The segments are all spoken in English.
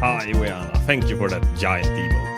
Hi, Rihanna. Thank you for that giant emote.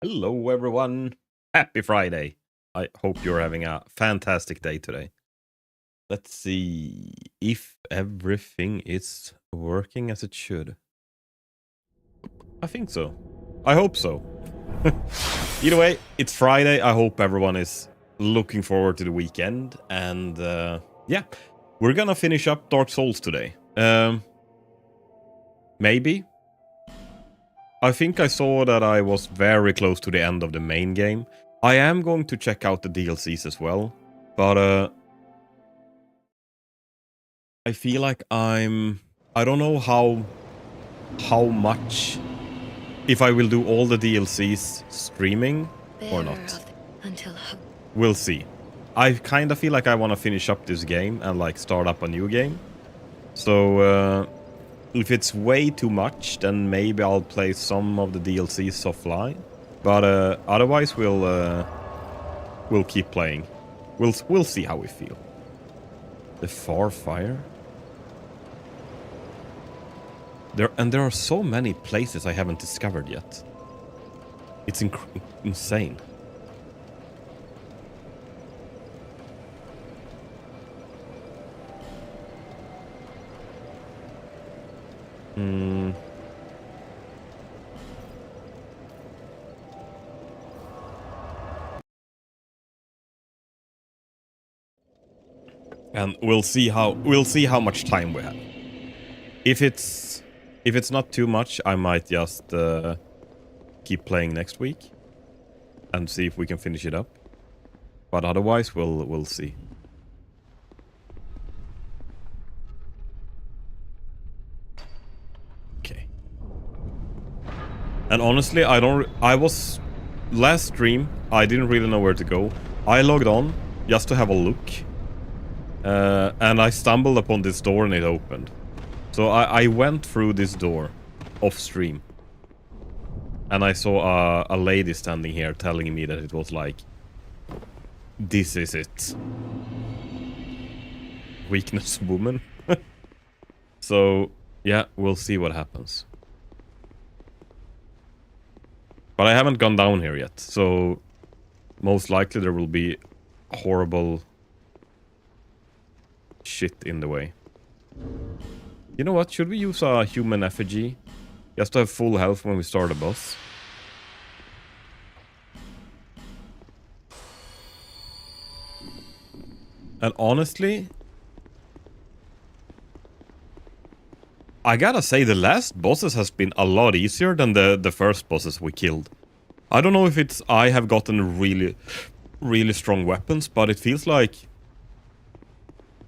Hello, everyone. Happy Friday. I hope you're having a fantastic day today. Let's see if everything is working as it should. I think so. I hope so. Either way, it's Friday. I hope everyone is looking forward to the weekend. And yeah, we're gonna finish up Dark Souls today. Maybe. I think I saw that I was very close to the end of the main game. I am going to check out the DLCs as well, but I feel like I don't know how much, if I will do all the DLCs streaming or not. We'll see. I kind of feel like I want to finish up this game and like start up a new game. So if it's way too much, then maybe I'll play some of the DLCs offline. But otherwise, we'll keep playing. We'll see how we feel. The Far Fire. There are so many places I haven't discovered yet. It's insane. And we'll see how much time we have. If it's not too much, I might just keep playing next week and see if we can finish it up. But otherwise, we'll see. Okay. And honestly, I was last stream. I didn't really know where to go. I logged on just to have a look. And I stumbled upon this door and it opened. So I went through this door off stream. And I saw a lady standing here telling me that it was like, this is it. Weakness woman. So yeah, we'll see what happens. But I haven't gone down here yet. So most likely there will be horrible shit in the way. You know what? Should we use a human effigy? Just to have full health when we start a boss. And honestly, I gotta say the last bosses has been a lot easier than the first bosses we killed. I don't know if it's I have gotten really strong weapons, but it feels like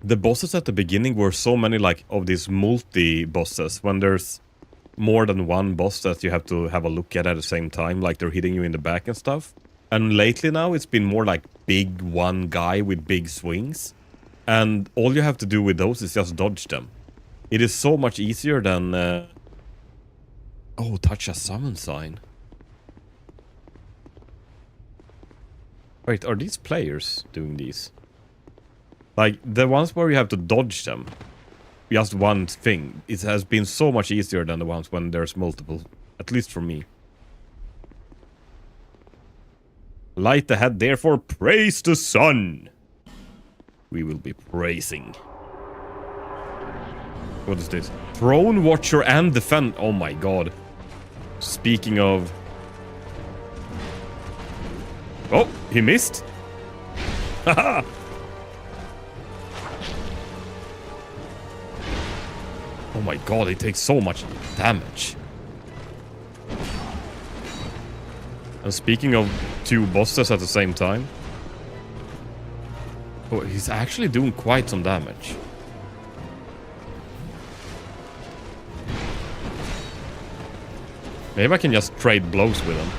the bosses at the beginning were so many like of these multi-bosses when there's more than one boss that you have to have a look at the same time, like they're hitting you in the back and stuff. And lately now it's been more like big one guy with big swings. And all you have to do with those is just dodge them. It is so much easier than... Oh, touch a summon sign. Wait, are these players doing these? Like, the ones where you have to dodge them. Just one thing. It has been so much easier than the ones when there's multiple. At least for me. Light ahead, therefore praise the sun. We will be praising. What is this? Throne Watcher and Defend. Oh my god. Speaking of... Oh, he missed. Haha. Oh my god, he takes so much damage. And speaking of two bosses at the same time. Oh, he's actually doing quite some damage. Maybe I can just trade blows with him.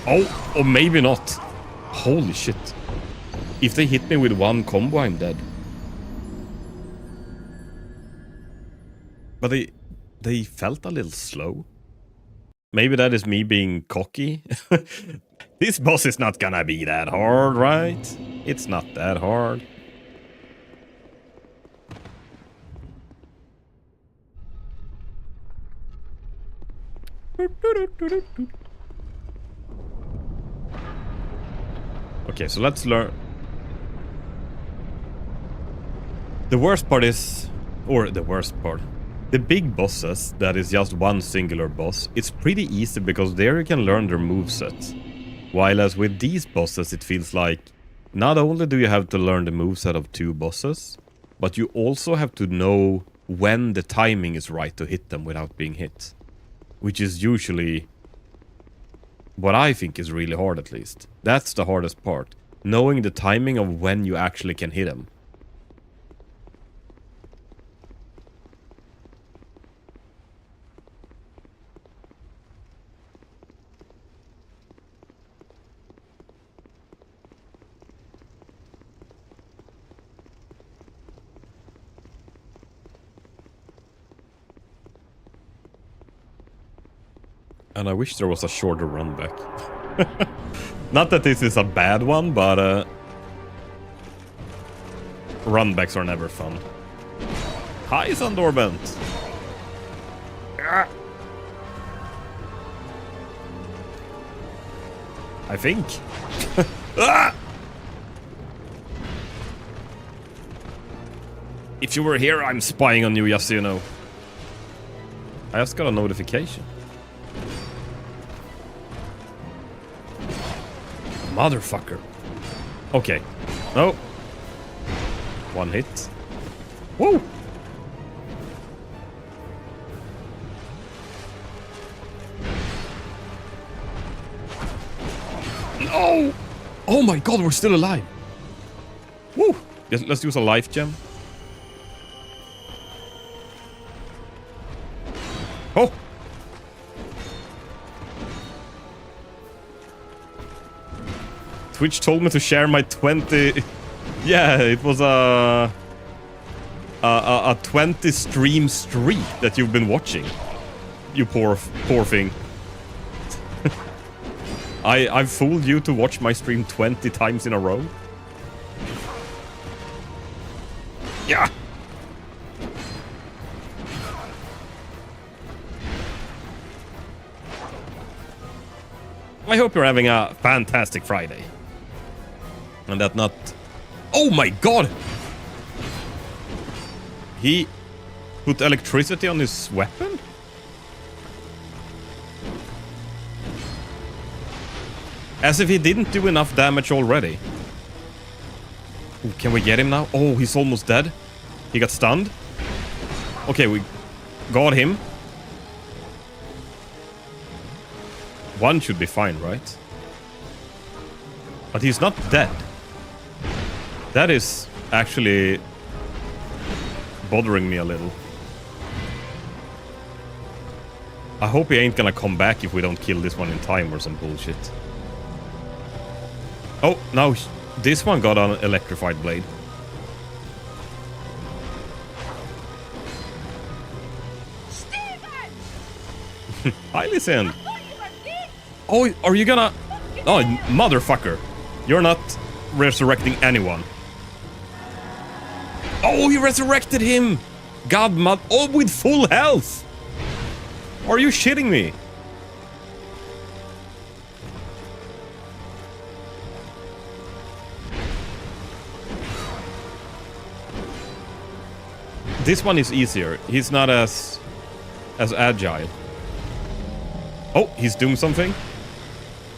Oh, or maybe not. Holy shit. If they hit me with one combo, I'm dead. But they felt a little slow. Maybe that is me being cocky. This boss is not gonna be that hard, right? It's not that hard. Okay, so let's learn. The worst part is... Or the worst part. The big bosses, that is just one singular boss, it's pretty easy because there you can learn their movesets. While as with these bosses it feels like not only do you have to learn the moveset of two bosses, but you also have to know when the timing is right to hit them without being hit. Which is usually what I think is really hard, at least. That's the hardest part. Knowing the timing of when you actually can hit them. And I wish there was a shorter run back. Not that this is a bad one, but run backs are never fun. Hi, Sandorbent. I think. If you were here, I'm spying on you, just so you know. I just got a notification. Motherfucker. Okay. No. One hit. Woo! No! Oh my god, we're still alive. Woo! Let's use a life gem. Oh! Twitch told me to share my 20... Yeah, it was a 20 stream streak that you've been watching. You poor thing. I've fooled you to watch my stream 20 times in a row. Yeah! I hope you're having a fantastic Friday. And that not... Oh my god! He put electricity on his weapon? As if he didn't do enough damage already. Ooh, can we get him now? Oh, he's almost dead. He got stunned. Okay, we got him. One should be fine, right? But he's not dead. That is actually bothering me a little. I hope he ain't gonna come back if we don't kill this one in time or some bullshit. Oh, now this one got an electrified blade. Steven! Hi, listen. Oh, are you gonna... Oh, motherfucker. You're not resurrecting anyone. Oh, he resurrected him! God, oh, with full health! Are you shitting me? This one is easier. He's not as agile. Oh, he's doing something.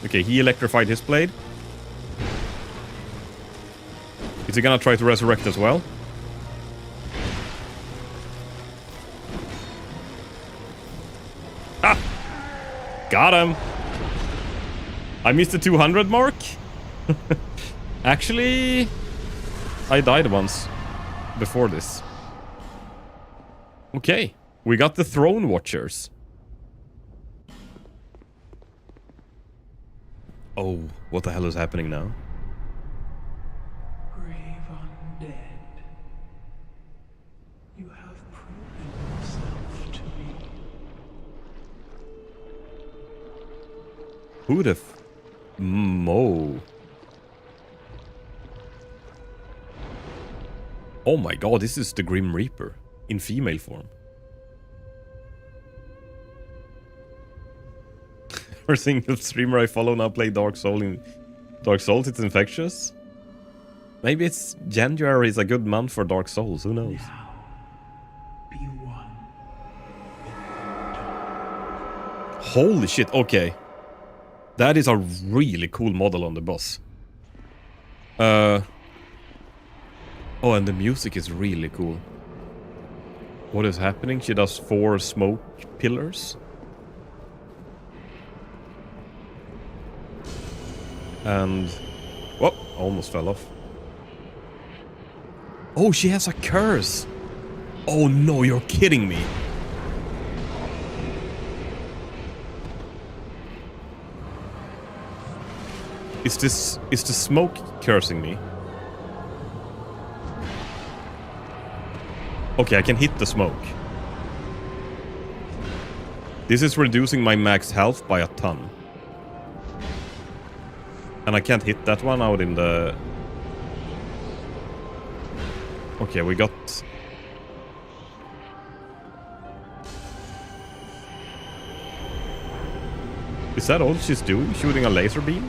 Okay, he electrified his blade. Is he gonna try to resurrect as well? Ah! Got him! I missed the 200 mark? Actually, I died once before this. Okay, we got the Throne Watchers. Oh, what the hell is happening now? Brave undead, you have proven yourself to me. Who the Mo? Oh my god, this is the Grim Reaper in female form. Every single streamer I follow now play Dark Souls. It's infectious. Maybe it's January is a good month for Dark Souls. Who knows? Now, be one. Holy shit! Okay, that is a really cool model on the boss. Oh, and the music is really cool. What is happening? She does 4 smoke pillars. And... whoa, almost fell off. Oh, she has a curse! Oh no, you're kidding me! Is the smoke cursing me? Okay, I can hit the smoke. This is reducing my max health by a ton. And I can't hit that one out in the... Okay, we got... Is that all she's doing? Shooting a laser beam?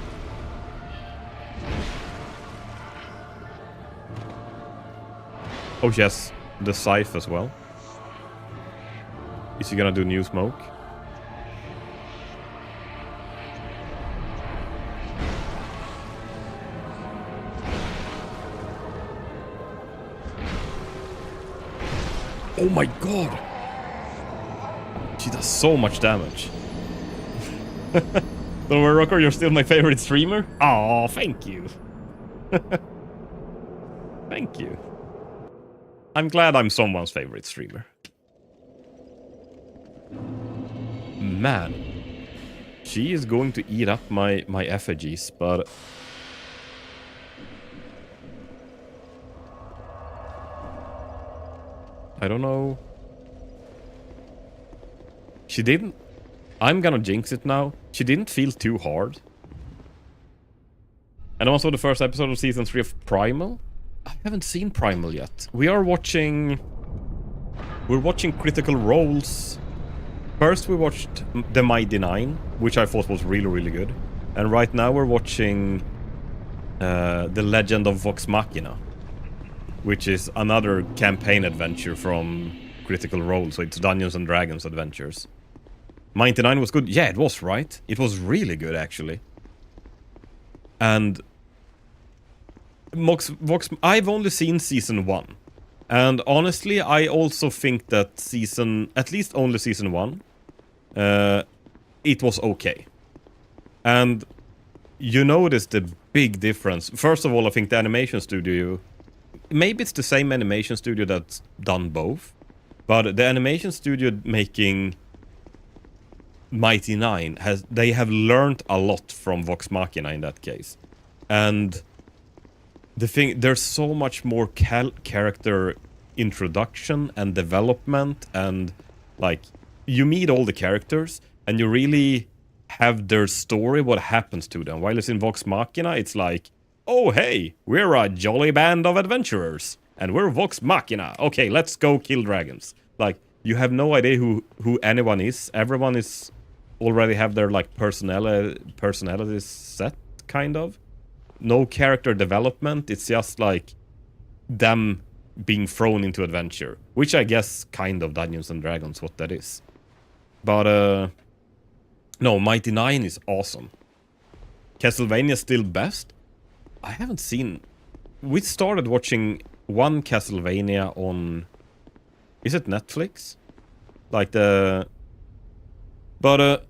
Oh, she has the scythe as well. Is she gonna do new smoke? Oh my god! She does so much damage. Don't worry, Rocker, you're still my favorite streamer. Oh, thank you. Thank you. I'm glad I'm someone's favorite streamer. Man. She is going to eat up my effigies, but... I don't know. She didn't... I'm gonna jinx it now. She didn't feel too hard. And also the first episode of Season 3 of Primal. I haven't seen Primal yet. We're watching Critical Roles. First we watched The Mighty Nine, which I thought was really, really good. And right now we're watching The Legend of Vox Machina, which is another campaign adventure from Critical Role, so it's Dungeons and Dragons adventures. Mighty Nine was good. Yeah, it was, right? It was really good, actually. And I've only seen season 1. And honestly, I also think that at least only season 1, it was okay. And you notice the big difference. First of all, I think the animation studio, maybe it's the same animation studio that's done both, but the animation studio making Mighty Nine they have learned a lot from Vox Machina in that case. And the thing, there's so much more character introduction and development, and like you meet all the characters and you really have their story, what happens to them. While it's in Vox Machina, it's like, oh hey, we're a jolly band of adventurers and we're Vox Machina. Okay, let's go kill dragons. Like, you have no idea who anyone is. Everyone is already have their like personalities set, kind of. No character development. It's just like them being thrown into adventure, which I guess kind of Dungeons and Dragons what that is. But no, Mighty Nine is awesome. Castlevania still best. I haven't seen. We started watching one Castlevania on. Is it Netflix? Like the. But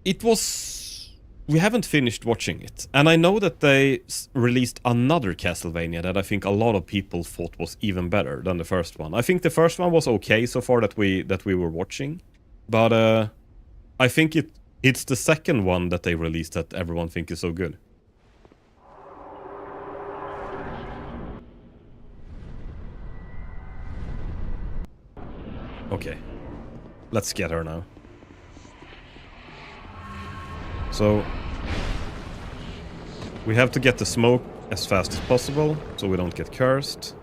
it was. We haven't finished watching it, and I know that they released another Castlevania that I think a lot of people thought was even better than the first one. I think the first one was okay so far that we were watching, but I think it's the second one that they released that everyone thinks is so good. Okay, let's get her now. So we have to get the smoke as fast as possible so we don't get cursed.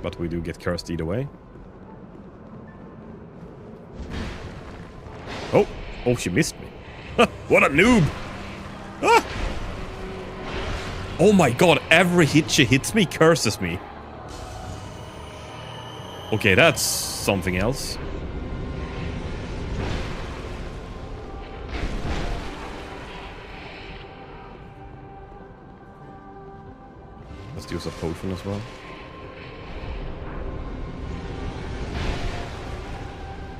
But we do get cursed either way. Oh! Oh, she missed me. What a noob! Ah! Oh my god, every hit she hits me curses me. Okay, that's something else. Let's use a potion as well.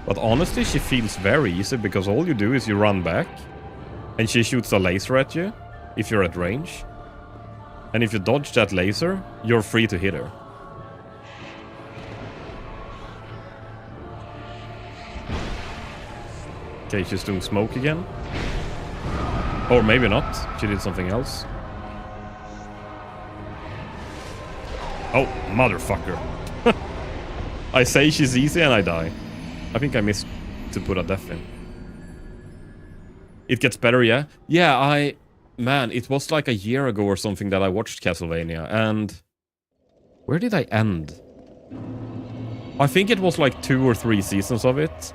But honestly, she feels very easy because all you do is you run back and she shoots a laser at you if you're at range. And if you dodge that laser, you're free to hit her. Okay, she's doing smoke again. Or maybe not. She did something else. Oh, motherfucker. I say she's easy and I die. I think I missed to put a death in. It gets better, yeah? Yeah, Man, it was like a year ago or something that I watched Castlevania, and... Where did I end? I think it was like 2 or 3 seasons of it.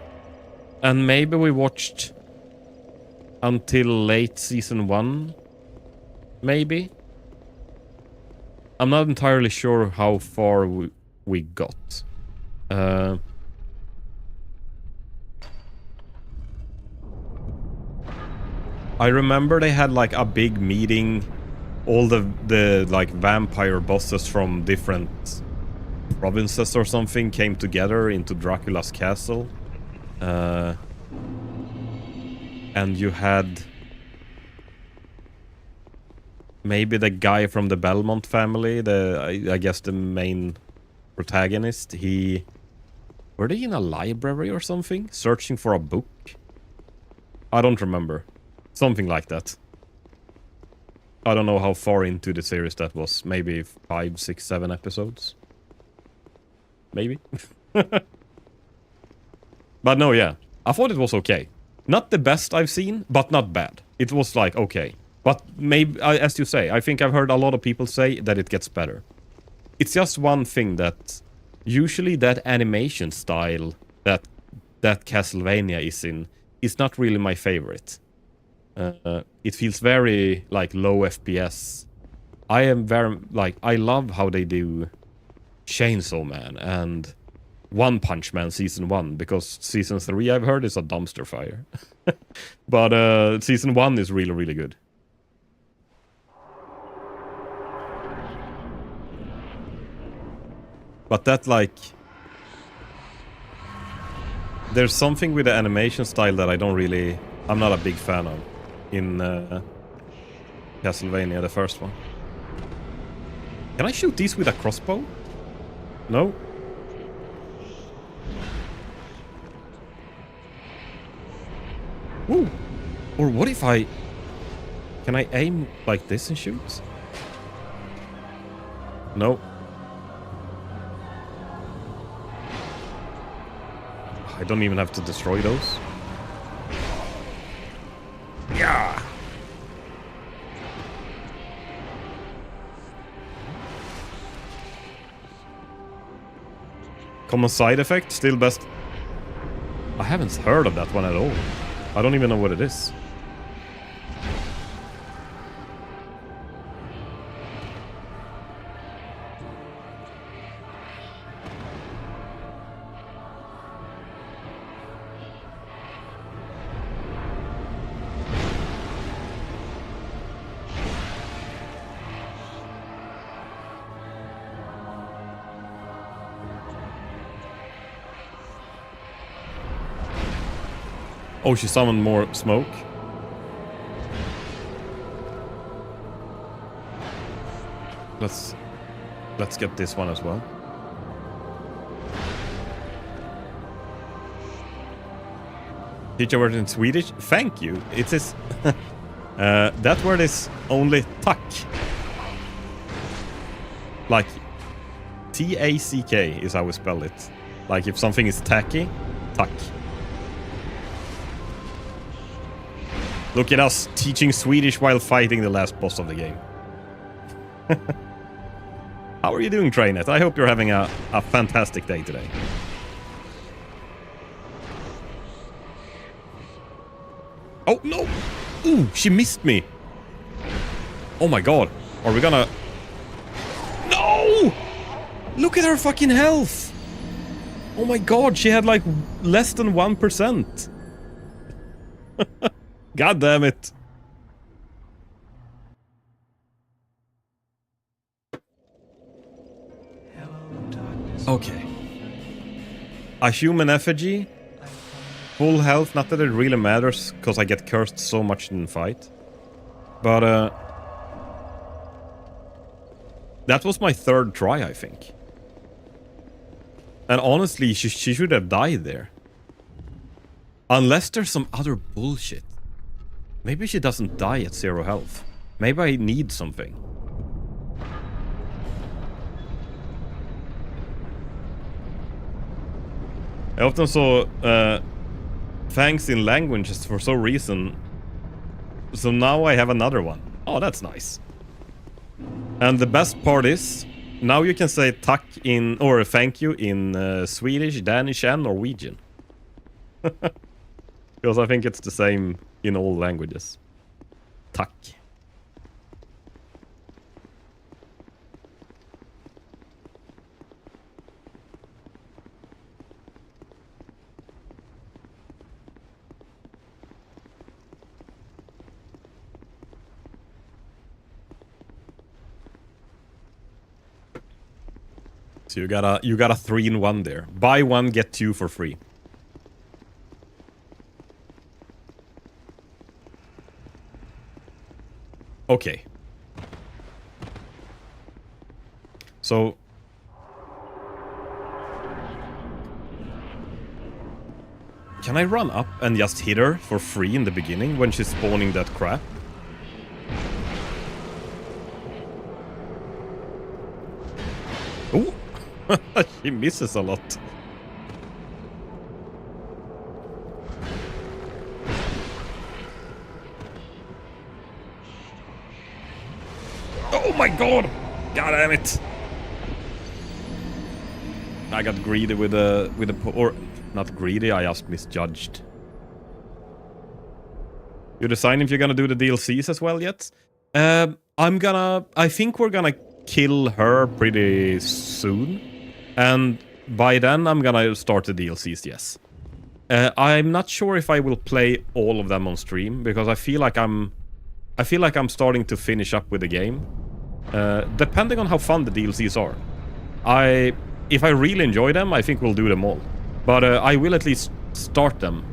And maybe we watched until late season 1, maybe? I'm not entirely sure how far we got. I remember they had like a big meeting. All the like vampire bosses from different provinces or something came together into Dracula's castle. And you had maybe the guy from the Belmont family, I guess the main protagonist. Were they in a library or something, searching for a book? I don't remember. Something like that. I don't know how far into the series that was. Maybe 5, 6, 7 episodes. Maybe. But no, yeah. I thought it was okay. Not the best I've seen, but not bad. It was like, okay. But maybe, as you say, I think I've heard a lot of people say that it gets better. It's just one thing that... Usually that animation style that Castlevania is in is not really my favorite. It feels very, like, low FPS. I am very, like, I love how they do Chainsaw Man and One Punch Man Season 1, because Season 3, I've heard, is a dumpster fire. But Season 1 is really, really good. But that, like... There's something with the animation style that I don't really... I'm not a big fan of in Castlevania, the first one. Can I shoot these with a crossbow? No? Woo! Or what if I... Can I aim like this and shoot? No. I don't even have to destroy those. Yeah. Common side effect, still best. I haven't heard of that one at all. I don't even know what it is. Oh, she summoned more smoke. Let's get this one as well. Teacher word in Swedish? Thank you. It is that word is only tack. Like T-A-C-K is how we spell it. Like if something is tacky, tack. Look at us teaching Swedish while fighting the last boss of the game. How are you doing, Trainet? I hope you're having a fantastic day today. Oh, no! Ooh, she missed me! Oh my god. Are we gonna... No! Look at her fucking health! Oh my god, she had like less than 1%. God damn it. Okay. A human effigy. Full health, not that it really matters, because I get cursed so much in the fight. But, that was my third try, I think. And honestly, she should have died there. Unless there's some other bullshit. Maybe she doesn't die at 0 health. Maybe I need something. I often saw thanks in languages for some reason. So now I have another one. Oh, that's nice. And the best part is, now you can say tack in, or thank you in Swedish, Danish and Norwegian. Because I think it's the same in all languages. Tack. So you got a 3-in-1 there. Buy one, get 2 for free. Okay. So can I run up and just hit her for free in the beginning when she's spawning that crap? Oh, she misses a lot. Oh my god! God damn it! I got greedy with a or not greedy. I just misjudged. You deciding if you're gonna do the DLCs as well yet? I think we're gonna kill her pretty soon, and by then I'm gonna start the DLCs. Yes. I'm not sure if I will play all of them on stream because I feel like I'm starting to finish up with the game. Depending on how fun the DLCs are. If I really enjoy them, I think we'll do them all. But I will at least start them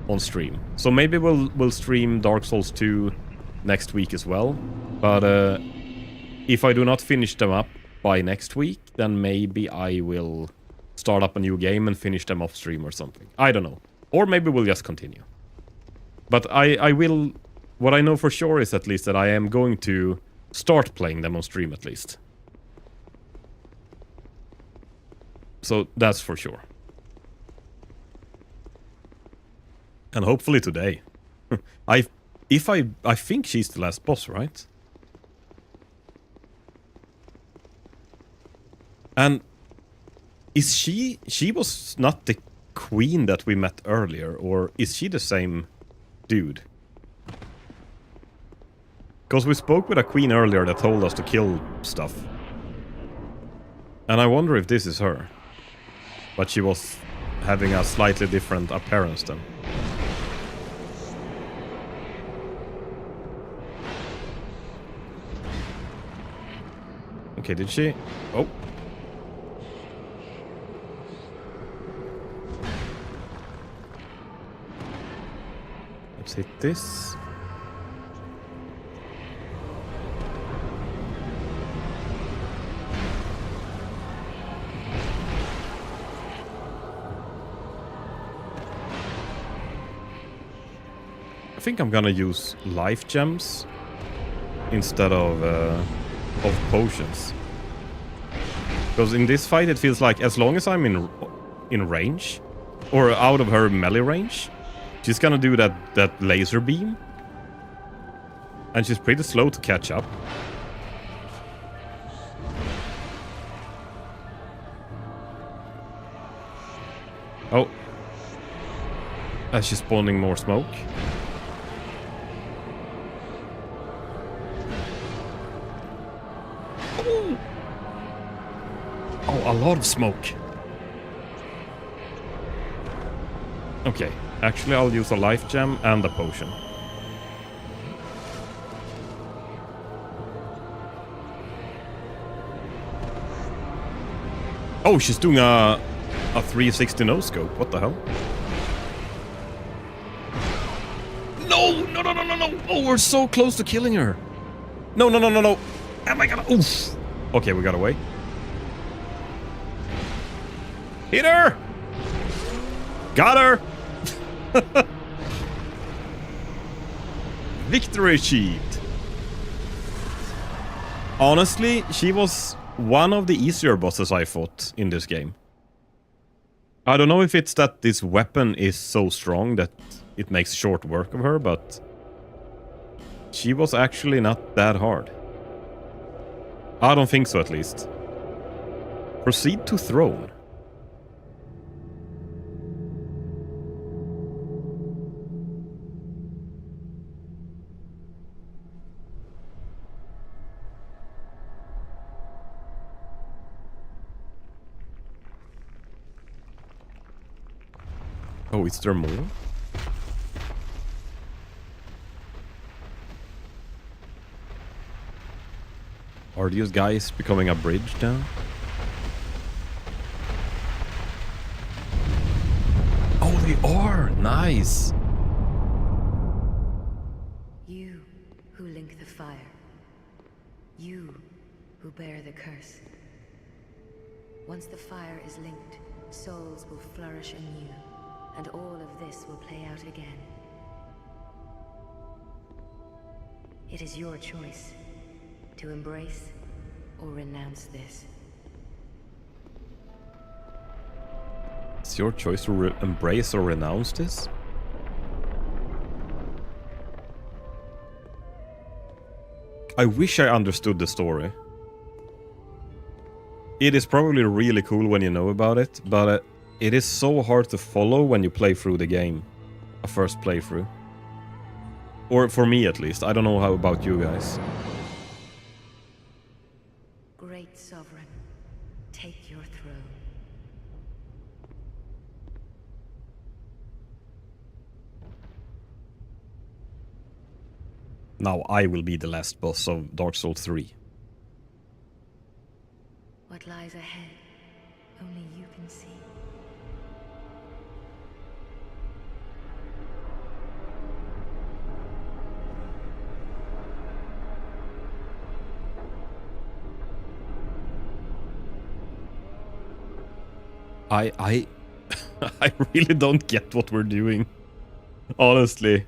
on stream. So maybe we'll stream Dark Souls 2 next week as well. But if I do not finish them up by next week, then maybe I will start up a new game and finish them off stream or something. I don't know. Or maybe we'll just continue. But I will... What I know for sure is at least that I am going to start playing them on stream at least. So that's for sure. And hopefully today. I think she's the last boss, right? And is she was not the queen that we met earlier, or is she the same dude. Because we spoke with a queen earlier that told us to kill stuff. And I wonder if this is her. But she was having a slightly different appearance then. Okay, did she? Oh. Let's hit this. I think I'm gonna use life gems instead of potions. Because in this fight it feels like as long as I'm in range, or out of her melee range, she's gonna do that laser beam. And she's pretty slow to catch up. Oh. She's spawning more smoke. Oh, a lot of smoke. Okay, actually I'll use a life gem and a potion. Oh, she's doing a 360 no scope. What the hell? No! No, no, no, no, no! Oh, we're so close to killing her. No, no, no, no, no. Am I gonna... Oof. Okay, we got away. Hit her! Got her! Victory achieved. Honestly, she was one of the easier bosses I fought in this game. I don't know if it's that this weapon is so strong that it makes short work of her, but she was actually not that hard. I don't think so, at least. Proceed to throne. Oh, is there more? Are these guys becoming a bridge now? Oh, they are! Nice! You who link the fire. You who bear the curse. Once the fire is linked, souls will flourish anew, and all of this will play out again. It is your choice to embrace or renounce this. It's your choice to embrace or renounce this? I wish I understood the story. It is probably really cool when you know about it, but it is so hard to follow when you play through the game. A first playthrough. Or for me at least. I don't know how about you guys. Great Sovereign, take your throne. Now I will be the last boss of Dark Souls 3. What lies ahead, only you can see. I I really don't get what we're doing. Honestly.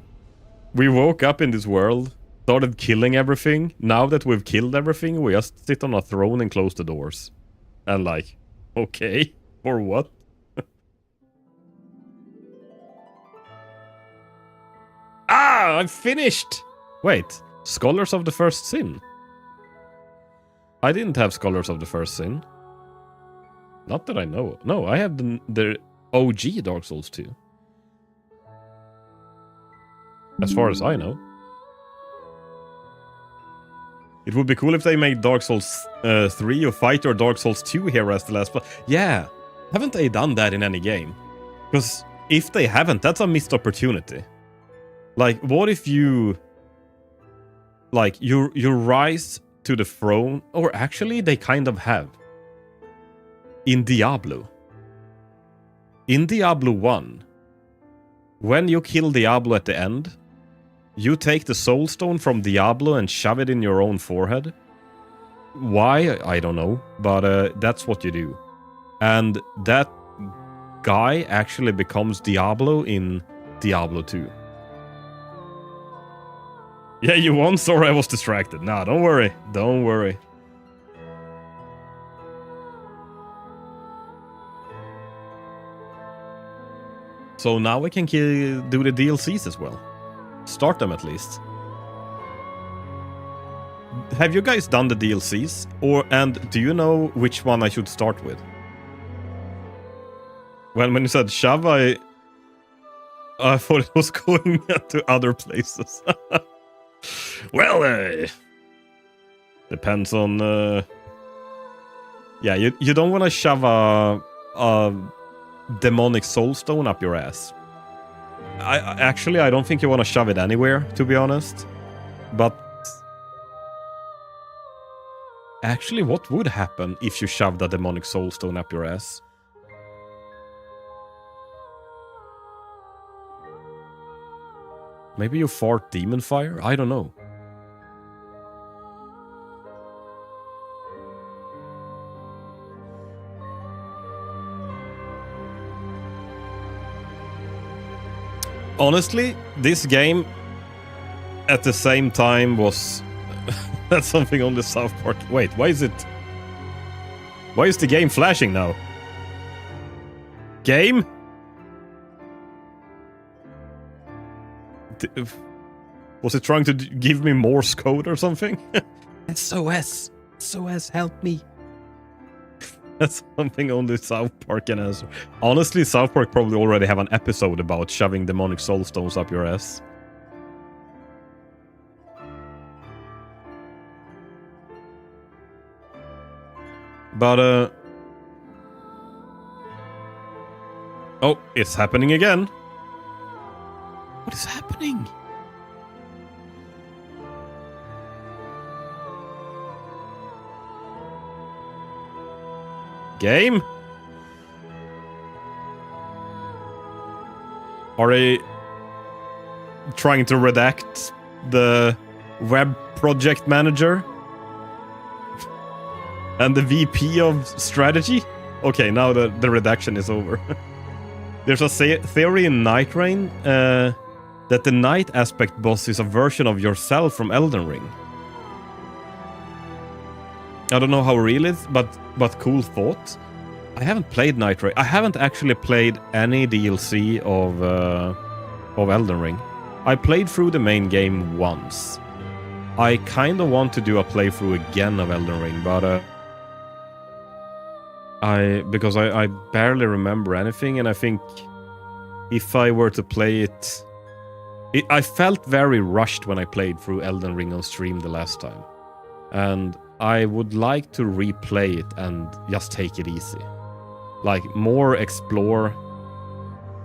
We woke up in this world, started killing everything. Now that we've killed everything, we just sit on a throne and close the doors. And like, okay, for what? Ah, I'm finished! Wait, Scholars of the First Sin? I didn't have Scholars of the First Sin. Not that I know. No, I have the OG Dark Souls 2. as far as I know. It would be cool if they made Dark Souls 3 or Fighter or Dark Souls 2 here as the last boss. Yeah, haven't they done that in any game? Because if they haven't, that's a missed opportunity. Like, what if you... Like, you rise to the throne, or actually they kind of have. In Diablo. In Diablo 1, when you kill Diablo at the end, you take the Soul Stone from Diablo and shove it in your own forehead. Why? I don't know, but that's what you do. And that guy actually becomes Diablo in Diablo 2. Yeah, you won? Sorry, I was distracted. Nah, don't worry. Don't worry. So now we can do the DLCs as well. Start them at least. Have you guys done the DLCs? And do you know which one I should start with? When you said shove, I thought it was going to other places. Well, depends on... Yeah, you don't want to shove a demonic soul stone up your ass. I don't think you want to shove it anywhere, to be honest. But actually, what would happen if you shoved a demonic soul stone up your ass? Maybe you fart demon fire? I don't know. Honestly, this game at the same time was... That's something on the South Park. Wait, why is the game flashing now? Game? Was it trying to give me Morse code or something? SOS! SOS, help me! That's something only South Park can answer. Honestly, South Park probably already have an episode about shoving demonic soul stones up your ass. But, oh, it's happening again. What is happening? Game? Are they trying to redact the web project manager? And the VP of strategy? Okay, now the redaction is over. There's a theory in Night Rain that the Night Aspect boss is a version of yourself from Elden Ring. I don't know how real it is, but cool thought. I haven't played Night Rain. I haven't actually played any DLC of Elden Ring. I played through the main game once. I kind of want to do a playthrough again of Elden Ring, but because I barely remember anything, and I think if I were to play it, I felt very rushed when I played through Elden Ring on stream the last time, and I would like to replay it and just take it easy, like more explore,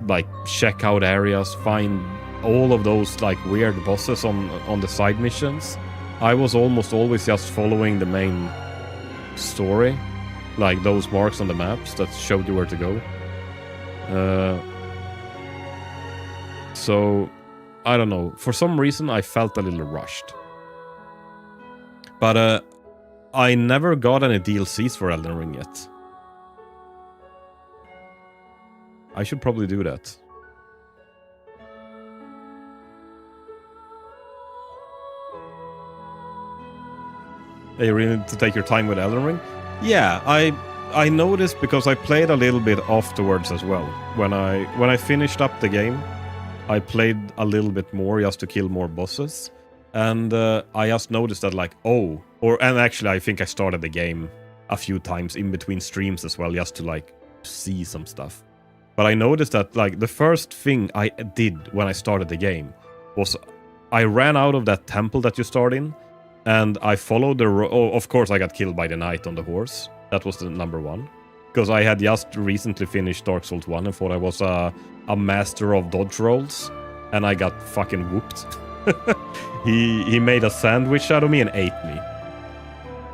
like check out areas, find all of those like weird bosses on the side missions. I was almost always just following the main story, like those marks on the maps that showed you where to go. So I don't know, for some reason I felt a little rushed, but I never got any DLCs for Elden Ring yet. I should probably do that. You really need to take your time with Elden Ring? Yeah, I noticed because I played a little bit afterwards as well. When I finished up the game, I played a little bit more just to kill more bosses. And I just noticed that like, and actually I think I started the game a few times in between streams as well, just to like see some stuff. But I noticed that like the first thing I did when I started the game was I ran out of that temple that you start in, and I followed the of course I got killed by the knight on the horse. That was the number one. Because I had just recently finished Dark Souls 1 and thought I was a master of dodge rolls, and I got fucking whooped. He made a sandwich out of me and ate me.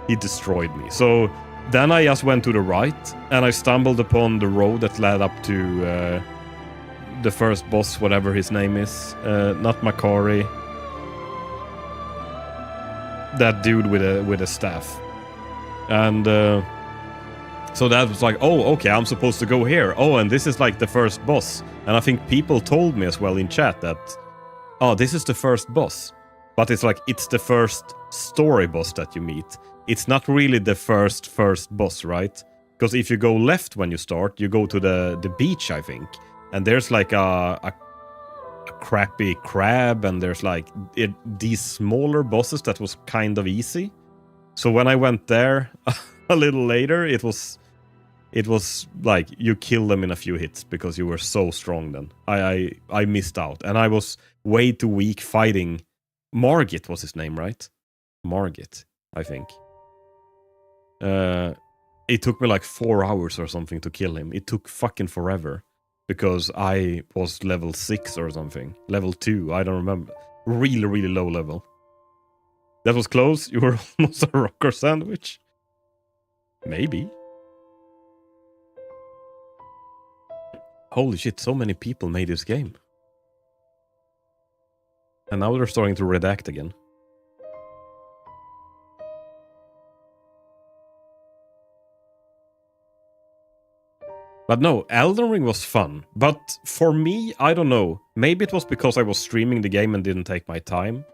He destroyed me. So then I just went to the right, and I stumbled upon the road that led up to the first boss, whatever his name is. Not Makari. That dude with a staff. And so that was like, oh, okay, I'm supposed to go here. Oh, and this is like the first boss. And I think people told me as well in chat that, oh, this is the first boss. But it's like, it's the first story boss that you meet. It's not really the first boss, right? Because if you go left when you start, you go to the beach, I think. And there's like a crappy crab, and there's like these smaller bosses that was kind of easy. So when I went there a little later, it was like you kill them in a few hits because you were so strong then. I missed out, and I was way too weak fighting. Margit was his name, right? Margit, I think. It took me like 4 hours or something to kill him. It took fucking forever because I was level 6 or something. Level 2, I don't remember. Really, really low level. That was close. You were almost a rocker sandwich. Maybe. Holy shit, so many people made this game. And now they're starting to redact again. But no, Elden Ring was fun. But for me, I don't know. Maybe it was because I was streaming the game and didn't take my time.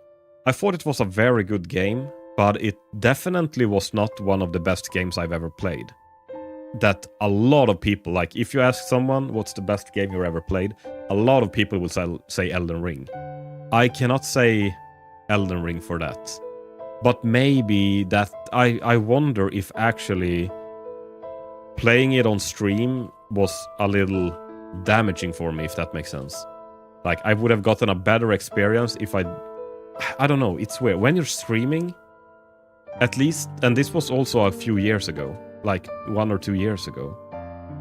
I thought it was a very good game, but it definitely was not one of the best games I've ever played. That a lot of people, like if you ask someone what's the best game you ever played, a lot of people will say Elden Ring. I cannot say Elden Ring for that. But maybe that, I wonder if actually playing it on stream was a little damaging for me, if that makes sense. Like, I would have gotten a better experience if I don't know, it's weird. When you're streaming, at least, and this was also a few years ago, like 1 or 2 years ago,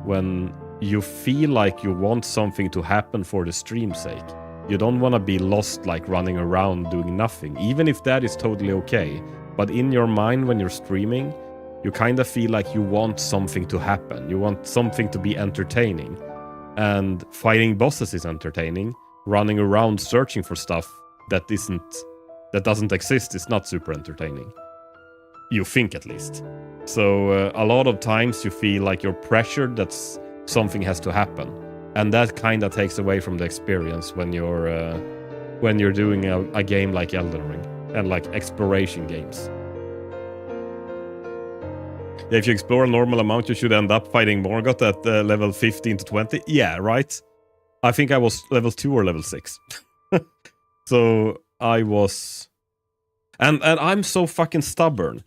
when you feel like you want something to happen for the stream's sake. You don't want to be lost, like running around doing nothing, even if that is totally okay. But in your mind, when you're streaming, you kind of feel like you want something to happen. You want something to be entertaining. And fighting bosses is entertaining. Running around searching for stuff that doesn't exist is not super entertaining. You think, at least. So a lot of times you feel like you're pressured that something has to happen. And that kind of takes away from the experience when you're doing a game like Elden Ring and like exploration games. If you explore a normal amount, you should end up fighting Morgoth at level 15 to 20. Yeah, right? I think I was level 2 or level 6. So I was... And I'm so fucking stubborn.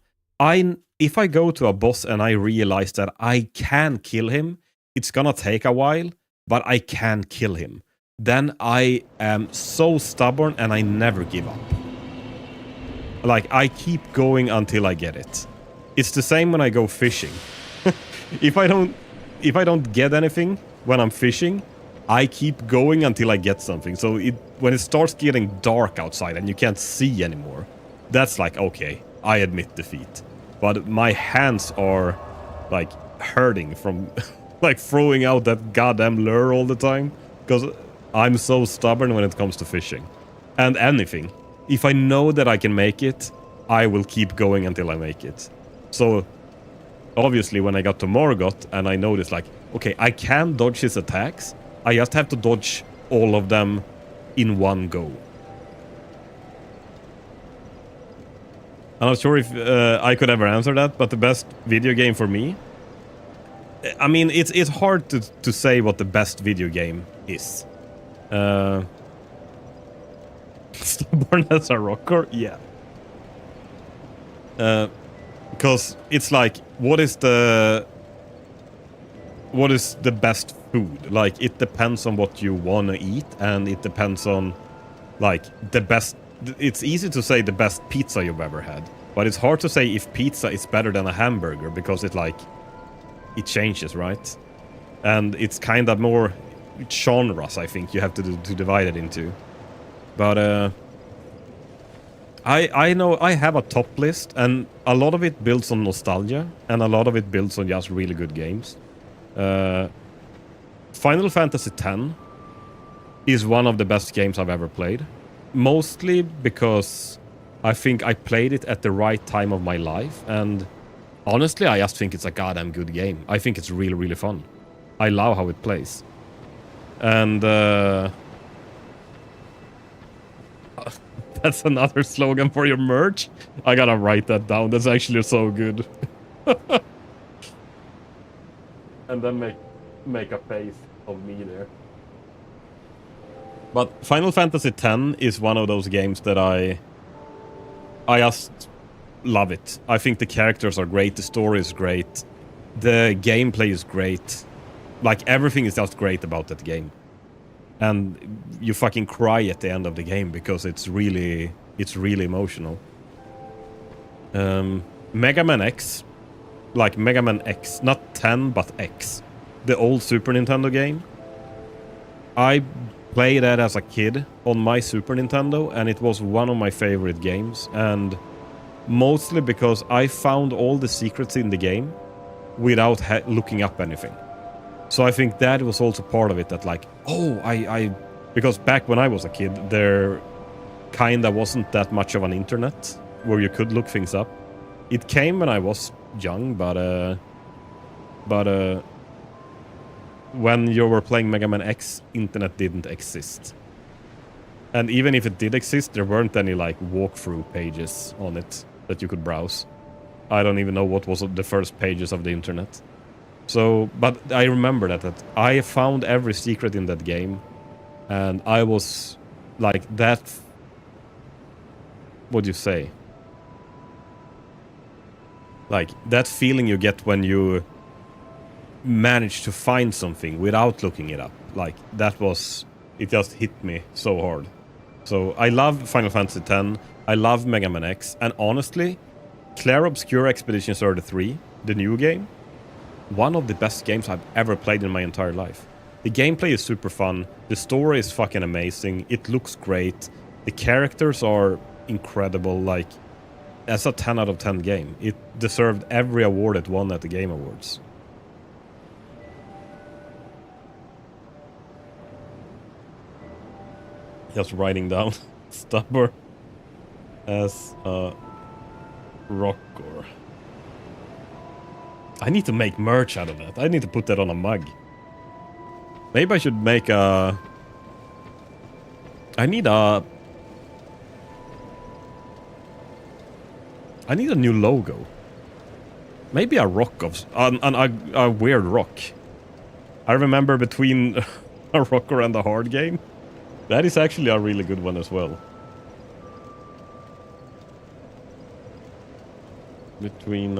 If I go to a boss and I realize that I can kill him, it's gonna take a while, but I can kill him. Then I am so stubborn and I never give up. Like, I keep going until I get it. It's the same when I go fishing. If I don't get anything when I'm fishing, I keep going until I get something. So when it starts getting dark outside and you can't see anymore, that's like, okay, I admit defeat. But my hands are like hurting from like throwing out that goddamn lure all the time, because I'm so stubborn when it comes to fishing and anything. If I know that I can make it, I will keep going until I make it. So obviously when I got to Morgoth and I noticed like, okay, I can dodge his attacks, I just have to dodge all of them in one go. I'm not sure if I could ever answer that, but the best video game for me, I mean, it's hard to say what the best video game is. Stubborn as a rocker? Yeah. Because it's like, what is the best food? Like, it depends on what you want to eat, and it depends on like the best. It's easy to say the best pizza you've ever had, but it's hard to say if pizza is better than a hamburger because it changes, right? And it's kind of more genres, I think you have to divide it into. But I know I have a top list, and a lot of it builds on nostalgia, and a lot of it builds on just really good games. Final Fantasy X is one of the best games I've ever played. Mostly because I think I played it at the right time of my life, and honestly, I just think it's a goddamn good game. I think it's really, really fun. I love how it plays. And that's another slogan for your merch. I gotta write that down. That's actually so good. And then make a face of me there. But Final Fantasy X is one of those games that I just love it. I think the characters are great, the story is great, the gameplay is great. Like, everything is just great about that game. And you fucking cry at the end of the game because it's really emotional. Mega Man X, like Mega Man X, not 10 but X, the old Super Nintendo game. I played that as a kid on my Super Nintendo, and it was one of my favorite games, and mostly because I found all the secrets in the game without looking up anything. So I think that was also part of it, that like, oh, because back when I was a kid, there kinda wasn't that much of an internet where you could look things up. It came when I was young, but when you were playing Mega Man X, internet didn't exist. And even if it did exist, there weren't any like walkthrough pages on it that you could browse. I don't even know what was the first pages of the internet. So, but I remember that I found every secret in that game, and I was like that. What do you say? Like that feeling you get when you manage to find something without looking it up. Like that was, it just hit me so hard. So I love Final Fantasy X, I love Mega Man X, and honestly, Clair Obscur Expedition 33, the new game, one of the best games I've ever played in my entire life. The gameplay is super fun, the story is fucking amazing, it looks great, the characters are incredible, like, as a 10 out of 10 game. It deserved every award it won at the Game Awards. Just writing down Stubber as a rocker. I need to make merch out of that. I need to put that on a mug. Maybe I should make a... I need a new logo. Maybe a rock of... a weird rock. I remember between a rocker and a hard game. That is actually a really good one as well. Between...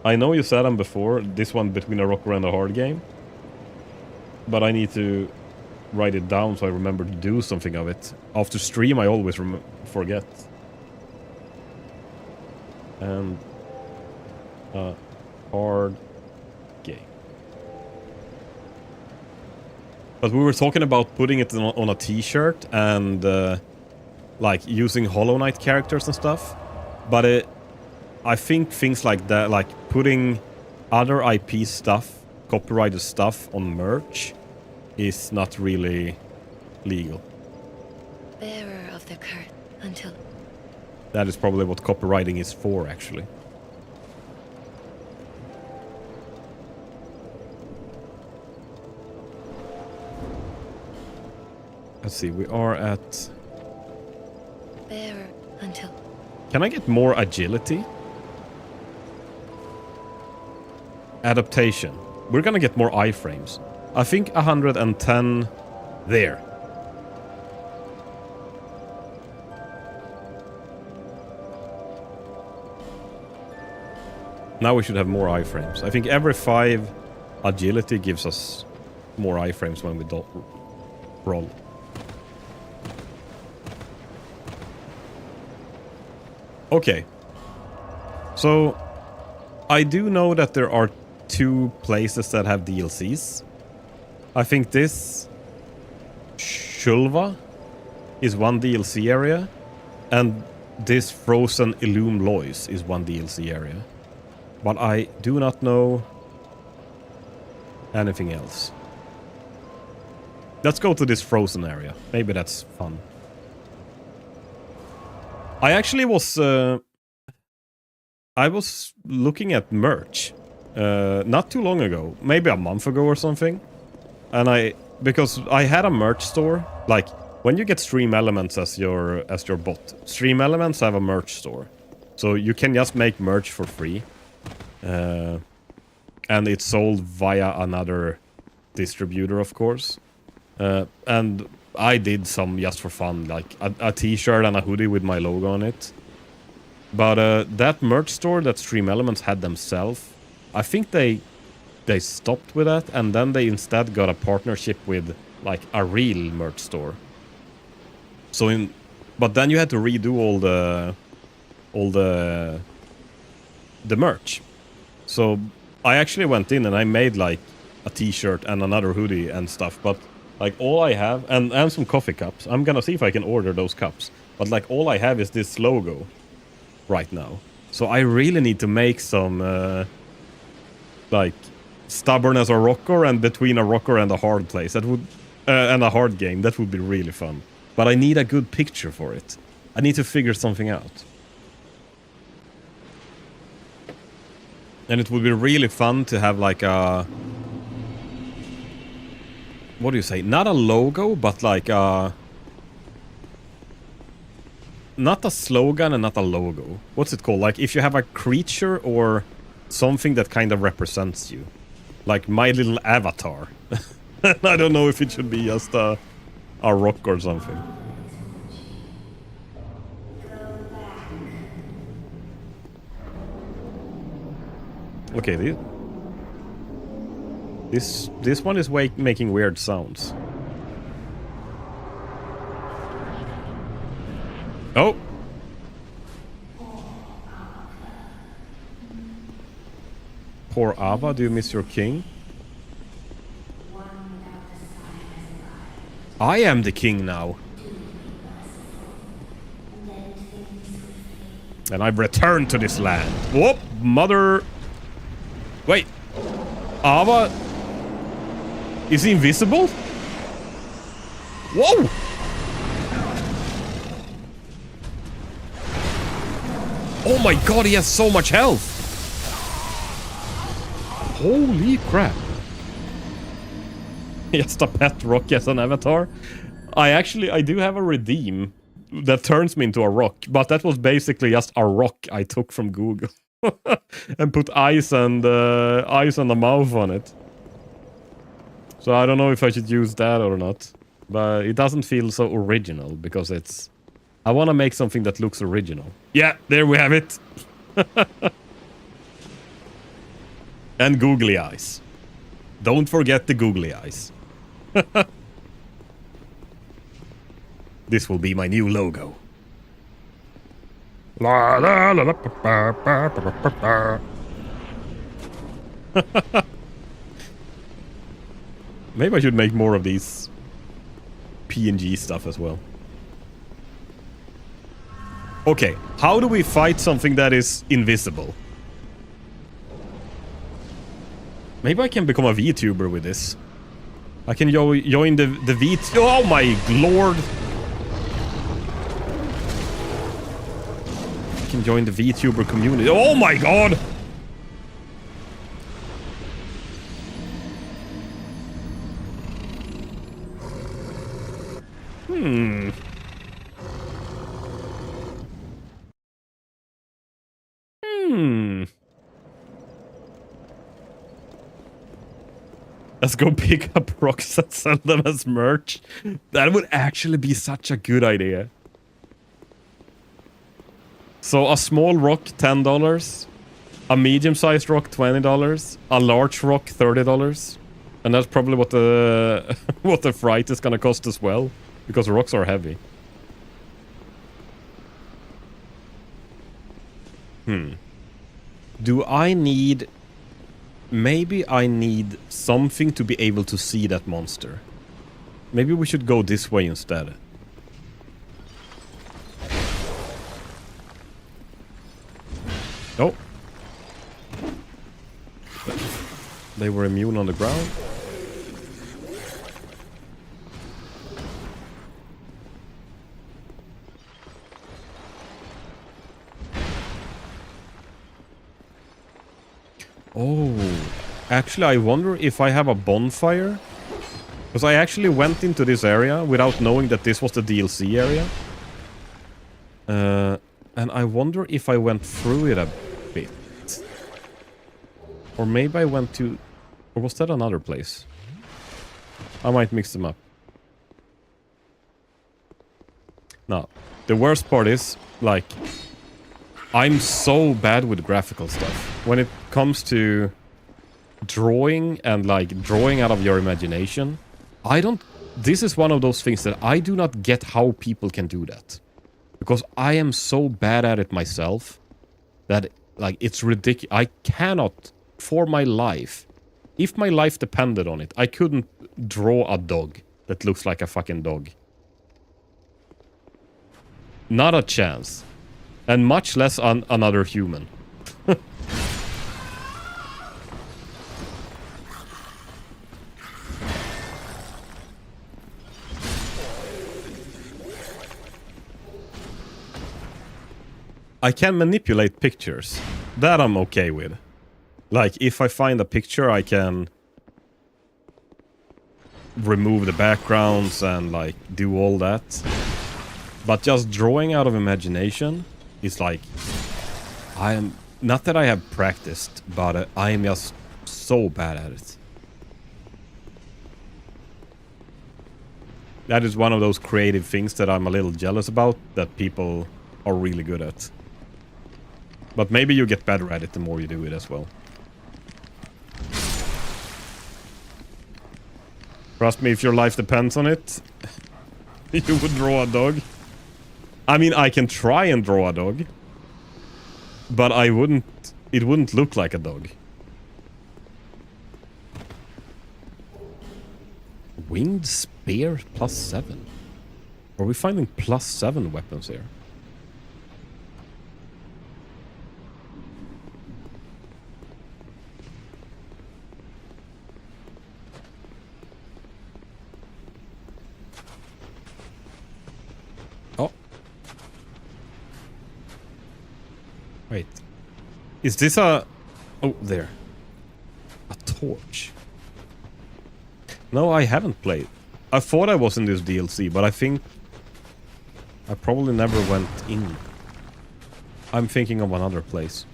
I know you said them before, this one between a rocker and a hard game. But I need to write it down so I remember to do something of it. After stream I always forget. And a hard game. But we were talking about putting it on a t-shirt and like using Hollow Knight characters and stuff. But I think things like that, like putting other IP stuff, copyrighted stuff on merch, is not really legal. Bearer of the curse until... That is probably what copywriting is for, actually. Let's see, we are at... Bearer until... Can I get more agility? Adaptation. We're gonna get more iframes. I think 110 there. Now we should have more iframes. I think every 5 agility gives us more iframes when we roll. Okay. So, I do know that there are 2 places that have DLCs. I think this Shulva is one DLC area, and this Frozen Illum Lois is one DLC area. But I do not know anything else. Let's go to this frozen area. Maybe that's fun. I actually was... I was looking at merch not too long ago, maybe a month ago or something, and because I had a merch store. Like when you get Stream Elements as your bot, Stream Elements have a merch store, so you can just make merch for free, and it's sold via another distributor, of course. And I did some just for fun, like a t-shirt and a hoodie with my logo on it. But that merch store that Stream Elements had themselves, I think they stopped with that, and then they instead got a partnership with like a real merch store. So but then you had to redo all the merch. So I actually went in and I made like a t-shirt and another hoodie and stuff, but like all I have, and some coffee cups. I'm gonna see if I can order those cups. But like all I have is this logo right now. So I really need to make some like stubborn as a rocker and between a rocker and a hard place. That would and a hard game. That would be really fun. But I need a good picture for it. I need to figure something out. And it would be really fun to have like a... What do you say? Not a logo, but like a... Not a slogan and not a logo. What's it called? Like if you have a creature or something that kind of represents you. Like my little avatar. I don't know if it should be just a rock or something. Okay, this one is making weird sounds. Oh! Poor Ava, do you miss your king? I am the king now. And I've returned to this land. Whoop! Mother... Wait. Ava... Is he invisible? Whoa! Oh my god, he has so much health! Holy crap. Just a pet rock as an avatar. I do have a redeem that turns me into a rock, but that was basically just a rock I took from Google. And put eyes and a mouth on it. So I don't know if I should use that or not. But it doesn't feel so original because it's... I want to make something that looks original. Yeah, there we have it. And googly eyes. Don't forget the googly eyes. This will be my new logo. La, la, la, la, ba, ba, ba, ba, ba. Maybe I should make more of these PNG stuff as well. Okay, how do we fight something that is invisible? Maybe I can become a VTuber with this. I can join the VT... Oh my lord! I can join the VTuber community. Oh my god! Let's go pick up rocks and sell them as merch. That would actually be such a good idea. So a small rock, $10. A medium-sized rock, $20. A large rock, $30. And that's probably what the what the freight is gonna cost as well, because rocks are heavy. Do I need... Maybe I need something to be able to see that monster. Maybe we should go this way instead. Oh. They were immune on the ground. Oh, actually I wonder if I have a bonfire. Because I actually went into this area without knowing that this was the DLC area. And I wonder if I went through it a bit. Or maybe I went to... Or was that another place? I might mix them up. No. The worst part is, like... I'm so bad with graphical stuff. When it comes to drawing and like drawing out of your imagination, I don't... This is one of those things that I do not get how people can do that. Because I am so bad at it myself that like it's ridiculous. I cannot, for my life, if my life depended on it, I couldn't draw a dog that looks like a fucking dog. Not a chance. And much less on another human. I can manipulate pictures. That I'm okay with. Like, if I find a picture, I can remove the backgrounds and, like, do all that. But just drawing out of imagination is like... I am... Not that I have practiced, but I am just so bad at it. That is one of those creative things that I'm a little jealous about, that people are really good at. But maybe you get better at it the more you do it as well. Trust me, if your life depends on it, you would draw a dog. I mean, I can try and draw a dog, but I wouldn't... It wouldn't look like a dog. Winged spear +7. Are we finding +7 weapons here? Oh. Wait. Is this a... Oh, there. A torch. No, I haven't played. I thought I was in this DLC, but I think... I probably never went in. I'm thinking of another place.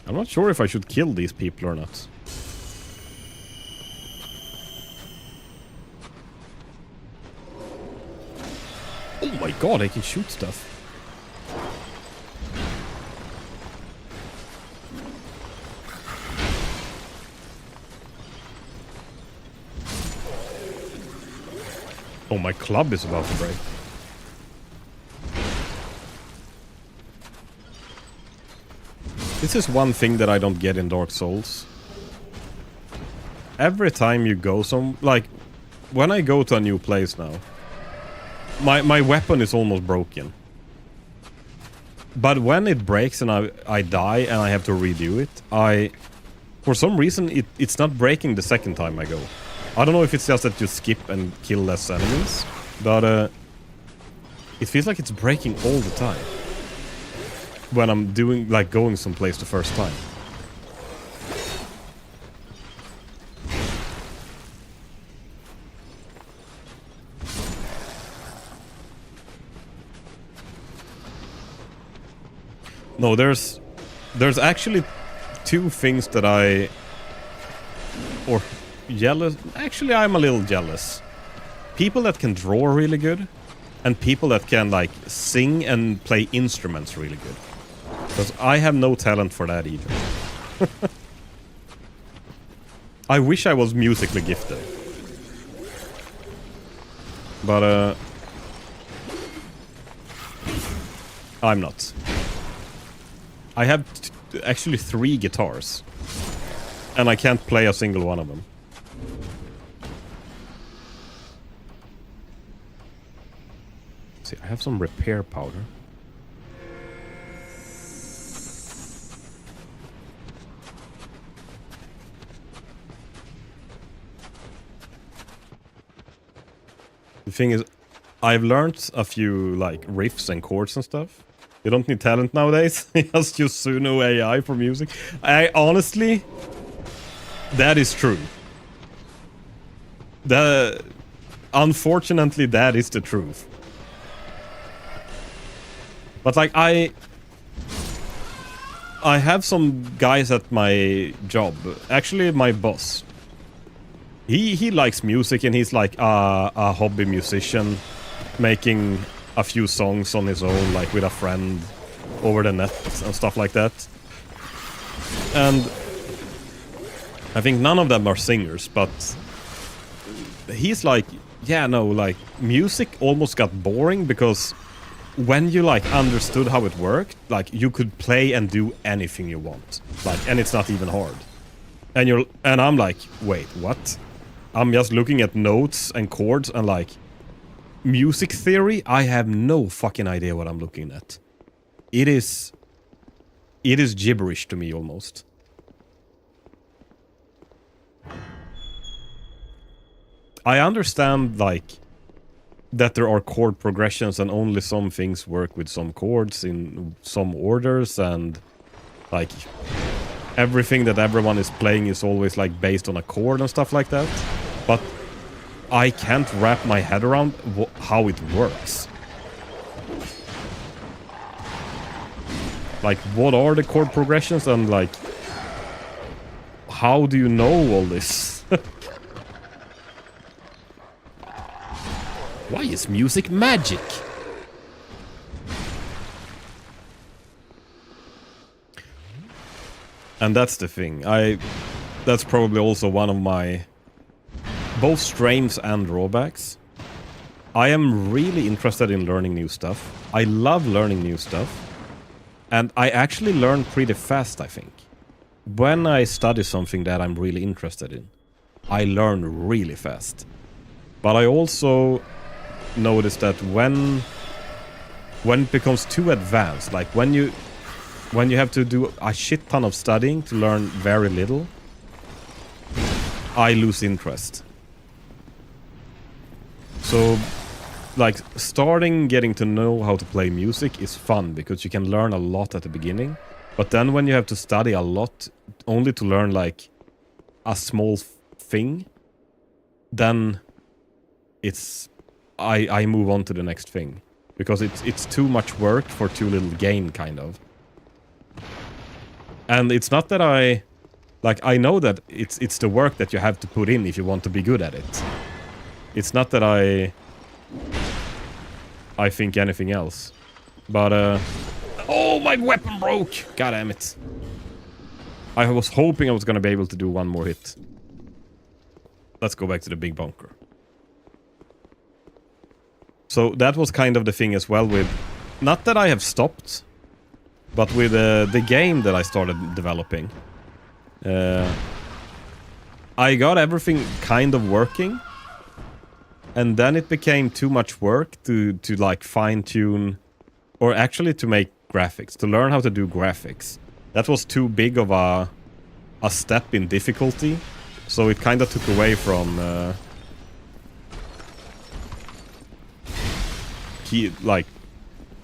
I'm not sure if I should kill these people or not. Oh my god, I can shoot stuff. Oh, my club is about to break. This is one thing that I don't get in Dark Souls. Every time you go like, when I go to a new place now, my weapon is almost broken. But when it breaks and I die and I have to redo it, for some reason, it's not breaking the second time I go. I don't know if it's just that you skip and kill less enemies, but it feels like it's breaking all the time. When I'm doing, like, going someplace the first time. No, there's actually two things that or jealous. Actually, I'm a little jealous. People that can draw really good, and people that can, like, sing and play instruments really good. Because I have no talent for that either. I wish I was musically gifted. But I'm not. I have actually 3 guitars. And I can't play a single one of them. See, I have some repair powder. The thing is, I've learned a few like riffs and chords and stuff. You don't need talent nowadays. Just use Suno AI for music. I honestly, that is true. Unfortunately, that is the truth. But like I have some guys at my job. Actually, my boss. He likes music and he's like a hobby musician, making a few songs on his own, like with a friend over the net and stuff like that. And I think none of them are singers, but he's like, yeah, no, like music almost got boring because when you like understood how it worked, like you could play and do anything you want, like, and it's not even hard. And I'm like, wait, what? I'm just looking at notes and chords and like music theory. I have no fucking idea what I'm looking at. It is gibberish to me almost. I understand like that there are chord progressions and only some things work with some chords in some orders, and like everything that everyone is playing is always like based on a chord and stuff like that. But I can't wrap my head around how it works. Like, what are the chord progressions and like how do you know all this? Why is music magic? And that's the thing. That's probably also one of my both strengths and drawbacks. I am really interested in learning new stuff. I love learning new stuff. And I actually learn pretty fast, I think. When I study something that I'm really interested in, I learn really fast. But I also notice that when it becomes too advanced, like when you have to do a shit ton of studying to learn very little, I lose interest. So, like, starting getting to know how to play music is fun because you can learn a lot at the beginning. But then when you have to study a lot only to learn like a small thing, then it's I move on to the next thing because it's too much work for too little gain, kind of. And it's not that I know that it's the work that you have to put in if you want to be good at it. It's not that I think anything else. But oh, my weapon broke! God damn it. I was hoping I was gonna be able to do one more hit. Let's go back to the big bunker. So that was kind of the thing as well with... Not that I have stopped, but with the game that I started developing. I got everything kind of working. And then it became too much work to like fine-tune... Or actually to make graphics. To learn how to do graphics. That was too big of a step in difficulty. So it kind of took away from... like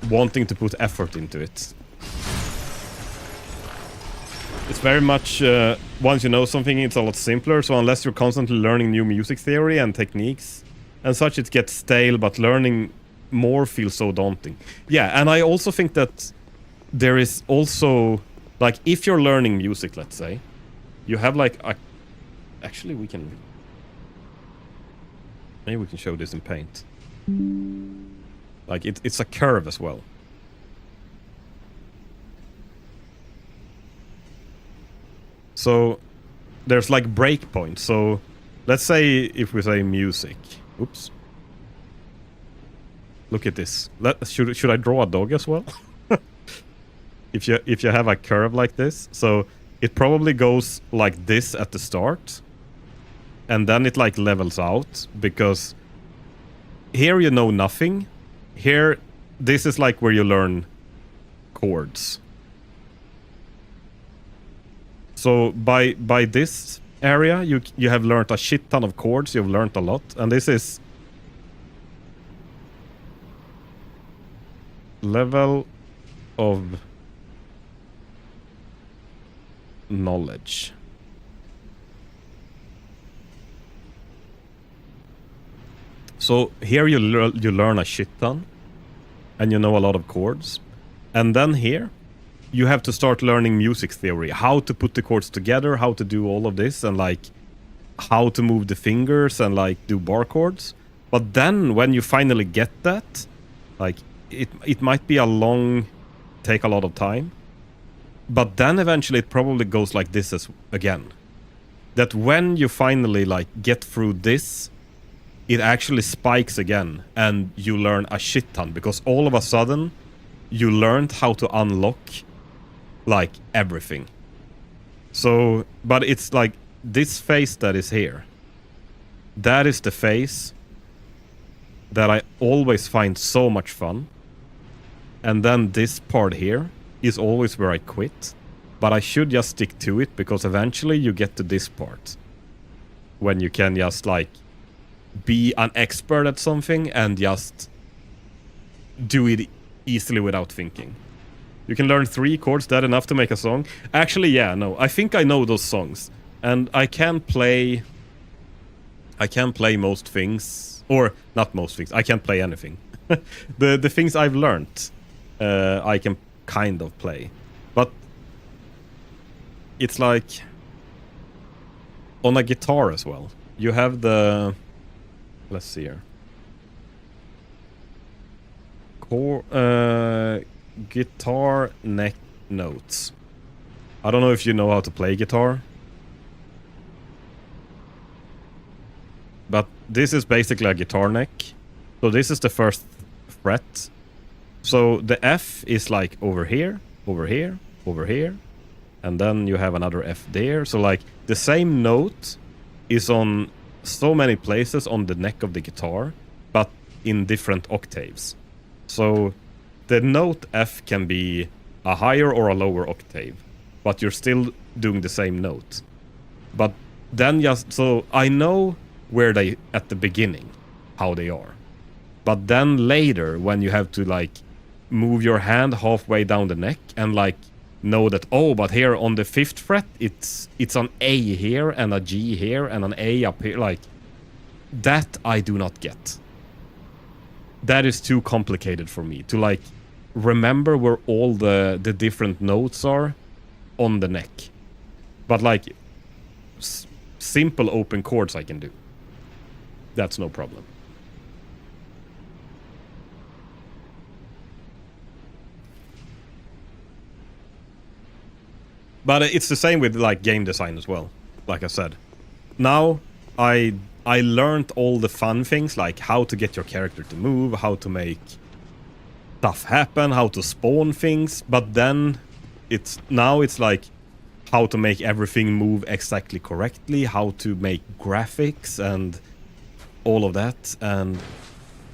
wanting to put effort into it. It's very much once you know something, it's a lot simpler. So unless you're constantly learning new music theory and techniques and such, it gets stale. But learning more feels so daunting. Yeah, and I also think that there is also like if you're learning music, let's say, you have like a... Actually, maybe we can show this in Paint. Like, it's a curve as well. So, there's like breakpoints. So let's say if we say music. Oops. Look at this. Should I draw a dog as well? If you have a curve like this, so it probably goes like this at the start, and then it like levels out, because here you know nothing. Here, this is like where you learn chords. So by this area, you have learned a shit ton of chords. You've learned a lot, and this is level of knowledge. So here you learn a shit ton, and you know a lot of chords, and then here you have to start learning music theory, how to put the chords together, how to do all of this, and like how to move the fingers and like do bar chords. But then when you finally get that, like it might be take a lot of time. But then eventually it probably goes like this again. That when you finally like get through this, it actually spikes again and you learn a shit ton, because all of a sudden you learned how to unlock like everything. So, but it's like this phase that is here. That is the phase that I always find so much fun. And then this part here is always where I quit. But I should just stick to it, because eventually you get to this part when you can just like be an expert at something and just do it easily without thinking. You can learn 3 chords, that enough to make a song? Actually, yeah, no. I think I know those songs. And I can play most things. Or, not most things. I can't play anything. The things I've learned, I can kind of play. But it's like on a guitar as well. You have the... Let's see here. Guitar neck notes. I don't know if you know how to play guitar. But this is basically a guitar neck. So this is the first fret. So the F is like over here, over here, over here. And then you have another F there. So like the same note is on so many places on the neck of the guitar, but in different octaves. So the note F can be a higher or a lower octave, but you're still doing the same note. But then just, so I know where they, at the beginning, how they are. But then later, when you have to like move your hand halfway down the neck and like know that, oh, but here on the 5th fret, it's an A here and a G here and an A up here, like that I do not get. That is too complicated for me to like remember where all the different notes are on the neck. But like simple open chords I can do. That's no problem. But it's the same with like game design as well. Like I said, now I learned all the fun things, like how to get your character to move, how to make stuff happen, how to spawn things. But then it's like how to make everything move exactly correctly, how to make graphics and all of that. And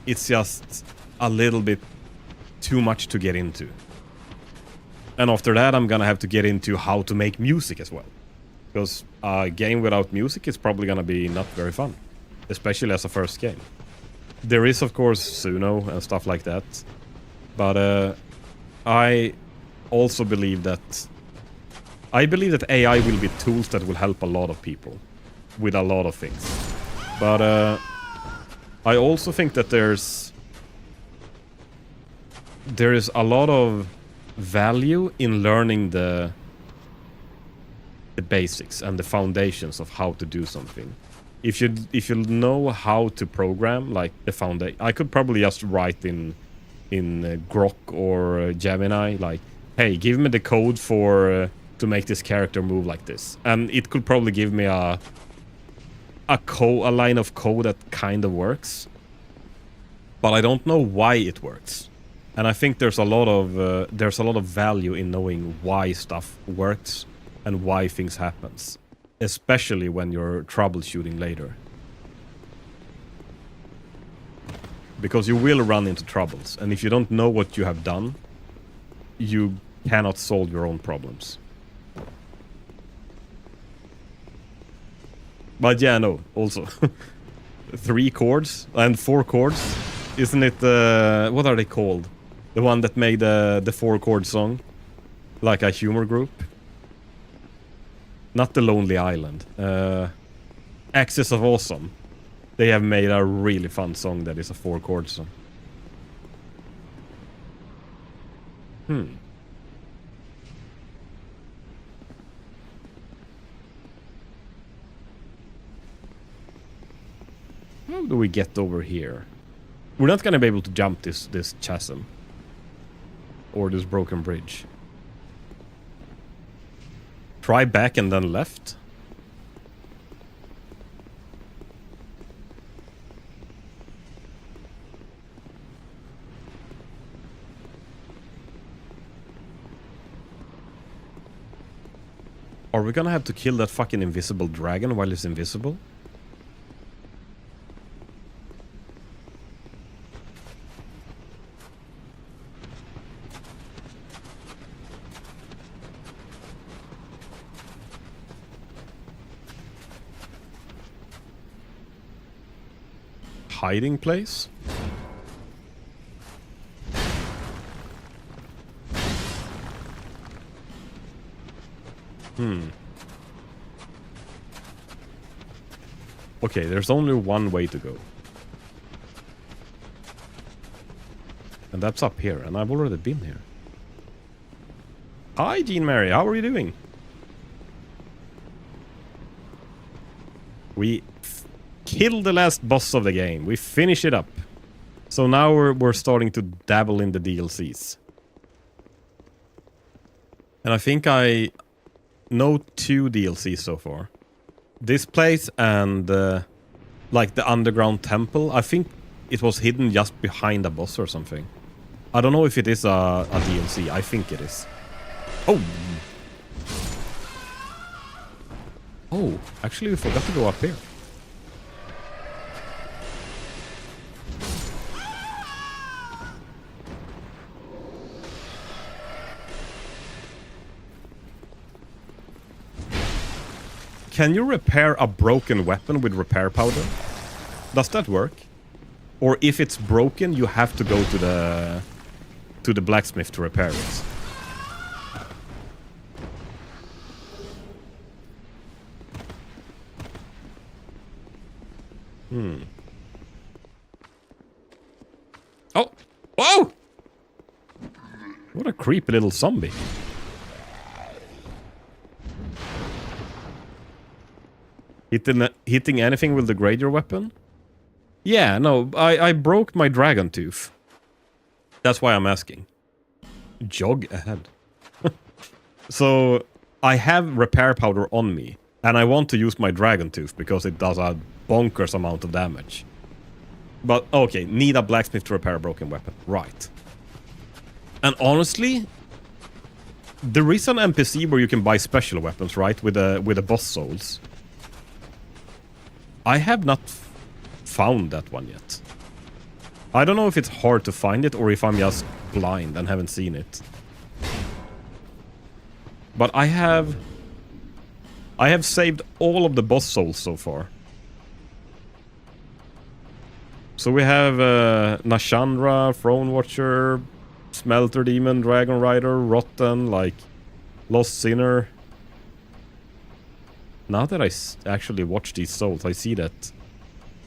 it's just a little bit too much to get into. And after that, I'm gonna have to get into how to make music as well. Because a game without music is probably gonna be not very fun. Especially as a first game. There is, of course, Suno and stuff like that. But I also believe that... I believe that AI will be tools that will help a lot of people. With a lot of things. But I also think that there is a lot of value in learning the basics and the foundations of how to do something. If you know how to program, like the foundation, I could probably just write in Grok or Gemini, like, hey, give me the code for to to make this character move like this. And it could probably give me a line of code that kind of works. But I don't know why it works. And I think there's a lot of value in knowing why stuff works and why things happens, especially when you're troubleshooting later. Because you will run into troubles, and if you don't know what you have done, you cannot solve your own problems. But yeah, no, also 3 chords and 4 chords. Isn't it, what are they called? The one that made the 4-chord song? Like a humor group? Not The Lonely Island. Axis of Awesome. They have made a really fun song that is a 4-chord song. How do we get over here? We're not gonna be able to jump this chasm. Or this broken bridge. Try back and then left. Are we gonna have to kill that fucking invisible dragon while it's invisible? Hiding place? Okay, there's only one way to go. And that's up here, and I've already been here. Hi, Jean Mary, how are you doing? We killed the last boss of the game. We finished it up. So now we're starting to dabble in the DLCs. And I think I know 2 DLCs so far. This place and like the underground temple. I think it was hidden just behind a boss or something. I don't know if it is a DLC. I think it is. Oh! Oh, actually we forgot to go up here. Can you repair a broken weapon with repair powder? Does that work? Or if it's broken, you have to go to the blacksmith to repair it. Oh! Whoa! What a creepy little zombie. Hitting anything will degrade your weapon? Yeah, no, I broke my dragon tooth. That's why I'm asking. Jog ahead. So, I have repair powder on me. And I want to use my dragon tooth because it does a bonkers amount of damage. But, okay, need a blacksmith to repair a broken weapon. Right. And honestly, there is an NPC where you can buy special weapons, right? With the boss souls. I have not found that one yet. I don't know if it's hard to find it or if I'm just blind and haven't seen it. But I have saved all of the boss souls so far. So we have Nashandra, Throne Watcher, Smelter Demon, Dragon Rider, Rotten, like Lost Sinner. Now that I actually watch these souls, I see that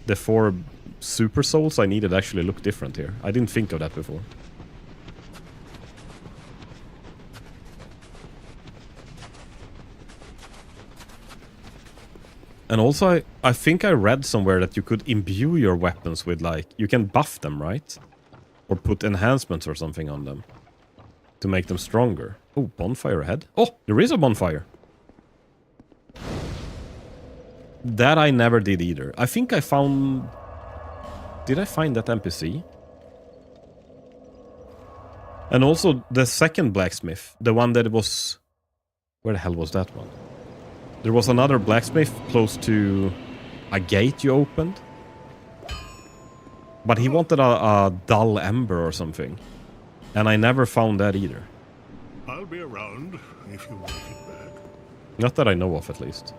the 4 super souls I needed actually look different here. I didn't think of that before. And also, I think I read somewhere that you could imbue your weapons with, like, you can buff them, right? Or put enhancements or something on them to make them stronger. Oh, bonfire ahead. Oh, there is a bonfire. That I never did either. I think I found... Did I find that NPC? And also the second blacksmith. The one that was... Where the hell was that one? There was another blacksmith close to a gate you opened. But he wanted a dull ember or something. And I never found that either. I'll be around if you want it back. Not that I know of, at least.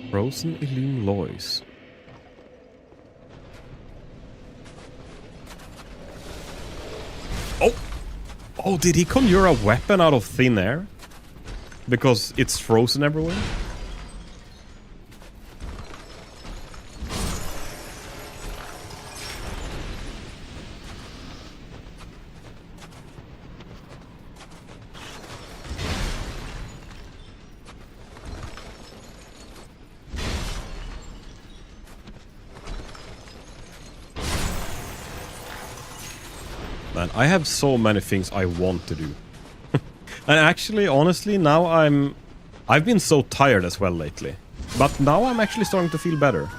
Frozen Illume Lois. Oh! Oh, did he conjure a weapon out of thin air? Because it's frozen everywhere? Man, I have so many things I want to do. And actually, honestly, now I've been so tired as well lately. But now I'm actually starting to feel better.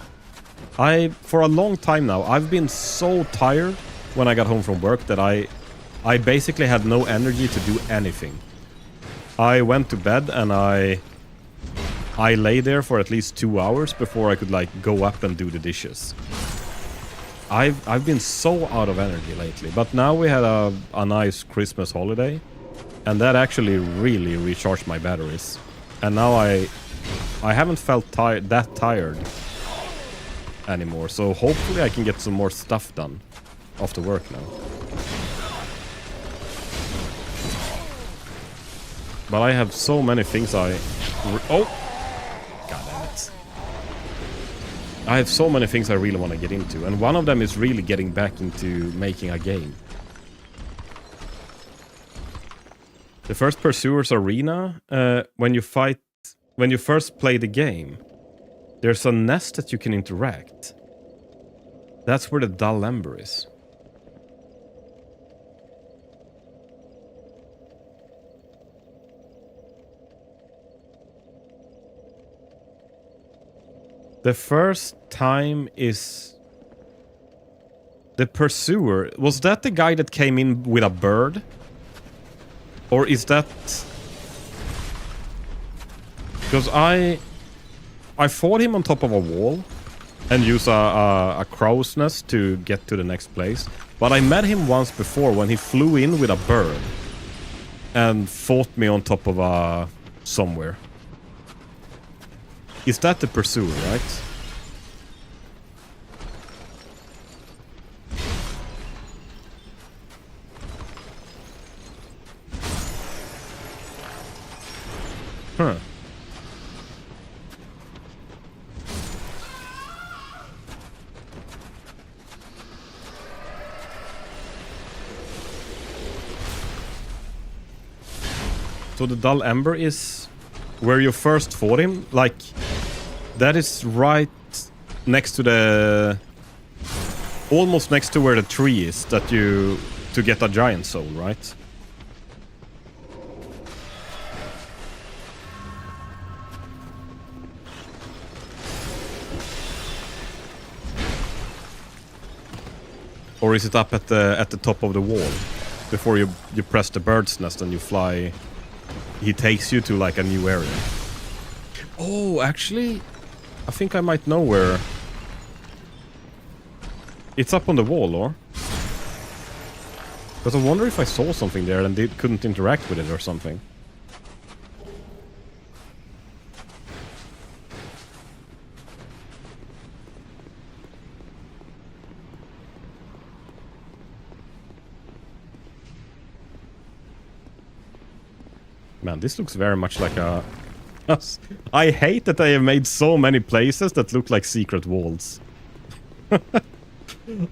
For a long time now, I've been so tired when I got home from work that I basically had no energy to do anything. I went to bed and I lay there for at least 2 hours before I could like go up and do the dishes. I've been so out of energy lately, but now we had a nice Christmas holiday, and that actually really recharged my batteries. And now I haven't felt that tired anymore, so hopefully I can get some more stuff done after work now. But I have so many things oh! God damn it. I have so many things I really want to get into, and one of them is really getting back into making a game. The first Pursuer's Arena, when you first play the game, there's a nest that you can interact. That's where the dull ember is. The first time is... The Pursuer. Was that the guy that came in with a bird? Or is that... Because I fought him on top of a wall and used a crow's nest to get to the next place. But I met him once before when he flew in with a bird and fought me on top of somewhere. Is that the Pursuer, right? Huh. So the dull ember is where you first fought him? Like, that is right next to the... Almost next to where the tree is that you... To get a giant soul, right? Or is it up at the top of the wall? Before you press the bird's nest and you fly... He takes you to like a new area. Oh, actually... I think I might know where... It's up on the wall, or? Because I wonder if I saw something there and couldn't interact with it or something. Man, this looks very much like a... I hate that they have made so many places that look like secret walls.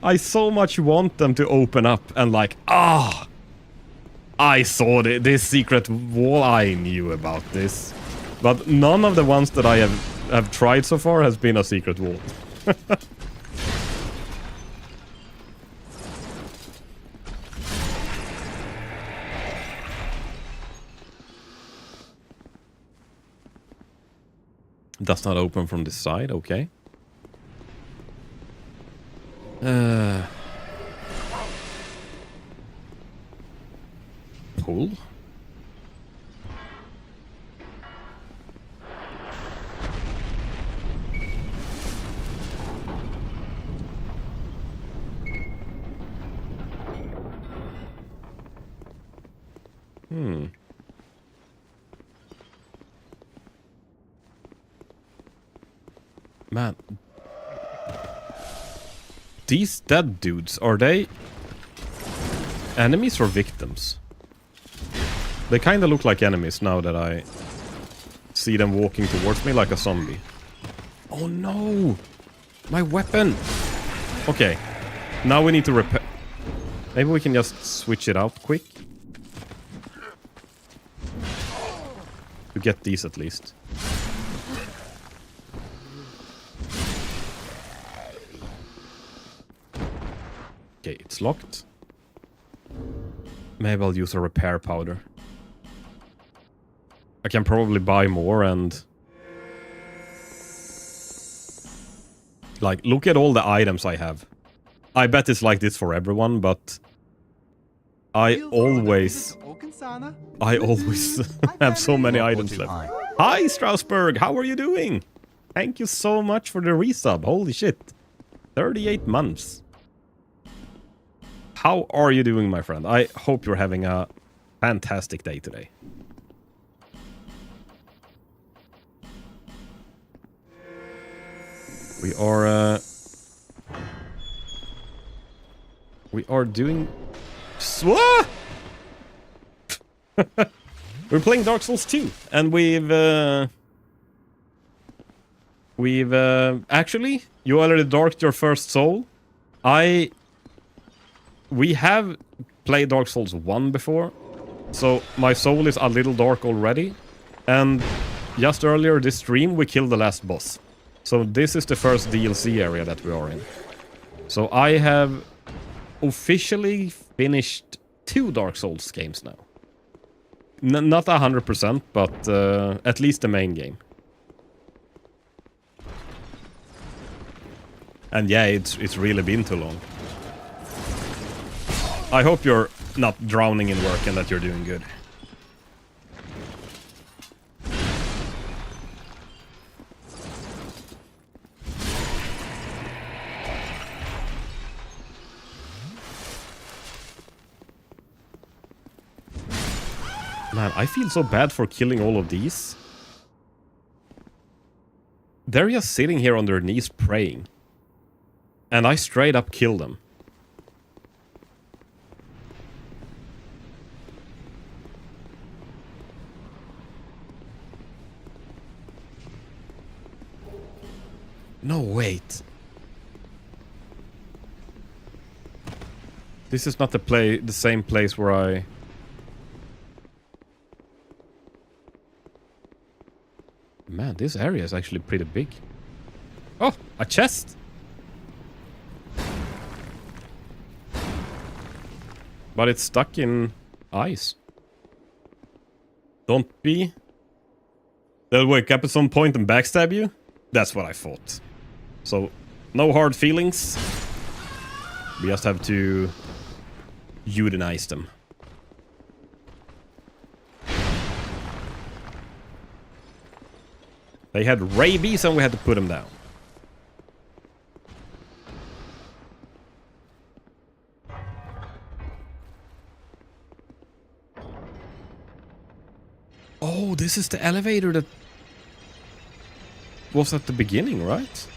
I so much want them to open up and like, I saw this secret wall, I knew about this. But none of the ones that I have tried so far has been a secret wall. Does not open from this side, okay. Pull? Man. These dead dudes, are they enemies or victims? They kind of look like enemies now that I see them walking towards me like a zombie. Oh no! My weapon! Okay. Now we need to repair... Maybe we can just switch it out quick. To get these at least. Okay, it's locked. Maybe I'll use a repair powder. I can probably buy more and... Like, look at all the items I have. I bet it's like this for everyone, but... I always have so many items left. Hi, Strasbourg! How are you doing? Thank you so much for the resub. Holy shit. 38 months. How are you doing, my friend? I hope you're having a fantastic day today. We are doing... What? We're playing Dark Souls 2, and we've actually, you already darked your first soul. We have played Dark Souls 1 before, so my soul is a little dark already. And just earlier this stream, we killed the last boss. So this is the first DLC area that we are in. So I have officially finished 2 Dark Souls games now. Not 100%, but at least the main game. And yeah, it's really been too long. I hope you're not drowning in work and that you're doing good. Man, I feel so bad for killing all of these. They're just sitting here on their knees praying. And I straight up kill them. No, wait. This is not the same place where I... Man, this area is actually pretty big. Oh, a chest! But it's stuck in ice. Don't be. They'll wake up at some point and backstab you? That's what I thought. So, no hard feelings. We just have to euthanize them. They had rabies and we had to put them down. Oh, this is the elevator that was at the beginning, right?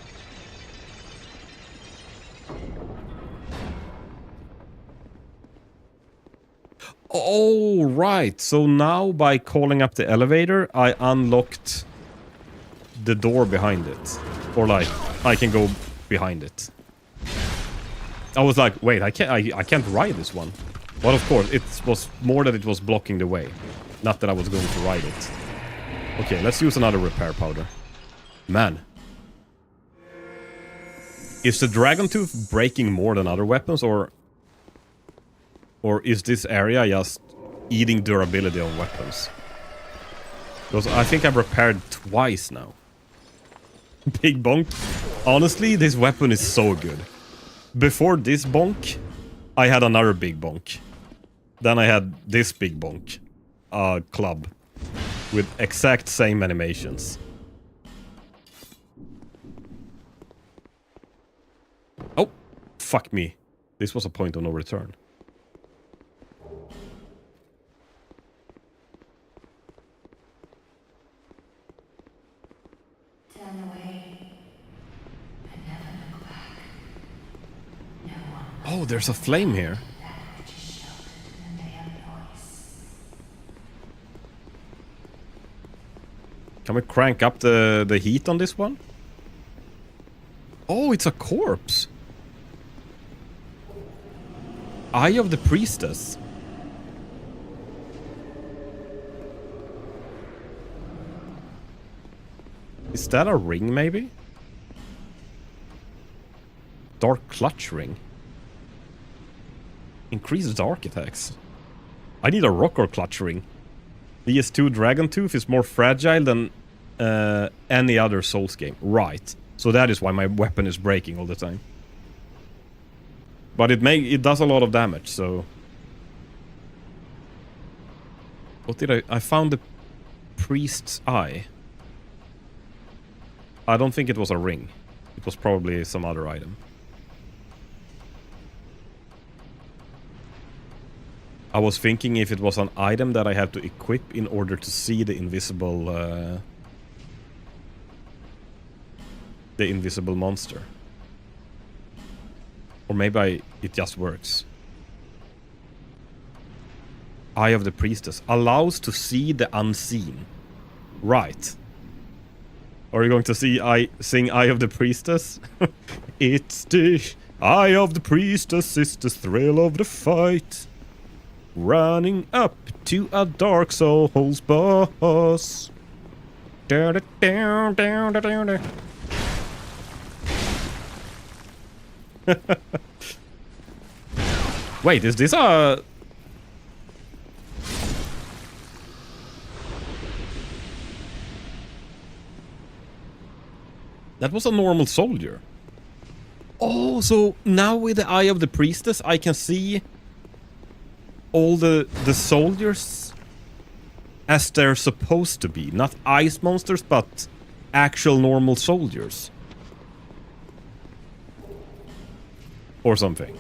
Oh, right. So now by calling up the elevator, I unlocked the door behind it. Or like, I can go behind it. I was like, wait, I can't ride this one. But of course, it was more that it was blocking the way. Not that I was going to ride it. Okay, let's use another repair powder. Man. Is the Dragon Tooth breaking more than other weapons, or is this area just eating durability on weapons? Because I think I've repaired twice now. Big bonk. Honestly, this weapon is so good. Before this bonk, I had another big bonk. Then I had this big bonk. Club. With exact same animations. Oh, fuck me. This was a point of no return. Oh, there's a flame here. Can we crank up the heat on this one? Oh, it's a corpse. Eye of the Priestess. Is that a ring, maybe? Dark clutch ring. Increased dark attacks. I need a rock or clutch ring. DS2 Dragon Tooth is more fragile than any other Souls game. Right. So that is why my weapon is breaking all the time. But it does a lot of damage, so... What did I found the priest's eye. I don't think it was a ring. It was probably some other item. I was thinking if it was an item that I have to equip in order to see the invisible monster. Or maybe it just works. Eye of the Priestess. Allows to see the unseen. Right. Are you going to sing Eye of the Priestess? It's the Eye of the Priestess, it's the thrill of the fight. Running up to a Dark Souls boss. Wait, is this a... That was a normal soldier. Oh, so now with the Eye of the Priestess, I can see all the soldiers as they're supposed to be. Not ice monsters, but actual normal soldiers. Or something.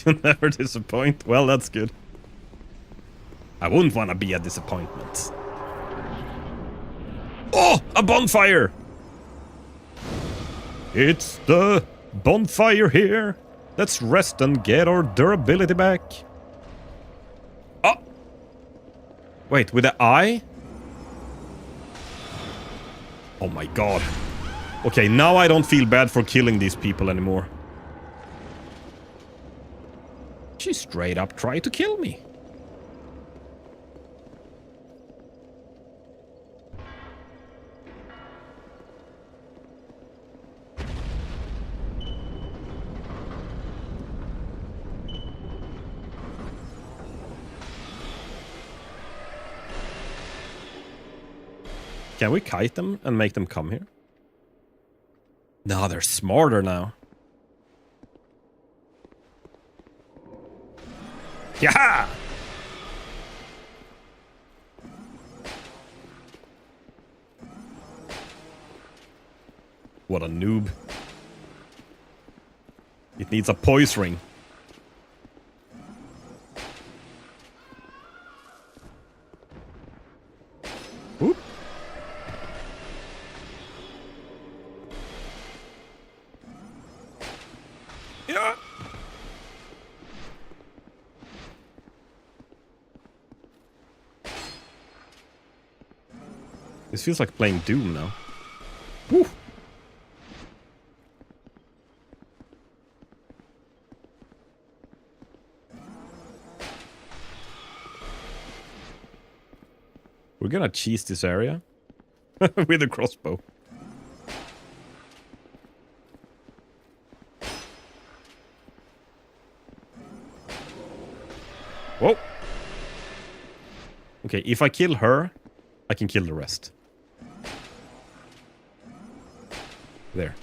You never disappoint? Well, that's good. I wouldn't want to be a disappointment. Oh, a bonfire! It's the bonfire here. Let's rest and get our durability back. Oh! Wait, with the eye? Oh my god. Okay, now I don't feel bad for killing these people anymore. She straight up tried to kill me. Can we kite them and make them come here? No, they're smarter now. Yeah! What a noob. It needs a poise ring. Oop. Yeah. This feels like playing Doom now. Woo! We're gonna cheese this area with a crossbow. Whoa! Okay, if I kill her, I can kill the rest. There.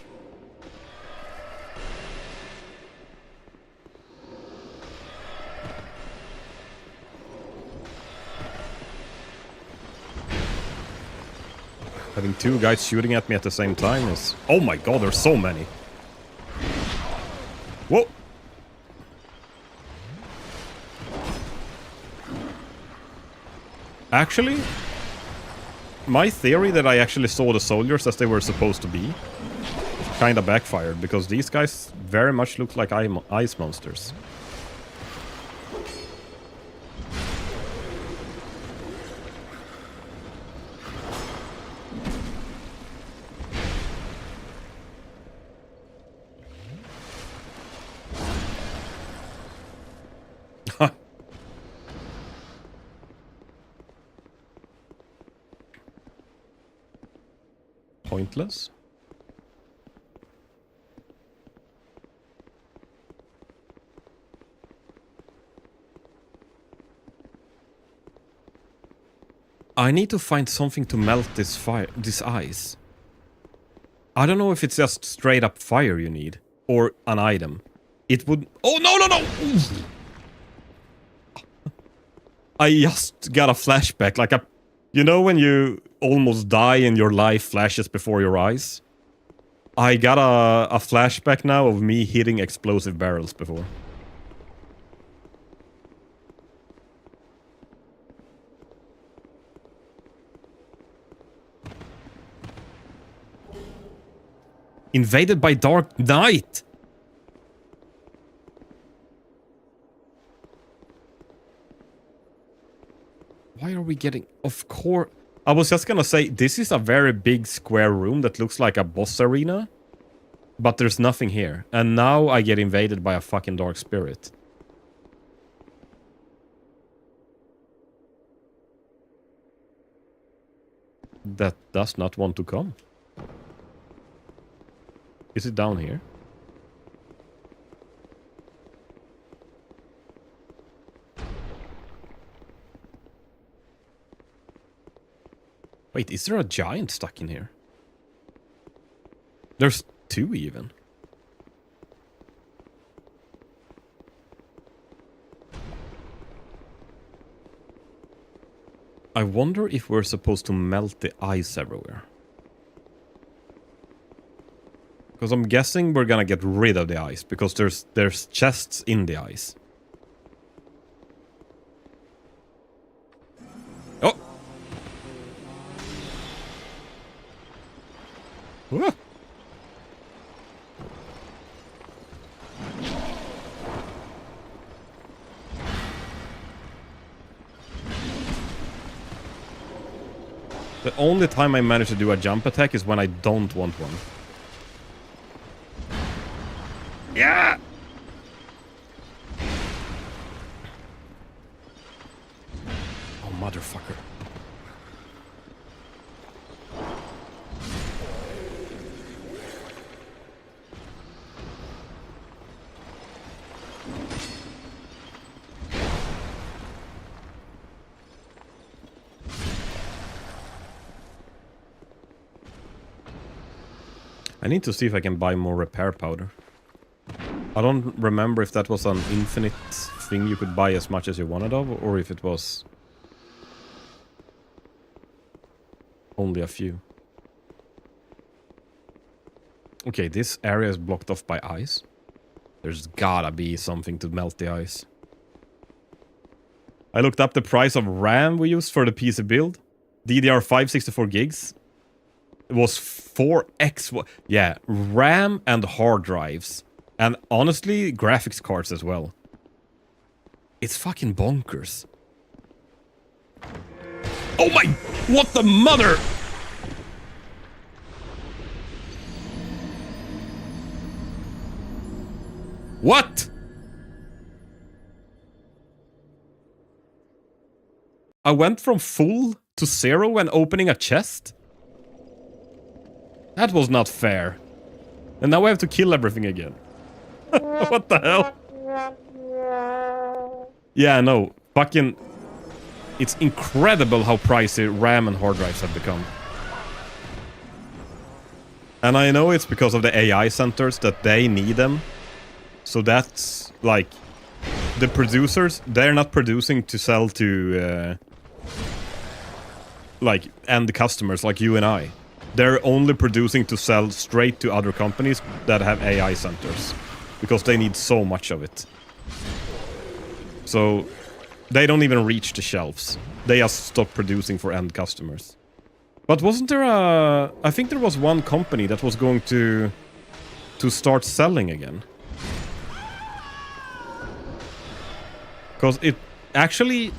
Having two guys shooting at me at the same time is... Oh my god, there's so many. Whoa! Actually, my theory that I actually saw the soldiers as they were supposed to be kinda backfired, because these guys very much look like ice monsters. Pointless. I need to find something to melt this ice. I don't know if it's just straight up fire you need or an item. It would... Oh, no, no, no! I just got a flashback, like a... You know when you almost die and your life flashes before your eyes? I got a flashback now of me hitting explosive barrels before. Invaded by Dark Knight! Why are we getting... Of course... I was just gonna say, this is a very big square room that looks like a boss arena. But there's nothing here. And now I get invaded by a fucking dark spirit. That does not want to come. Is it down here? Wait, is there a giant stuck in here? There's two even. I wonder if we're supposed to melt the ice everywhere. Because I'm guessing we're gonna get rid of the ice, because there's chests in the ice. Oh! Ah. The only time I manage to do a jump attack is when I don't want one. Yeah! Oh, motherfucker. I need to see if I can buy more repair powder. I don't remember if that was an infinite thing you could buy as much as you wanted of, or if it was only a few. Okay, this area is blocked off by ice. There's gotta be something to melt the ice. I looked up the price of RAM we used for the PC build. DDR5 64 gigs. It was 4x. Yeah, RAM and hard drives. And honestly, graphics cards as well. It's fucking bonkers. Oh my... What the mother... What? I went from full to 0 when opening a chest? That was not fair. And now I have to kill everything again. What the hell? Yeah, no. Fucking... It's incredible how pricey RAM and hard drives have become. And I know it's because of the AI centers that they need them. So that's like... The producers, they're not producing to sell to... like, end customers like you and I. They're only producing to sell straight to other companies that have AI centers. Because they need so much of it. So... They don't even reach the shelves. They just stop producing for end customers. But wasn't there a... I think there was one company that was going to start selling again. Because it... Actually...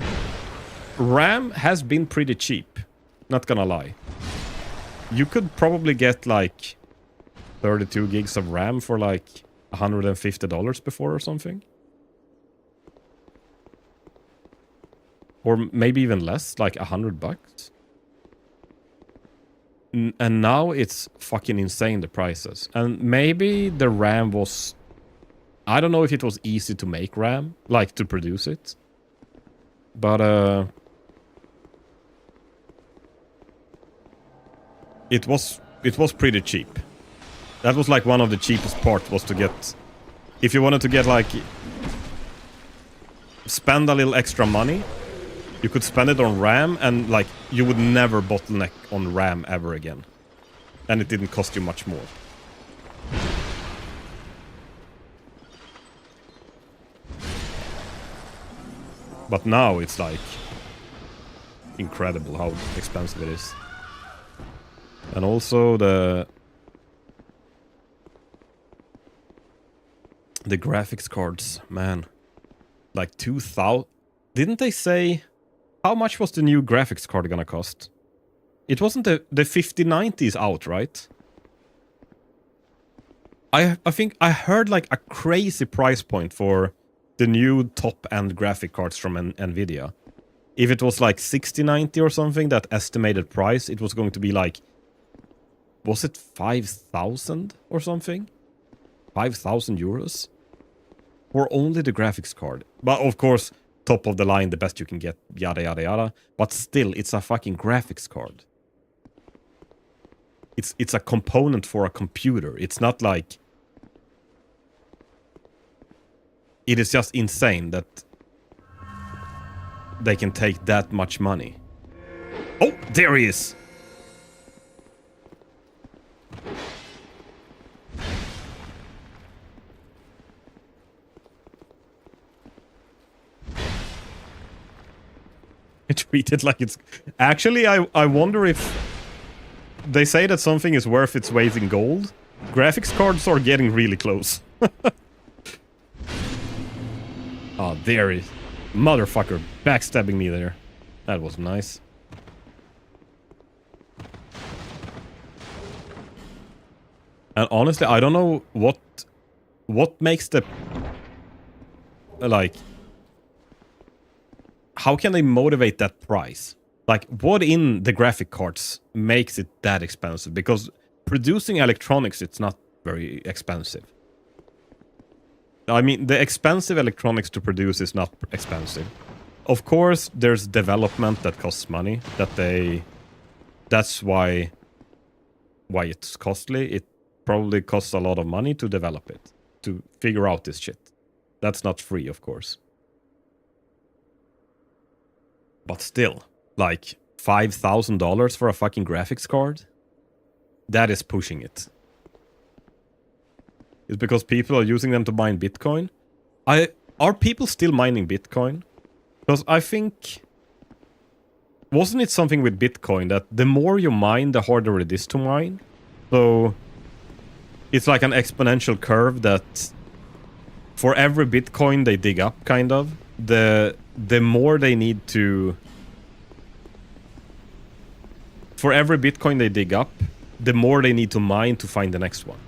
RAM has been pretty cheap. Not gonna lie. You could probably get like... 32 gigs of RAM for like... $150 before or something. Or maybe even less, like $100. And now it's fucking insane, the prices. And maybe the RAM was... I don't know if it was easy to make RAM, like to produce it. But it was pretty cheap. That was like one of the cheapest parts, was to get... If you wanted to get like... Spend a little extra money... You could spend it on RAM, and like you would never bottleneck on RAM ever again. And it didn't cost you much more. But now it's like incredible how expensive it is. And also the graphics cards, man. Like 2,000. Didn't they say... How much was the new graphics card gonna cost? It wasn't the 5090s out, right? I think I heard like a crazy price point for the new top-end graphic cards from Nvidia. If it was like 6090 or something, that estimated price, it was going to be like... Was it 5,000 or something? 5,000 euros? For only the graphics card. But of course... Top of the line, the best you can get, yada yada yada. But still, it's a fucking graphics card. It's a component for a computer. It's not like... It is just insane that they can take that much money. Oh, there he is! Treated like it's... Actually, I wonder if... They say that something is worth its weight in gold. Graphics cards are getting really close. Oh, there he is. Motherfucker backstabbing me there. That was nice. And honestly, I don't know what makes the... Like... How can they motivate that price? Like, what in the graphic cards makes it that expensive? Because producing electronics, it's not very expensive. I mean, the expensive electronics to produce is not expensive. Of course, there's development that costs money. That's why it's costly. It probably costs a lot of money to develop it. To figure out this shit. That's not free, of course. But still, like $5,000 for a fucking graphics card? That is pushing it. It's because people are using them to mine Bitcoin. Are people still mining Bitcoin? Because I think... Wasn't it something with Bitcoin that the more you mine, the harder it is to mine? So... It's like an exponential curve that... For every Bitcoin they dig up, kind of, the more they need to... For every Bitcoin they dig up, the more they need to mine to find the next one.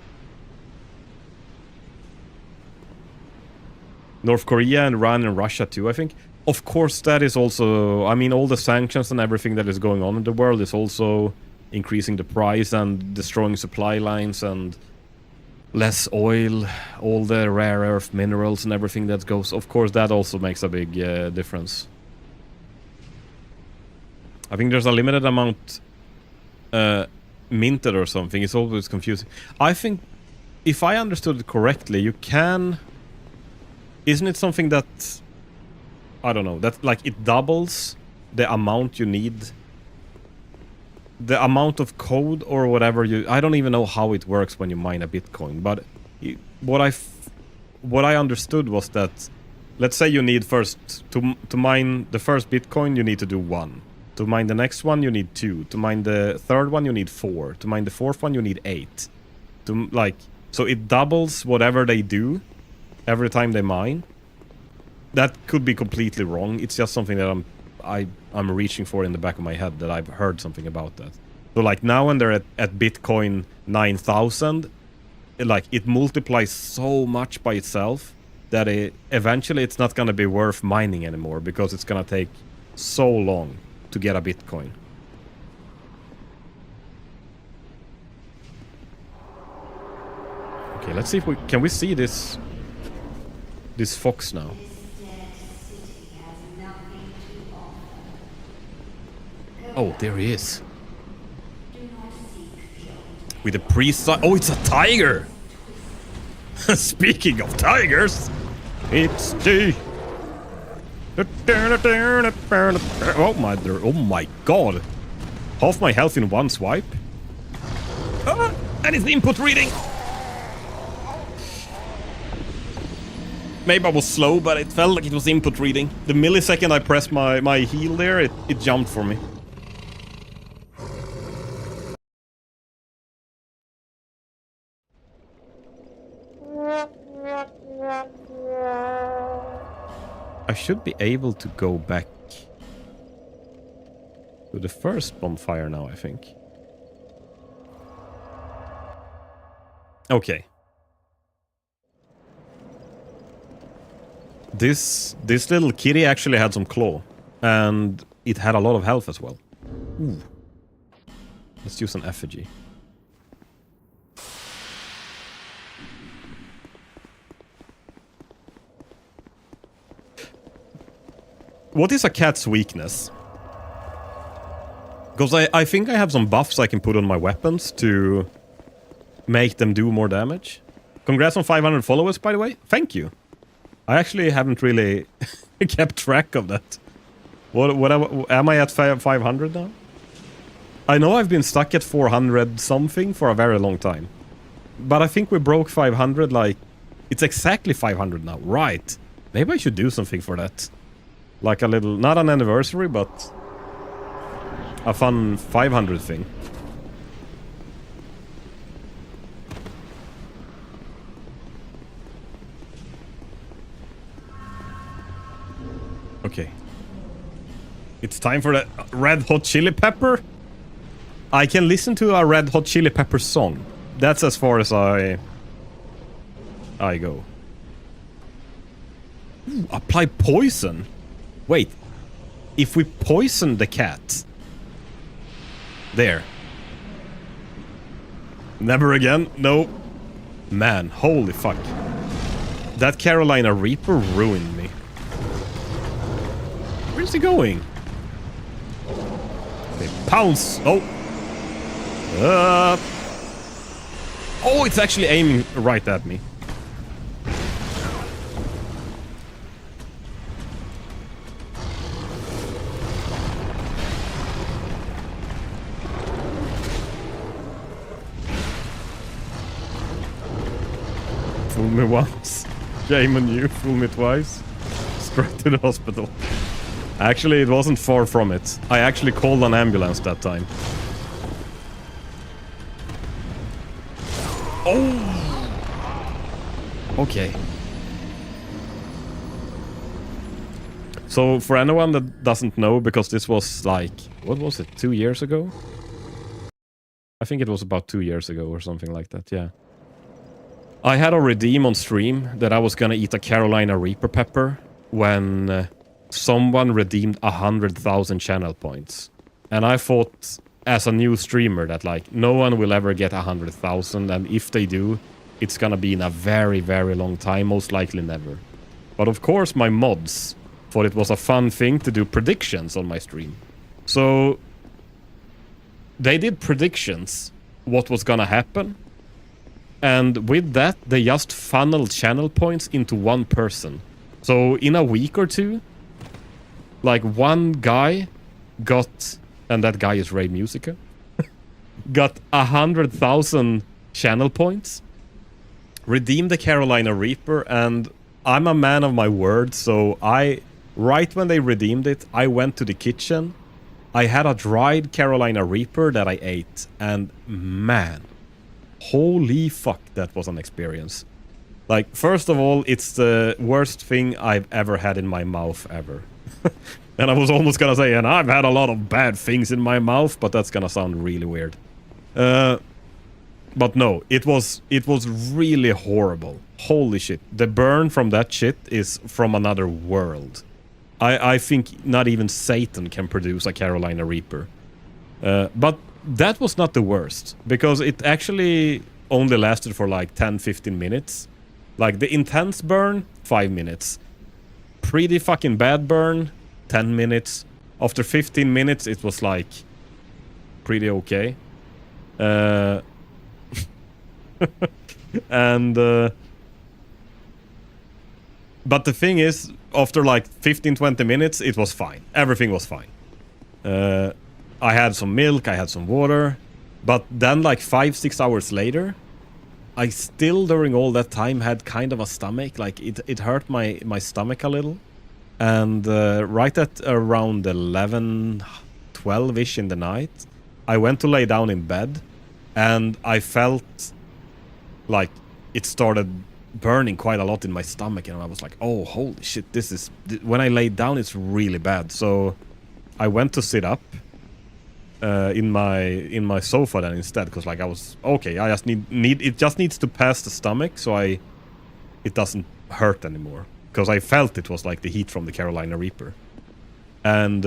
North Korea and Iran and Russia too, I think. Of course, that is also... I mean, all the sanctions and everything that is going on in the world is also increasing the price and destroying supply lines and less oil, all the rare earth minerals and everything that goes. Of course, that also makes a big difference. I think there's a limited amount minted or something. It's always confusing. I think, if I understood it correctly, you can... Isn't it something that... I don't know, that like it doubles the amount you need? The amount of code or whatever you... I don't even know how it works when you mine a Bitcoin, but what I understood was that, let's say you need first... To mine the first Bitcoin, you need to do 1. To mine the next one, you need 2. To mine the third one, you need 4. To mine the fourth one, you need 8. To like... So it doubles whatever they do every time they mine. That could be completely wrong. It's just something that I'm reaching for in the back of my head, that I've heard something about that. So like now when they're at Bitcoin 9,000, like it multiplies so much by itself that eventually it's not going to be worth mining anymore, because it's going to take so long to get a Bitcoin. Okay, let's see if can we see this fox now? Oh, there he is. With a priest. Oh, it's a tiger! Speaking of tigers, it's the... Oh my god. Half my health in one swipe. Ah, and it's the input reading. Maybe I was slow, but it felt like it was input reading. The millisecond I pressed my heal there, it jumped for me. I should be able to go back to the first bonfire now, I think. Okay. This little kitty actually had some claw, and it had a lot of health as well. Ooh. Let's use an effigy. What is a cat's weakness? Because I think I have some buffs I can put on my weapons to make them do more damage. Congrats on 500 followers, by the way. Thank you. I actually haven't really kept track of that. Am I at 500 now? I know I've been stuck at 400 something for a very long time. But I think we broke 500, like... It's exactly 500 now, right? Maybe I should do something for that. Like a little, not an anniversary, but a fun 500 thing. Okay. It's time for the Red Hot Chili Pepper. I can listen to a Red Hot Chili Pepper song. That's as far as I go. Ooh, apply poison. Wait, if we poison the cat... There. Never again? No. Man, holy fuck. That Carolina Reaper ruined me. Where's he going? Okay, pounce! Oh! Oh, it's actually aiming right at me. Fool me once, shame on you. Fool me twice, straight to the hospital. Actually, it wasn't far from it. I actually called an ambulance that time. Oh! Okay. So, for anyone that doesn't know, because this was like... What was it? 2 years ago? I think it was about 2 years ago or something like that, yeah. I had a redeem on stream that I was gonna eat a Carolina Reaper pepper when someone redeemed 100,000 channel points. And I thought, as a new streamer, that like no one will ever get 100,000, and if they do, it's gonna be in a very, very long time, most likely never. But of course, my mods thought it was a fun thing to do predictions on my stream. So they did predictions, what was gonna happen. And with that, they just funneled channel points into one person. So in a week or two, like one guy got, and that guy is Ray Musica, got 100,000 channel points, redeemed the Carolina Reaper, and I'm a man of my word, so right when they redeemed it, I went to the kitchen. I had a dried Carolina Reaper that I ate, and man, holy fuck, that was an experience. Like, first of all, it's the worst thing I've ever had in my mouth ever. And I was almost gonna say, and I've had a lot of bad things in my mouth, but that's gonna sound really weird. But no, it was really horrible. Holy shit. The burn from that shit is from another world. I think not even Satan can produce a Carolina Reaper. But that was not the worst, because it actually only lasted for like 10-15 minutes. Like the intense burn, 5 minutes. Pretty fucking bad burn, 10 minutes. After 15 minutes, it was like pretty okay. And but the thing is, after like 15-20 minutes, it was fine. Everything was fine. I had some milk, I had some water, but then like 5-6 hours later, I still during all that time had kind of a stomach, like it hurt my stomach a little. And right at around 11-12ish in the night, I went to lay down in bed, and I felt like it started burning quite a lot in my stomach, and I was like, oh holy shit, this is, when I laid down it's really bad. So I went to sit up in my sofa then instead, because like I was okay, I just need it just needs to pass the stomach so it doesn't hurt anymore, because I felt it was like the heat from the Carolina Reaper. And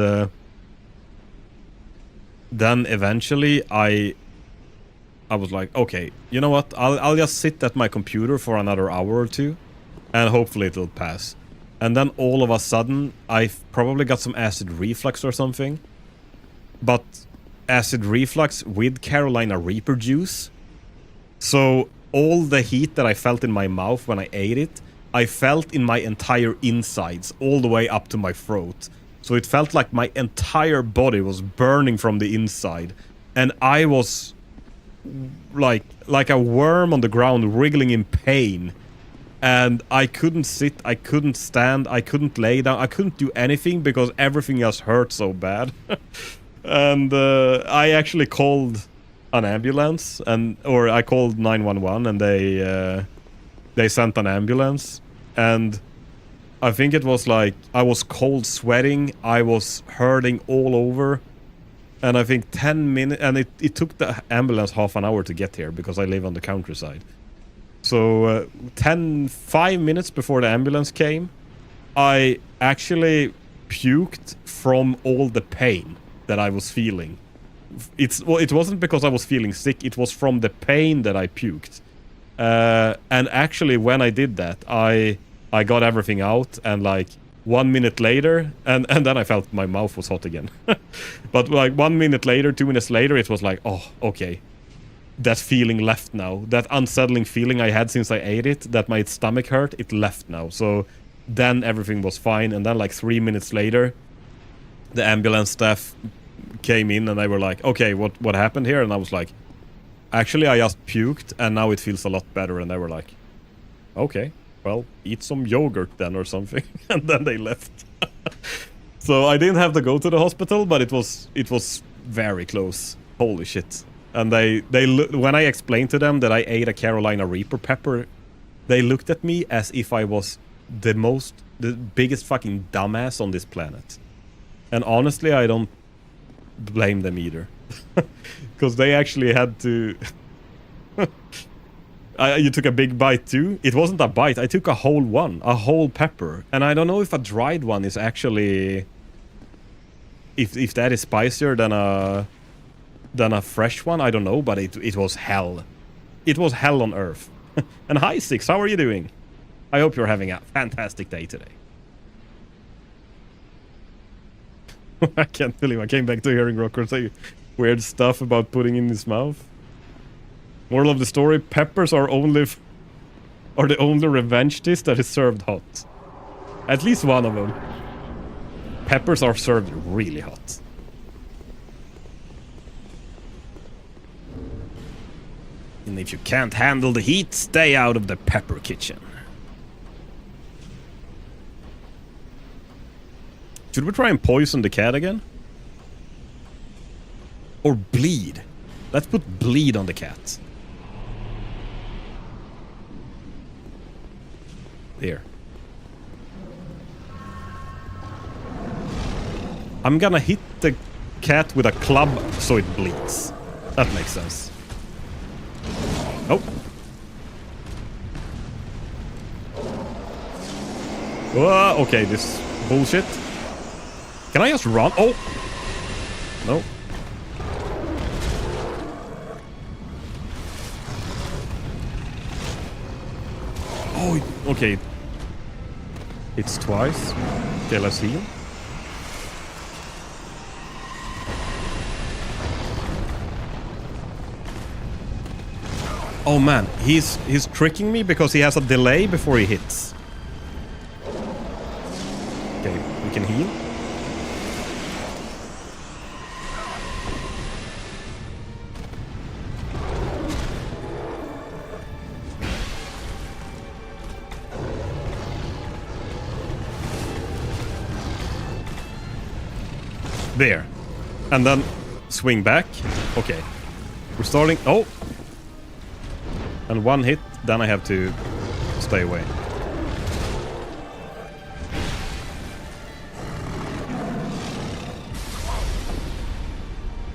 then eventually I was like, okay, you know what, I'll just sit at my computer for another hour or two, and hopefully it'll pass. And then all of a sudden, I probably got some acid reflux or something. But acid reflux with Carolina Reaper juice. So all the heat that I felt in my mouth when I ate it, I felt in my entire insides, all the way up to my throat. So it felt like my entire body was burning from the inside. And I was like a worm on the ground, wriggling in pain. And I couldn't sit, I couldn't stand, I couldn't lay down, I couldn't do anything because everything else hurt so bad. And I actually called an ambulance, or I called 911, and they sent an ambulance. And I think it was like, I was cold sweating, I was hurting all over. And I think 10 minutes, and it took the ambulance half an hour to get here because I live on the countryside. So 5 minutes before the ambulance came, I actually puked from all the pain that I was feeling. It wasn't because I was feeling sick, it was from the pain that I puked. And actually when I did that, I got everything out, and like 1 minute later, and then I felt my mouth was hot again. But like 1 minute later, 2 minutes later, it was like, oh, okay. That feeling left now. That unsettling feeling I had since I ate it, that my stomach hurt, it left now. So then everything was fine. And then like 3 minutes later, the ambulance staff came in and they were like, okay, what happened here? And I was like, actually, I just puked and now it feels a lot better. And they were like, okay, well, eat some yogurt then or something. And then they left. So I didn't have to go to the hospital, but it was very close. Holy shit. And they when I explained to them that I ate a Carolina Reaper pepper, they looked at me as if I was the biggest fucking dumbass on this planet. And honestly, I don't blame them either. Because they actually had to... You took a big bite too? It wasn't a bite. I took a whole one. A whole pepper. And I don't know if a dried one is actually... If that is spicier than a fresh one. I don't know, but it was hell. It was hell on earth. And hi, Six. How are you doing? I hope you're having a fantastic day today. I can't believe I came back to hearing Rocker say weird stuff about putting in his mouth. Moral of the story, peppers are the only revenge dish that is served hot. At least one of them. Peppers are served really hot. And if you can't handle the heat, stay out of the pepper kitchen. Should we try and poison the cat again? Or bleed? Let's put bleed on the cat. Here. I'm gonna hit the cat with a club so it bleeds. That makes sense. Oh. Whoa, okay, this bullshit. Can I just run? Oh! No. Oh, okay. It's twice. Okay, let's heal. Oh man, he's tricking me because he has a delay before he hits. Okay, we can heal. There. And then swing back. Okay. We're starting. Oh! And one hit, then I have to stay away.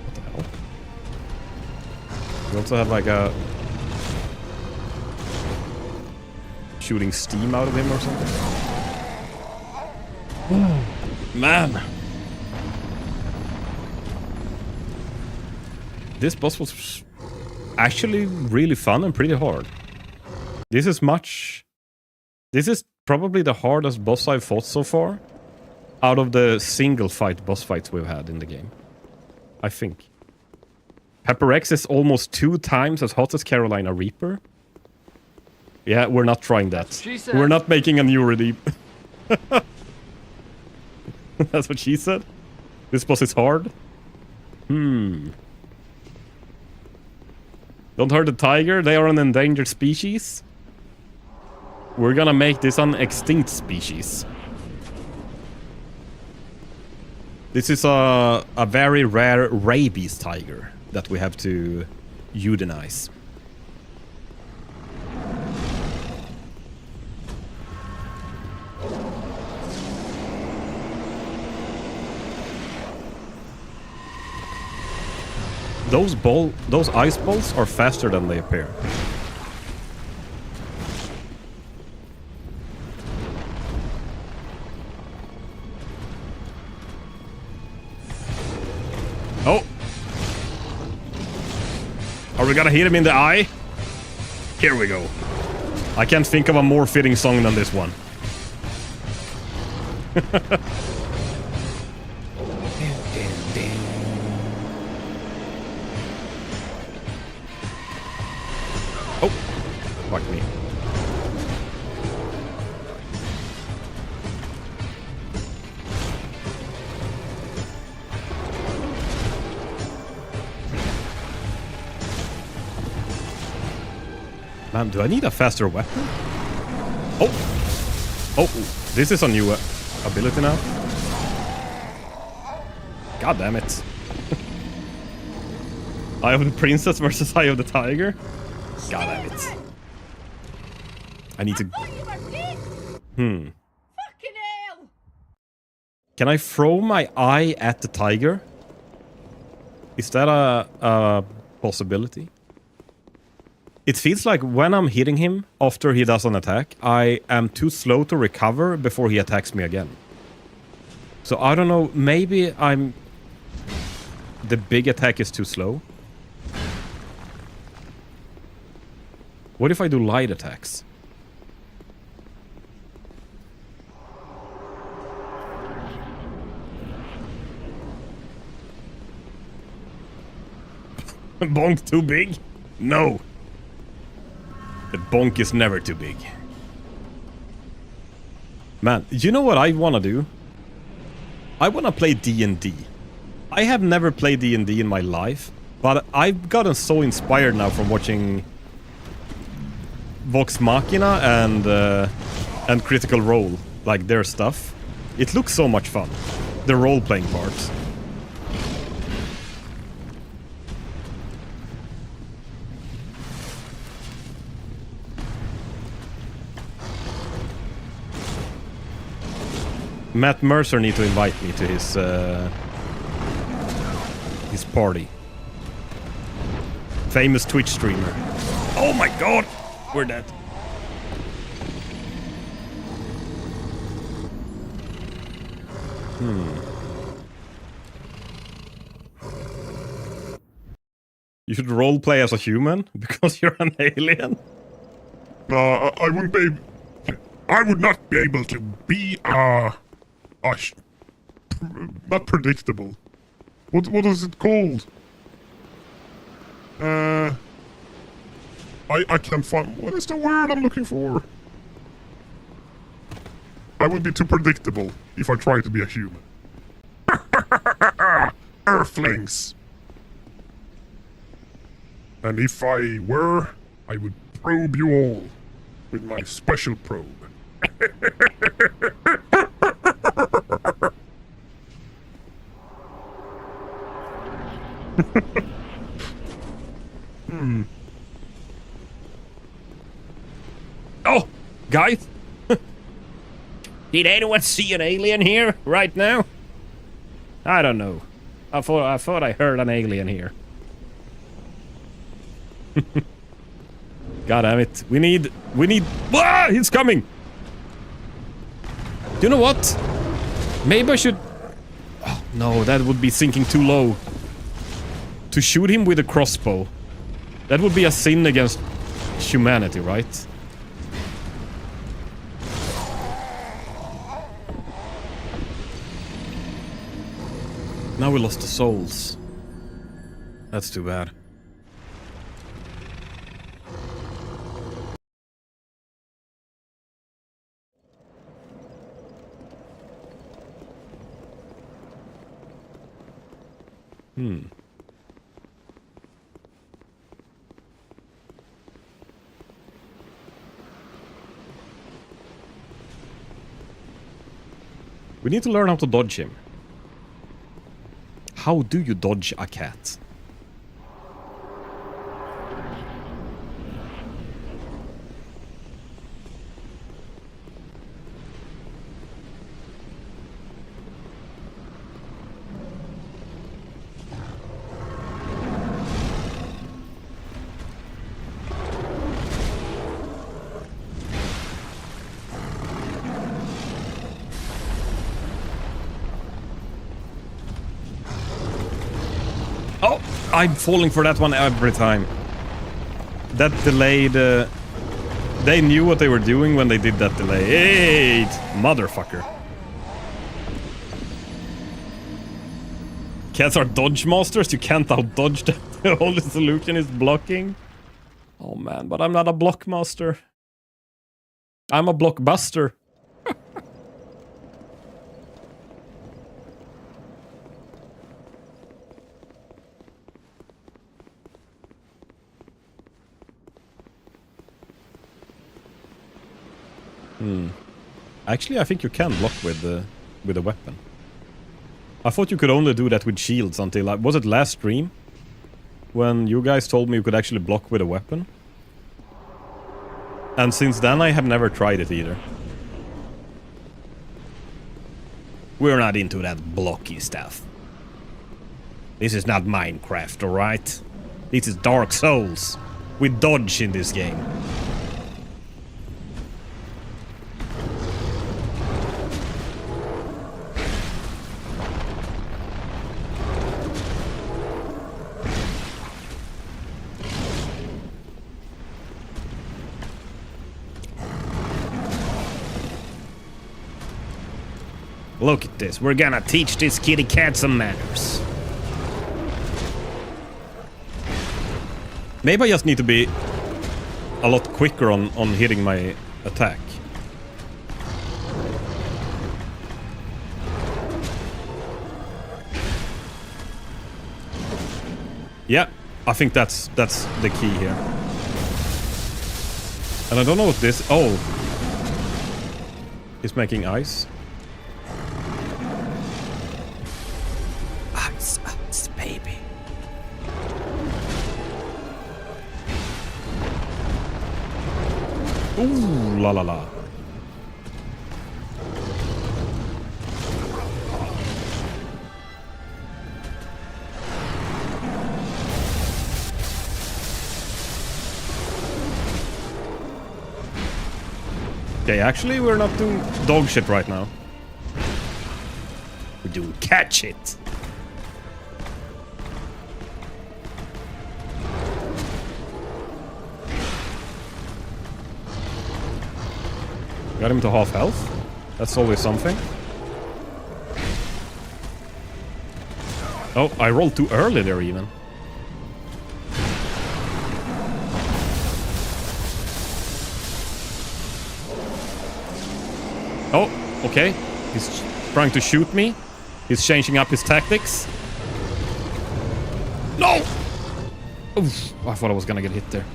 What the hell? We also have like a... shooting steam out of him or something. Oh, man! This boss was actually really fun and pretty hard. This is probably the hardest boss I've fought so far. Out of the single fight boss fights we've had in the game. I think. Pepper X is almost 2 times as hot as Carolina Reaper. Yeah, we're not trying that. We're not making a new redeem. That's what she said? This boss is hard? Don't hurt the tiger, they are an endangered species. We're gonna make this an extinct species. This is a very rare rabies tiger that we have to euthanize. Those ice balls are faster than they appear. Oh! Are we gonna hit him in the eye? Here we go. I can't think of a more fitting song than this one. Oh, fuck me. Man, do I need a faster weapon? Oh! Oh, this is a new ability now. God damn it. Eye of the Princess versus Eye of the Tiger? God damn it. I need to... Fucking hell! Can I throw my eye at the tiger? Is that a possibility? It feels like when I'm hitting him after he does an attack, I am too slow to recover before he attacks me again. So I don't know, maybe I'm... The big attack is too slow. What if I do light attacks? Bonk too big? No. The bonk is never too big. Man, you know what I want to do? I want to play D&D. I have never played D&D in my life, but I've gotten so inspired now from watching Vox Machina and Critical Role, like their stuff. It looks so much fun. The role-playing parts. Matt Mercer need to invite me to his party. Famous Twitch streamer. Oh my god! We're dead. You should roleplay as a human because you're an alien. I wouldn't be. I would not be able to be not predictable. What is it called? I can't find. What is the word I'm looking for? I would be too predictable if I tried to be a human. Earthlings. And if I were, I would probe you all with my special probe. Oh, guys. Did anyone see an alien here right now? I don't know. I thought I heard an alien here. God damn it. We need... Ah! He's coming! Do you know what? Maybe I should... Oh, no, that would be sinking too low. To shoot him with a crossbow. That would be a sin against humanity, right? Now we lost the souls. That's too bad. We need to learn how to dodge him. How do you dodge a cat? Oh, I'm falling for that one every time. That delayed... they knew what they were doing when they did that delay. Hey, motherfucker. Cats are dodge masters. You can't out-dodge them. The only solution is blocking. Oh man, but I'm not a blockmaster. I'm a blockbuster. Actually, I think you can block with a weapon. I thought you could only do that with shields until... was it last stream? When you guys told me you could actually block with a weapon? And since then I have never tried it either. We're not into that blocky stuff. This is not Minecraft, alright? This is Dark Souls. with dodge in this game. Look at this. We're gonna teach this kitty cat some manners. Maybe I just need to be a lot quicker on hitting my attack. Yeah, I think that's the key here. And I don't know what this... Oh. He's making ice. Ice, baby. Ooh, la la la. Okay, actually, we're not doing dog shit right now. We're doing cat shit. Got him to half health. That's always something. Oh, I rolled too early there even. Oh, okay. He's trying to shoot me. He's changing up his tactics. No! Oof, I thought I was gonna get hit there.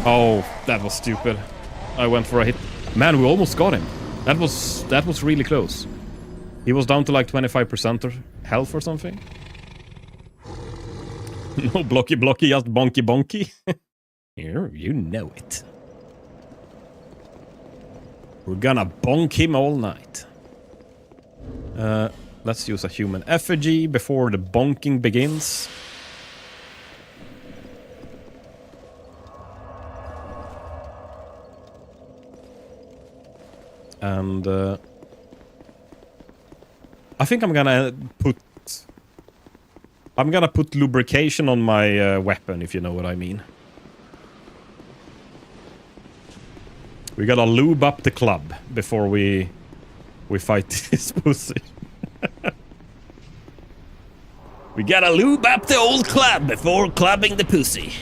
Oh, that was stupid. I went for a hit. Man, we almost got him. That was really close. He was down to like 25% of health or something. No blocky, just bonky. Here, you know it. We're gonna bonk him all night. Let's use a human effigy before the bonking begins. And I think I'm gonna put lubrication on my weapon, if you know what I mean. We gotta lube up the club before we fight this pussy. We gotta lube up the old club before clubbing the pussy.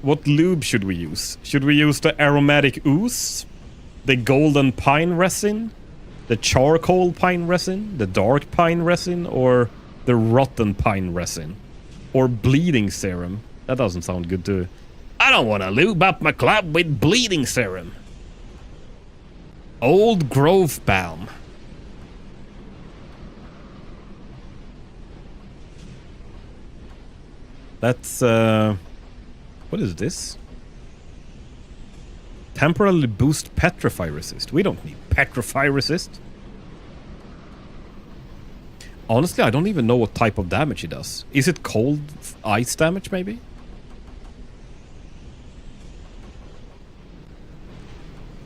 What lube should we use? Should we use the aromatic ooze? The golden pine resin? The charcoal pine resin? The dark pine resin? Or the rotten pine resin? Or bleeding serum? That doesn't sound good too. I don't want to lube up my club with bleeding serum. Old Grove Balm. That's, what is this? Temporarily boost petrify resist. We don't need petrify resist. Honestly, I don't even know what type of damage it does. Is it cold ice damage, maybe?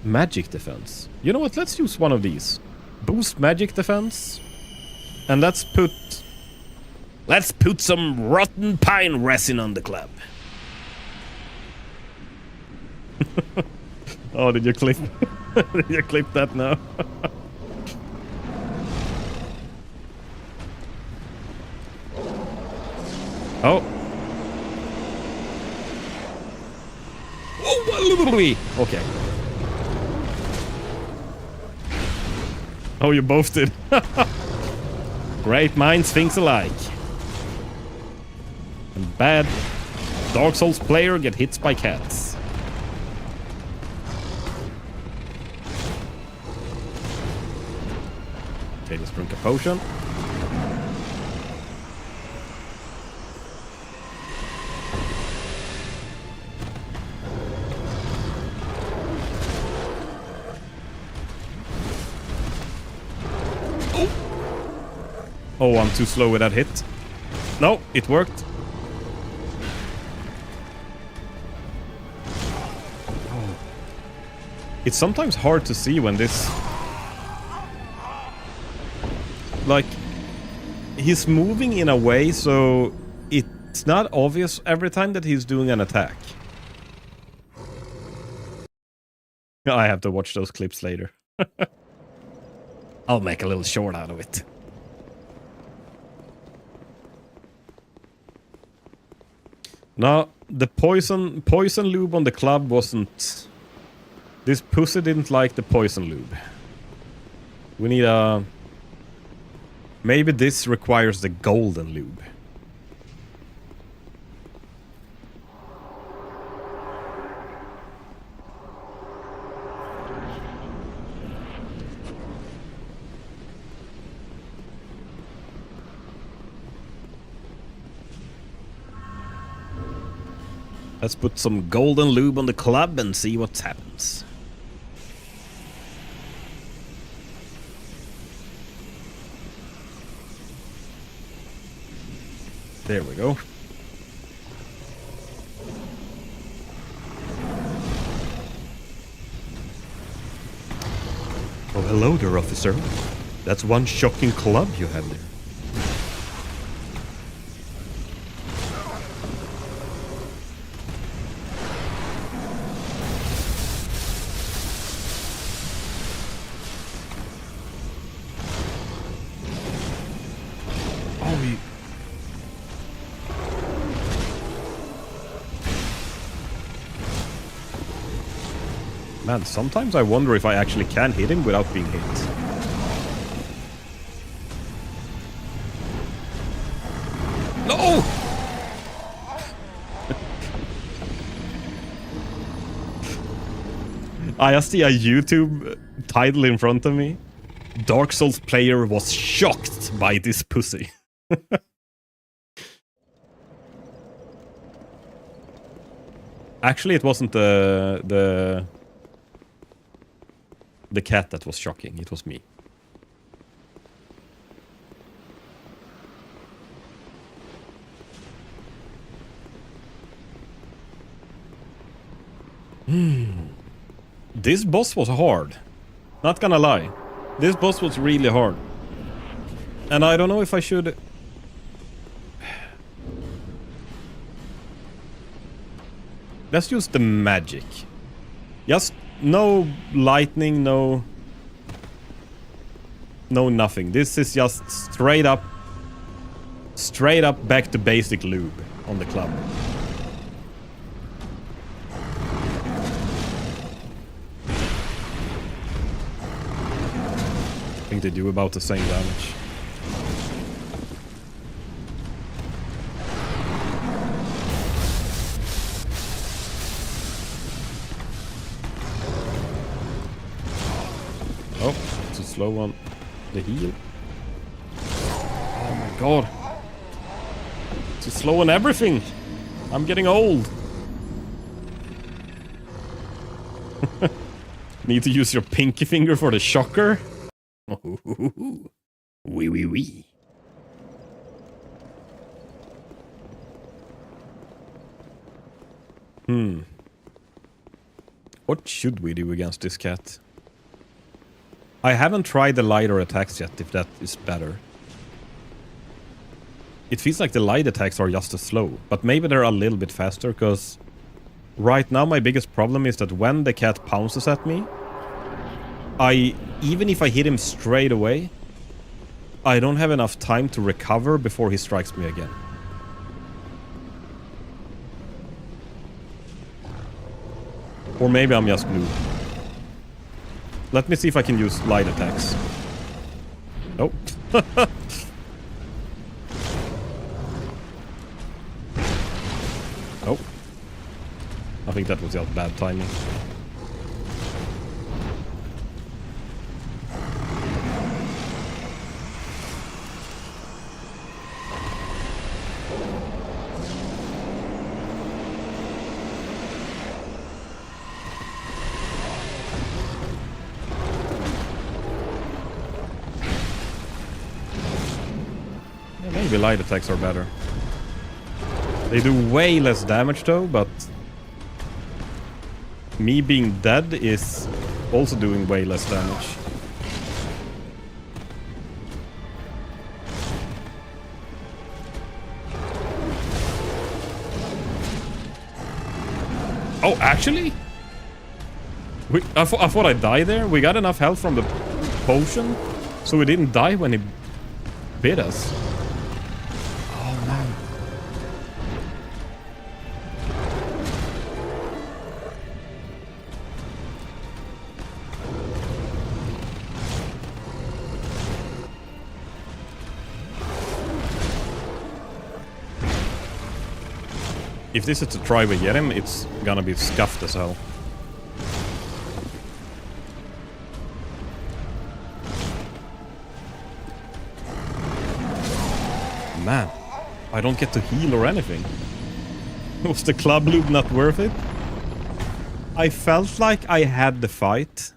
Magic defense. You know what? Let's use one of these. Boost magic defense. And let's put some rotten pine resin on the club. Oh, did you clip? Did you clip that now? Oh. Okay. Oh, you both did. Great minds think alike. And bad Dark Souls player get hit by cats. Okay, let's drink a potion. Oh, I'm too slow with that hit. No, it worked. Oh. It's sometimes hard to see when this... Like, he's moving in a way so it's not obvious every time that he's doing an attack. I have to watch those clips later. I'll make a little short out of it. No, the poison lube on the club wasn't... This pussy didn't like the poison lube. We need a... Maybe this requires the golden lube. Let's put some golden lube on the club and see what happens. There we go. Oh, hello there, officer. That's one shocking club you have there. Man, sometimes I wonder if I actually can hit him without being hit. No! I just see a YouTube title in front of me. Dark Souls player was shocked by this pussy. Actually, it wasn't the cat that was shocking. It was me. This boss was hard. Not gonna lie. This boss was really hard. And I don't know if I should... Let's use the magic. Just no lightning, no nothing. This is just straight up back to basic lube on the club. I think they do about the same damage. Oh, it's a slow one. The heal. Oh my god. It's a slow on everything. I'm getting old. Need to use your pinky finger for the shocker? Wee wee wee. What should we do against this cat? I haven't tried the lighter attacks yet, if that is better. It feels like the light attacks are just as slow, but maybe they're a little bit faster, because right now my biggest problem is that when the cat pounces at me, even if I hit him straight away, I don't have enough time to recover before he strikes me again. Or maybe I'm just noob. Let me see if I can use light attacks. Nope. Nope. I think that was just bad timing. maybe light attacks are better. They do way less damage though, but me being dead is also doing way less damage. Oh, actually? I thought I'd die there. We got enough health from the potion, so we didn't die when he bit us. Oh, man. If this is to try we get him, it's gonna be scuffed as hell. Man, I don't get to heal or anything. Was the club lube not worth it? I felt like I had the fight.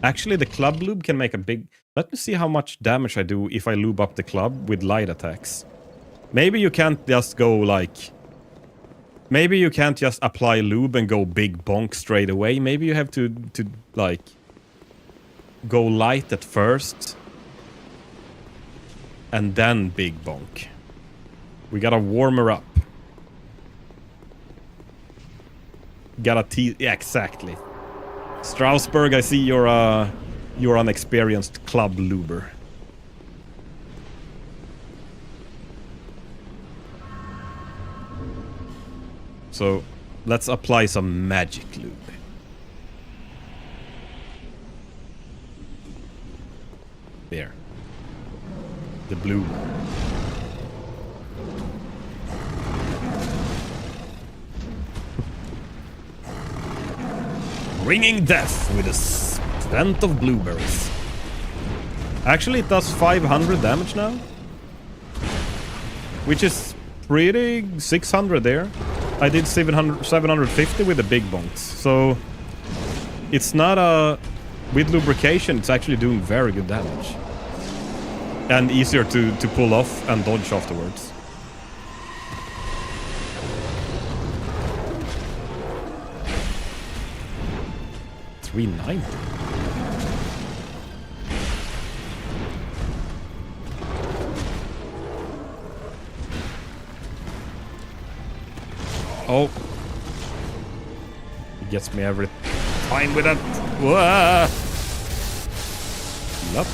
Actually, the club lube can make a big... Let me see how much damage I do if I lube up the club with light attacks. Maybe you can't just go like... Maybe you can't just apply lube and go big bonk straight away. Maybe you have to like... Go light at first. And then big bonk. We gotta warm her up. Gotta yeah, exactly. Strasbourg, I see you're an experienced club luber. So, let's apply some magic lube. There. The blue. Ringing death with a scent of blueberries. Actually, it does 500 damage now. Which is pretty... 600 there. I did 750 with the big bonks. So, it's not a... With lubrication, it's actually doing very good damage. And easier to pull off and dodge afterwards. $390. Oh. He gets me every time with that. Whoa. Nope.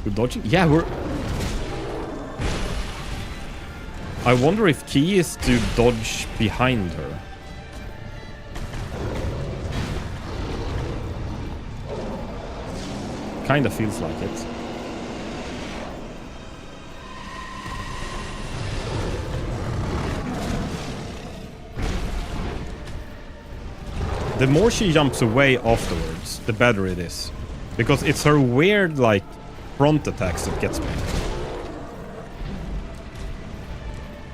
We're dodging? Yeah, we're... I wonder if key is to dodge behind her. Kinda feels like it. The more she jumps away afterwards, the better it is. Because it's her weird, like, front attacks that gets me.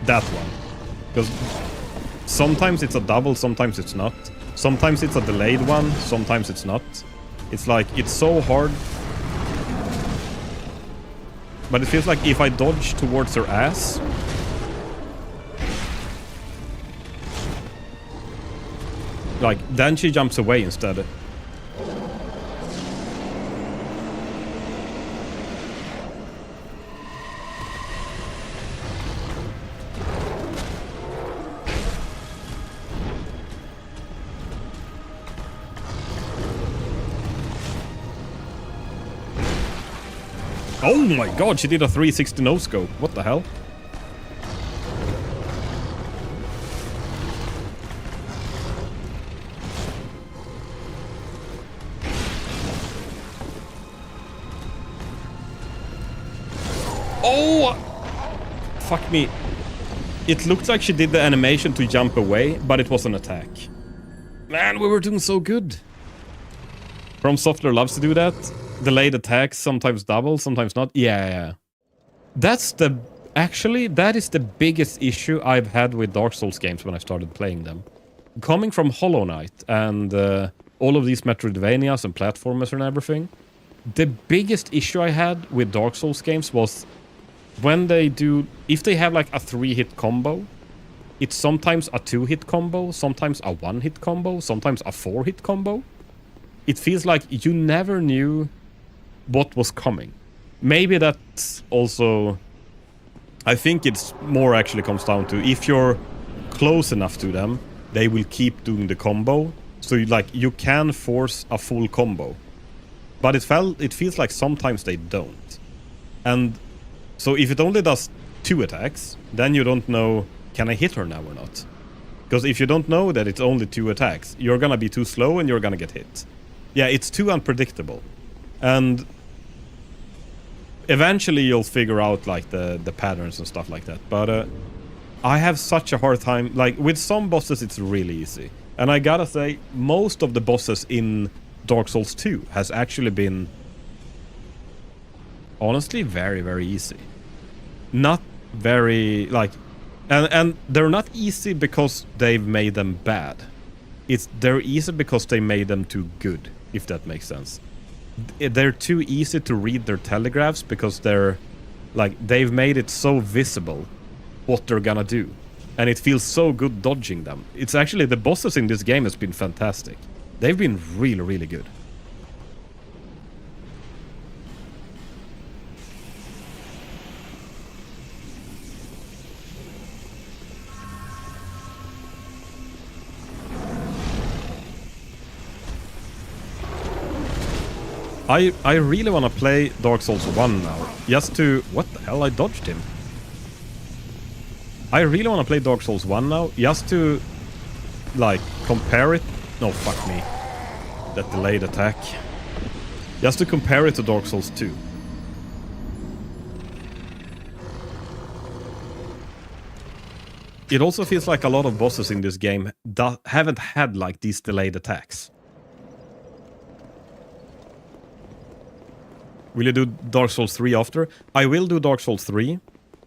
That one. Because sometimes it's a double, sometimes it's not. Sometimes it's a delayed one, sometimes it's not. It's like, it's so hard. But it feels like if I dodge towards her ass... Like, then she jumps away instead. Oh my god, she did a 360 no-scope. What the hell? Oh! Fuck me. It looked like she did the animation to jump away, but it was an attack. Man, we were doing so good. From Software loves to do that. Delayed attacks, sometimes double, sometimes not. Yeah. That's the... Actually, that is the biggest issue I've had with Dark Souls games when I started playing them. coming from Hollow Knight and all of these Metroidvanias and platformers and everything, the biggest issue I had with Dark Souls games was when they do, if they have like a 3-hit combo, it's sometimes a 2-hit combo, sometimes a 1-hit combo, sometimes a 4-hit combo. It feels like you never knew what was coming. Maybe that's also, I think it's more actually comes down to if you're close enough to them, they will keep doing the combo. So you can force a full combo. But it feels like sometimes they don't. And so if it only does 2 attacks, then you don't know, can I hit her now or not? Because if you don't know that it's only 2 attacks, you're gonna be too slow and you're gonna get hit. Yeah, it's too unpredictable. And eventually you'll figure out like the patterns and stuff like that. But I have such a hard time, like with some bosses it's really easy. And I gotta say, most of the bosses in Dark Souls 2 has actually been honestly very, very easy. Not very, like, and they're not easy because they've made them bad. They're easy because they made them too good, if that makes sense. They're too easy to read their telegraphs because they've made it so visible what they're gonna do. And it feels so good dodging them. It's actually, the bosses in this game has been fantastic. They've been really, really good. I really want to play Dark Souls 1 now. Just to... What the hell? I dodged him. I really want to play Dark Souls 1 now. Just to... like, compare it... No, fuck me. That delayed attack. Just to compare it to Dark Souls 2. It also feels like a lot of bosses in this game haven't had like these delayed attacks. Will you do Dark Souls 3 after? I will do Dark Souls 3,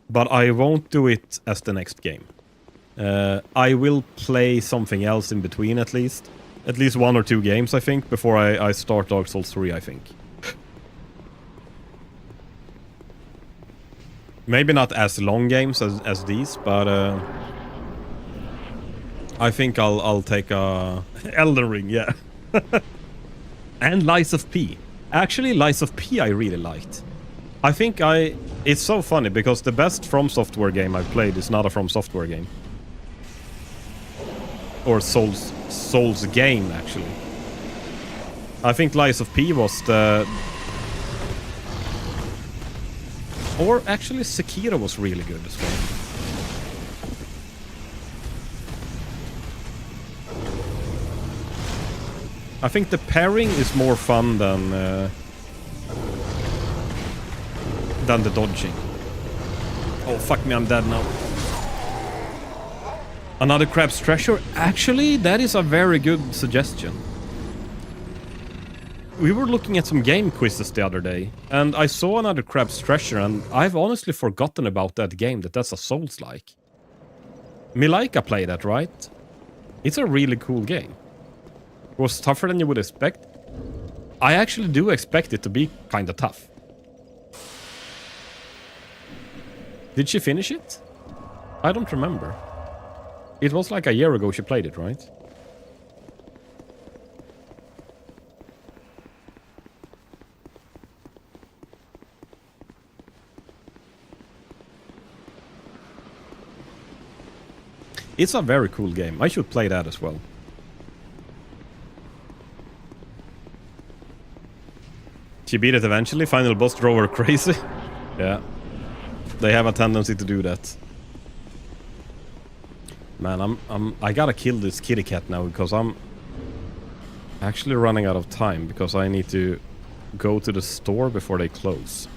but I won't do it as the next game. I will play something else in between at least. At least 1 or 2 games, I think, before I start Dark Souls 3, I think. Maybe not as long games as these, but I think I'll take Elden Ring, yeah. And Lies of P. Actually, Lies of P I really liked. I think it's so funny because the best From Software game I've played is not a From Software game. Or Souls game, actually. I think Lies of P was the... Or actually Sekiro was really good as well. I think the pairing is more fun than the dodging. Oh, fuck me, I'm dead now. Another Crab's Treasure? Actually, that is a very good suggestion. We were looking at some game quizzes the other day, and I saw another Crab's Treasure, and I've honestly forgotten about that game, that's a Souls-like. Milaika played that, right? It's a really cool game. It was tougher than you would expect. I actually do expect it to be kinda tough. Did she finish it? I don't remember. It was like a year ago she played it, right? It's a very cool game. I should play that as well. She beat it eventually. Final boss drove her crazy. Yeah. They have a tendency to do that. Man, I gotta kill this kitty cat now because I'm actually running out of time because I need to go to the store before they close.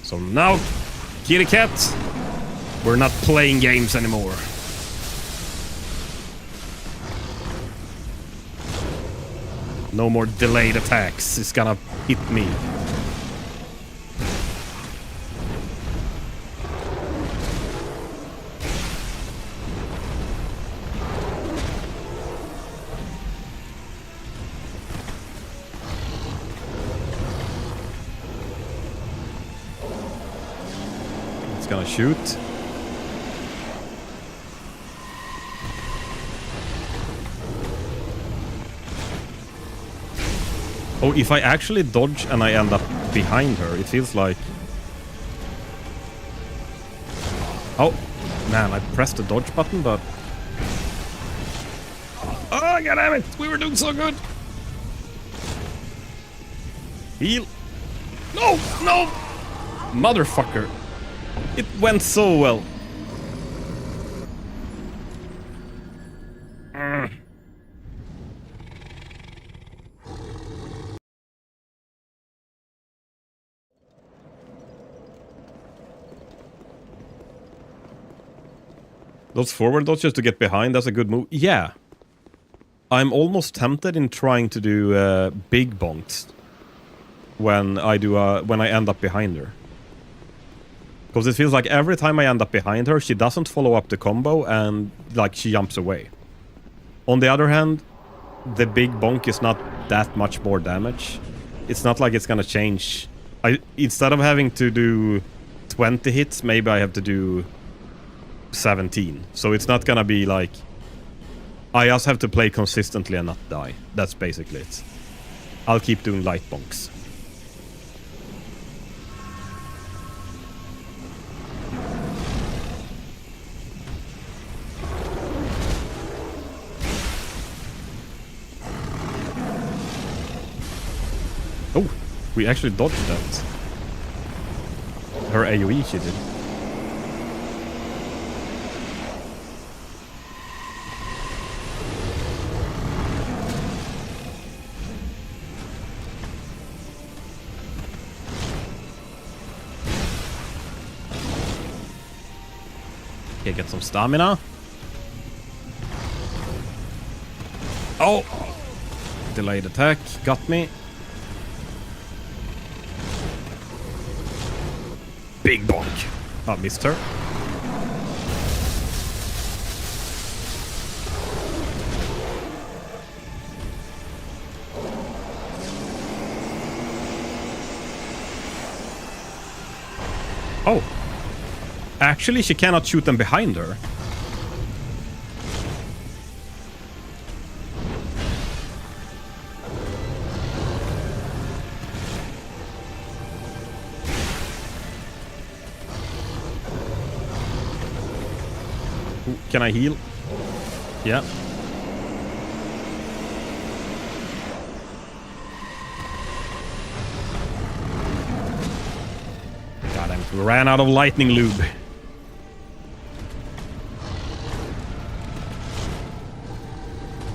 So now, kitty cat, we're not playing games anymore. No more delayed attacks. It's gonna hit me. It's gonna shoot. Oh, if I actually dodge and I end up behind her, it feels like... Oh, man, I pressed the dodge button, but... Oh, god damn it! We were doing so good! Heal! No! No! Motherfucker! It went so well. Those forward dodges to get behind, that's a good move. Yeah. I'm almost tempted in trying to do big bonks when I end up behind her. Because it feels like every time I end up behind her, she doesn't follow up the combo and like she jumps away. On the other hand, the big bonk is not that much more damage. It's not like it's gonna change. Instead of having to do 20 hits, maybe I have to do 17. So it's not gonna be like... I just have to play consistently and not die. That's basically it. I'll keep doing light bonks. Oh, we actually dodged that. Her AoE she did. Okay, get some stamina. Oh! Delayed attack. Got me. Big bonk. I missed her. Oh. Actually, she cannot shoot them behind her. Ooh, can I heal? Yeah. God damn it, we ran out of lightning lube.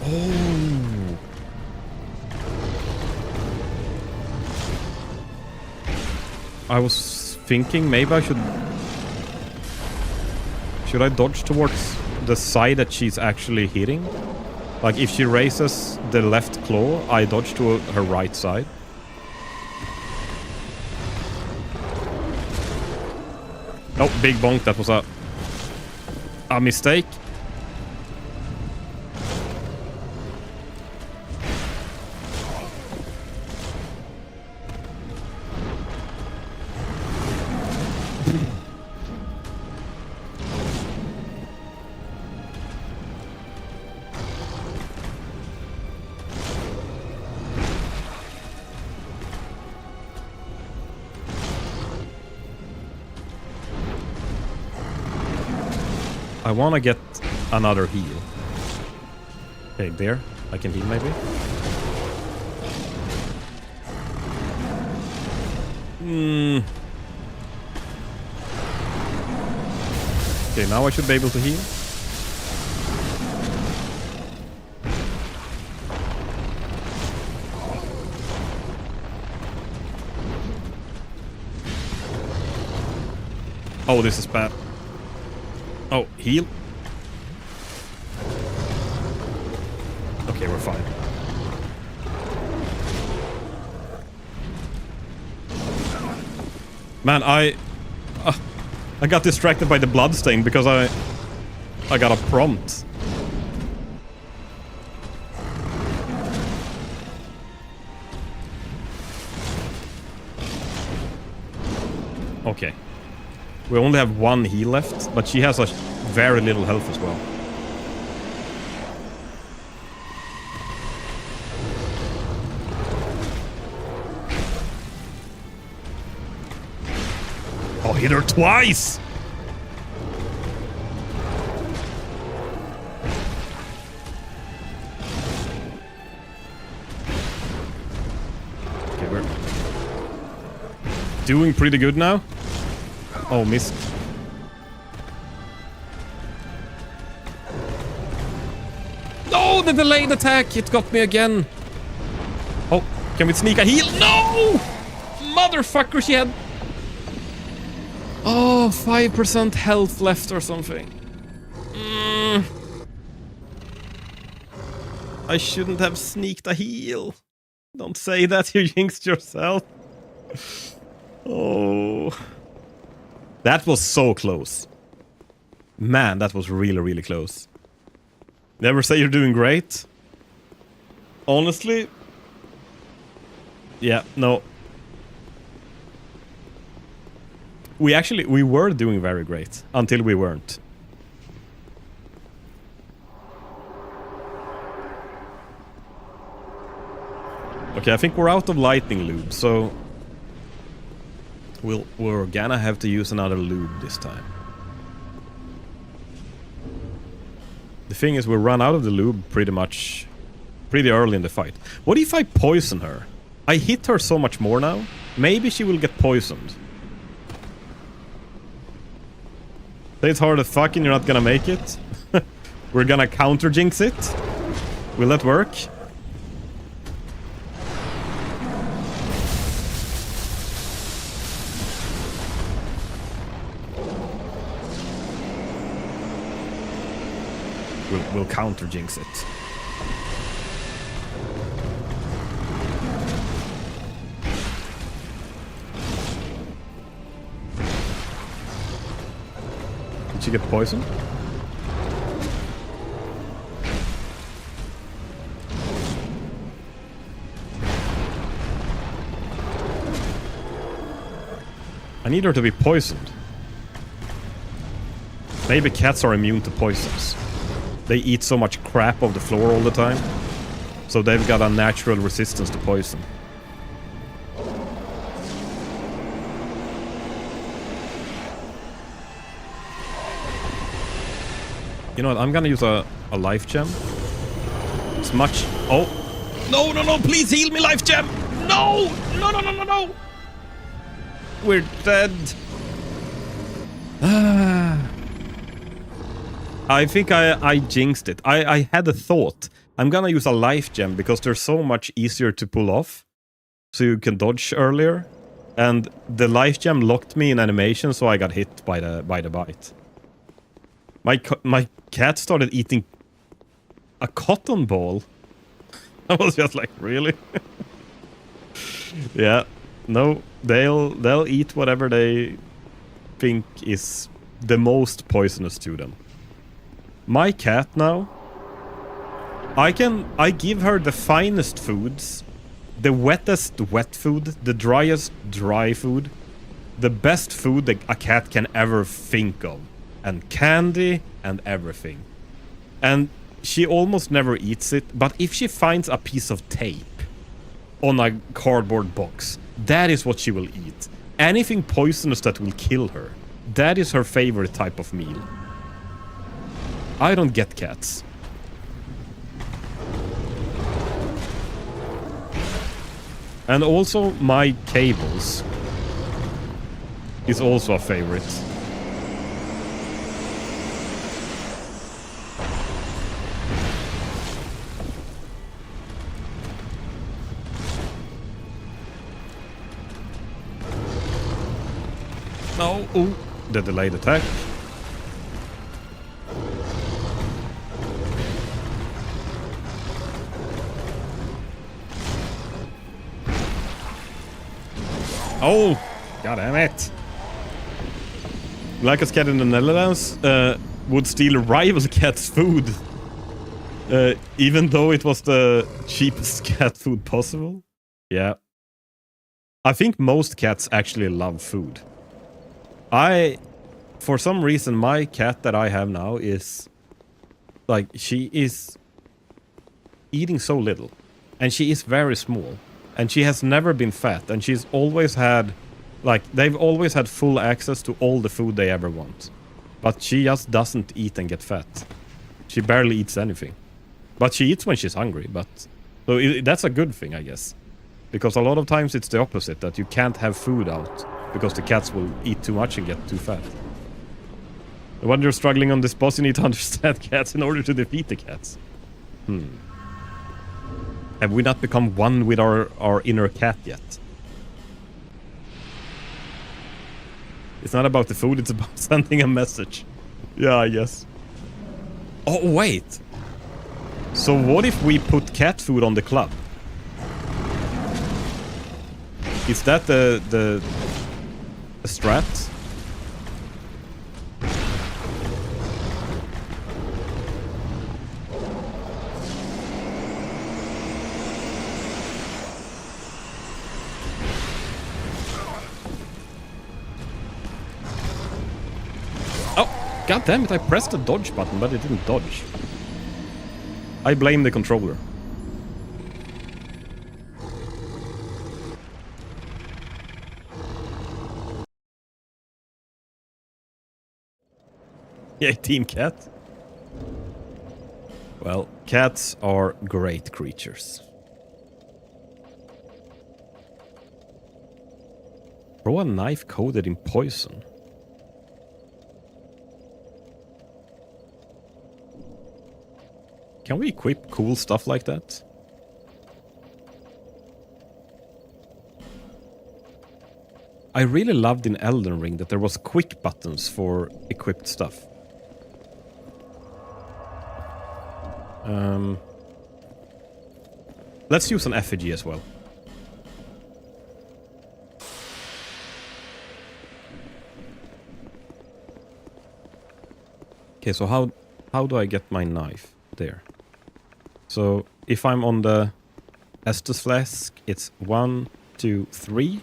Oh. I was thinking maybe I should I dodge towards the side that she's actually hitting? Like if she raises the left claw, I dodge to her right side. Oh, big bonk, that was a mistake. I want to get another heal. Okay, there. I can heal maybe. Okay, now I should be able to heal. Oh, this is bad. Oh, heal. Okay, we're fine. Man, I got distracted by the bloodstain because I got a prompt. Okay. We only have one heal left, but she has a very little health as well. Oh, hit her twice! Okay, we're doing pretty good now. Oh, missed. No, the delayed attack! It got me again. Oh, can we sneak a heal? No! Motherfucker, she had... Oh, 5% health left or something. I shouldn't have sneaked a heal. Don't say that, you jinxed yourself. Oh... That was so close. Man, that was really, really close. Never say you're doing great. Honestly. Yeah, no. We were doing very great. Until we weren't. Okay, I think we're out of lightning lube, so... We're gonna have to use another lube this time. The thing is, we run out of the lube pretty early in the fight. What if I poison her? I hit her so much more now. Maybe she will get poisoned. Say it's hard as fuck and you're not gonna make it. We're gonna counter jinx it. Will that work? We'll counter jinx it. Did she get poisoned? I need her to be poisoned. Maybe cats are immune to poisons. They eat so much crap off the floor all the time. So they've got a natural resistance to poison. You know what? I'm gonna use a life gem. It's much... Oh! No, no, no! Please heal me, life gem! No! No, no, no, no, no! We're dead. I think I jinxed it. I had a thought. I'm gonna use a life gem because they're so much easier to pull off. So you can dodge earlier. And the life gem locked me in animation, so I got hit by the bite. My cat started eating a cotton ball. I was just like, really? Yeah. No, they'll eat whatever they think is the most poisonous to them. My cat now, I give her the finest foods, the wettest wet food, the driest dry food, the best food that a cat can ever think of, and candy and everything. And she almost never eats it, but if she finds a piece of tape on a cardboard box, that is what she will eat. Anything poisonous that will kill her, that is her favorite type of meal. I don't get cats. And also my cables is also a favorite. No, ooh, the delayed attack. Oh, God damn it. Blackest cat in the Netherlands would steal rival cat's food. Even though it was the cheapest cat food possible. Yeah. I think most cats actually love food. For some reason, my cat that I have now is... Like, she is eating so little. And she is very small. And she has never been fat. And she's always had... Like, they've always had full access to all the food they ever want. But she just doesn't eat and get fat. She barely eats anything. But she eats when she's hungry, but... So that's a good thing, I guess. Because a lot of times it's the opposite, that you can't have food out. Because the cats will eat too much and get too fat. When you're struggling on this boss, you need to understand cats in order to defeat the cats. Have we not become one with our inner cat yet? It's not about the food, it's about sending a message. Yeah, I guess. Oh, wait. So what if we put cat food on the club? Is that the strat? Oh, god damn it, I pressed the dodge button, but it didn't dodge. I blame the controller. Yeah, team cat. Well, cats are great creatures. Throw a knife coated in poison. Can we equip cool stuff like that? I really loved in Elden Ring that there was quick buttons for equipped stuff. Let's use an effigy as well. Okay, so how do I get my knife? There. So if I'm on the Estus Flask, it's 1, 2, 3.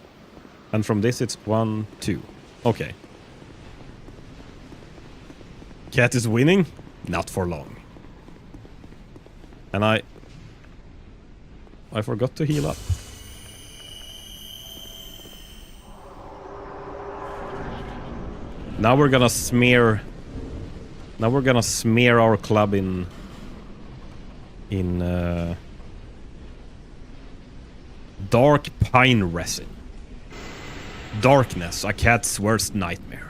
And from this it's 1, 2. Okay. Cat is winning? Not for long. And I forgot to heal up. Now we're gonna smear... Now we're gonna smear our club in dark pine resin. Darkness, a cat's worst nightmare.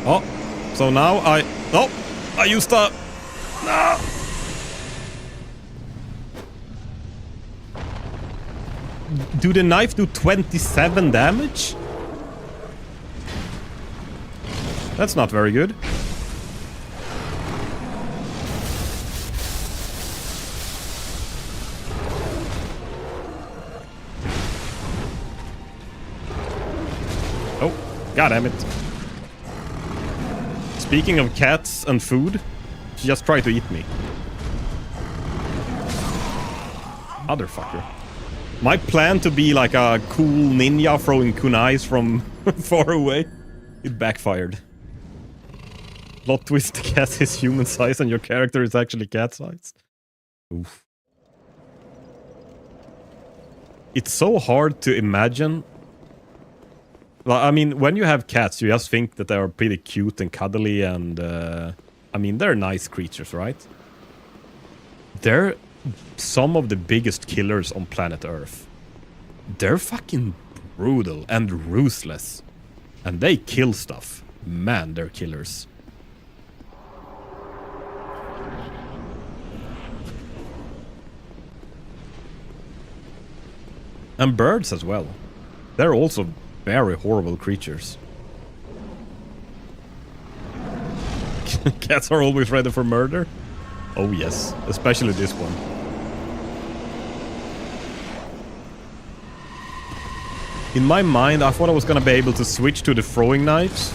Oh, so now I used a... No! Do the knife do 27 damage? That's not very good. Oh, god damn it. Speaking of cats and food, she just tried to eat me. Motherfucker. My plan to be like a cool ninja throwing kunais from far away, it backfired. Plot twist, the cat is human size and your character is actually cat size. Oof. It's so hard to imagine. Well, I mean, when you have cats, you just think that they are pretty cute and cuddly and... I mean, they're nice creatures, right? They're some of the biggest killers on planet Earth. They're fucking brutal and ruthless. And they kill stuff. Man, they're killers. And birds as well. They're also very horrible creatures. Cats are always ready for murder? Oh yes, especially this one. In my mind, I thought I was gonna be able to switch to the throwing knives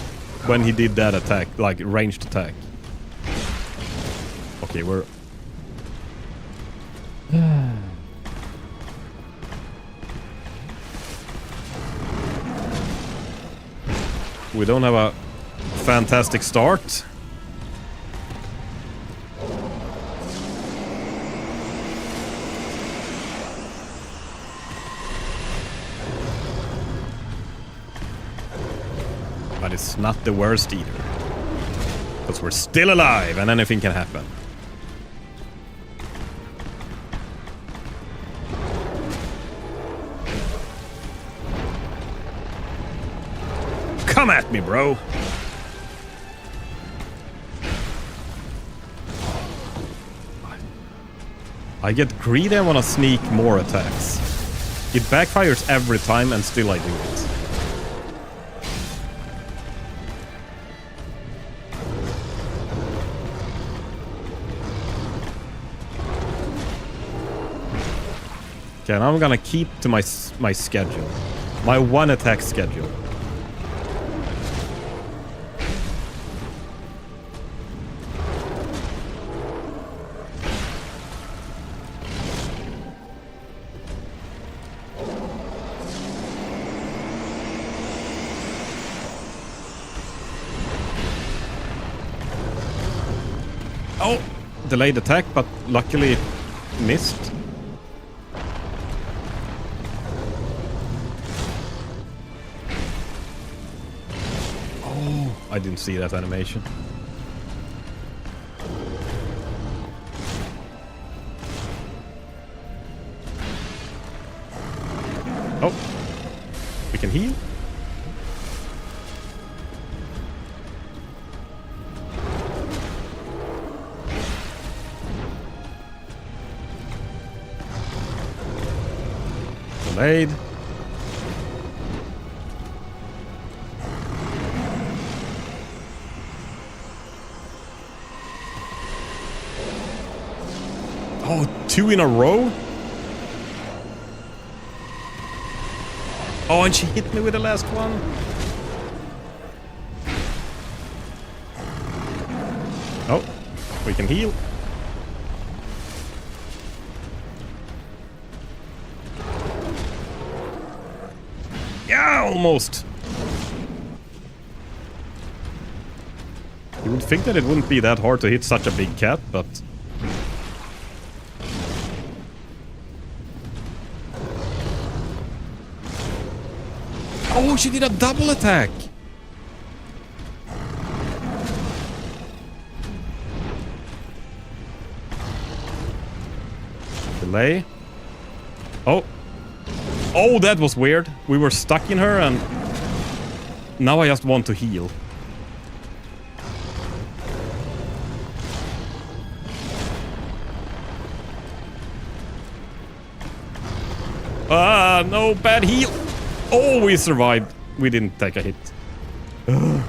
when he did that attack, like ranged attack. Okay, we're... We don't have a fantastic start. But it's not the worst either. Because we're still alive and anything can happen. Come at me, bro. I get greedy and want to sneak more attacks. It backfires every time and still I do it. Okay, now I'm gonna keep to my schedule. My one attack schedule. Oh! Delayed attack, but luckily it missed. Oh, I didn't see that animation. Oh! We can heal? Delayed. Oh, 2 in a row? Oh, and she hit me with the last one. Oh, we can heal. Yeah, almost. You would think that it wouldn't be that hard to hit such a big cat, but... Oh, she did a double attack! Delay. Oh. Oh, that was weird. We were stuck in her and... Now I just want to heal. Ah, no, bad heal. Oh, we survived. We didn't take a hit. Come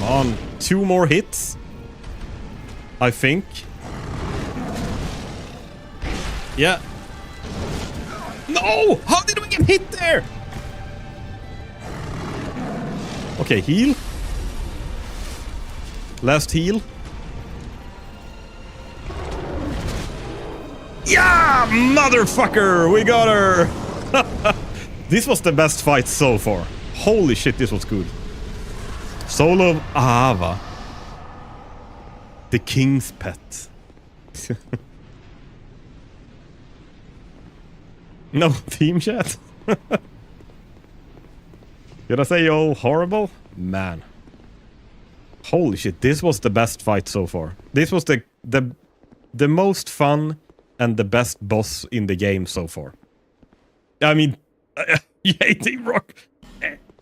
on, 2 more hits. I think. Yeah. No! How did we get hit there? Okay, heal. Last heal. Yeah, motherfucker! We got her! This was the best fight so far. Holy shit, this was good. Soul of Ahava. The king's pet. No team chat? Did I say oh horrible? Man. Holy shit, this was the best fight so far. This was the most fun and the best boss in the game so far. I mean, yay, Team Rock!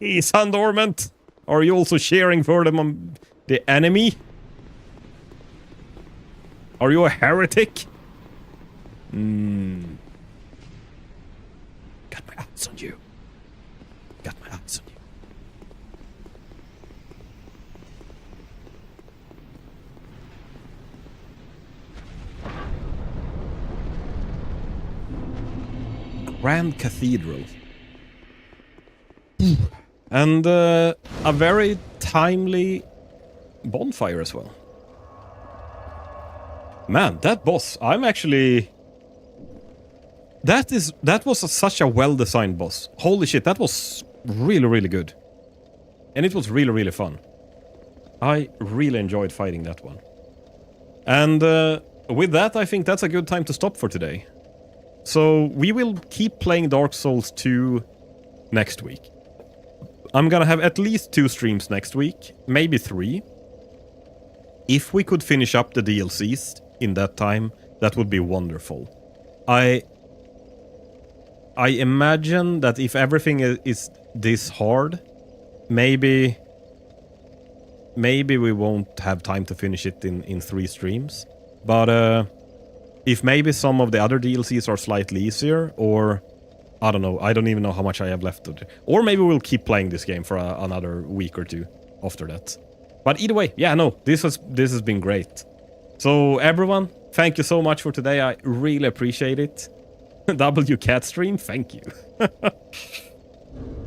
Hey, Sandorment! Are you also cheering for them The enemy? Are you a heretic? Got my eyes on you. Got my eyes on you. Grand Cathedral. And a very timely bonfire as well. Man, that boss, I'm actually... That was such a well-designed boss. Holy shit, that was really, really good. And it was really, really fun. I really enjoyed fighting that one. And with that, I think that's a good time to stop for today. So we will keep playing Dark Souls 2 next week. I'm gonna have at least 2 streams next week, maybe 3. If we could finish up the DLCs in that time, that would be wonderful. I imagine that if everything is this hard, maybe we won't have time to finish it in 3 streams. But if maybe some of the other DLCs are slightly easier, or I don't know, I don't even know how much I have left to do. Or maybe we'll keep playing this game for another week or 2 after that. But either way, yeah, no, this has been great. So everyone, thank you so much for today. I really appreciate it. WCat stream, thank you.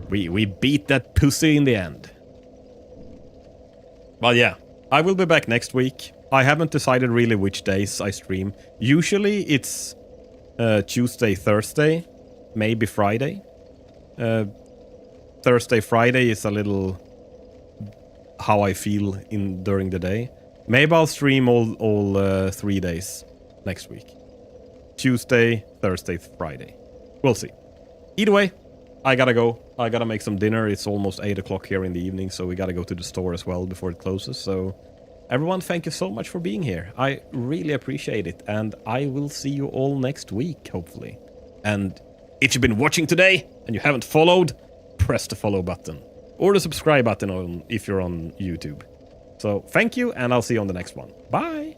we beat that pussy in the end. But yeah, I will be back next week. I haven't decided really which days I stream. Usually it's Tuesday, Thursday, maybe Friday. Thursday, Friday is a little how I feel during the day. Maybe I'll stream all 3 days next week. Tuesday, Thursday, Friday. We'll see. Either way, I gotta go. I gotta make some dinner. It's almost 8 o'clock here in the evening, so we gotta go to the store as well before it closes. So everyone, thank you so much for being here. I really appreciate it, and I will see you all next week, hopefully. And if you've been watching today and you haven't followed, press the follow button. Or the subscribe button if you're on YouTube. So thank you, and I'll see you on the next one. Bye!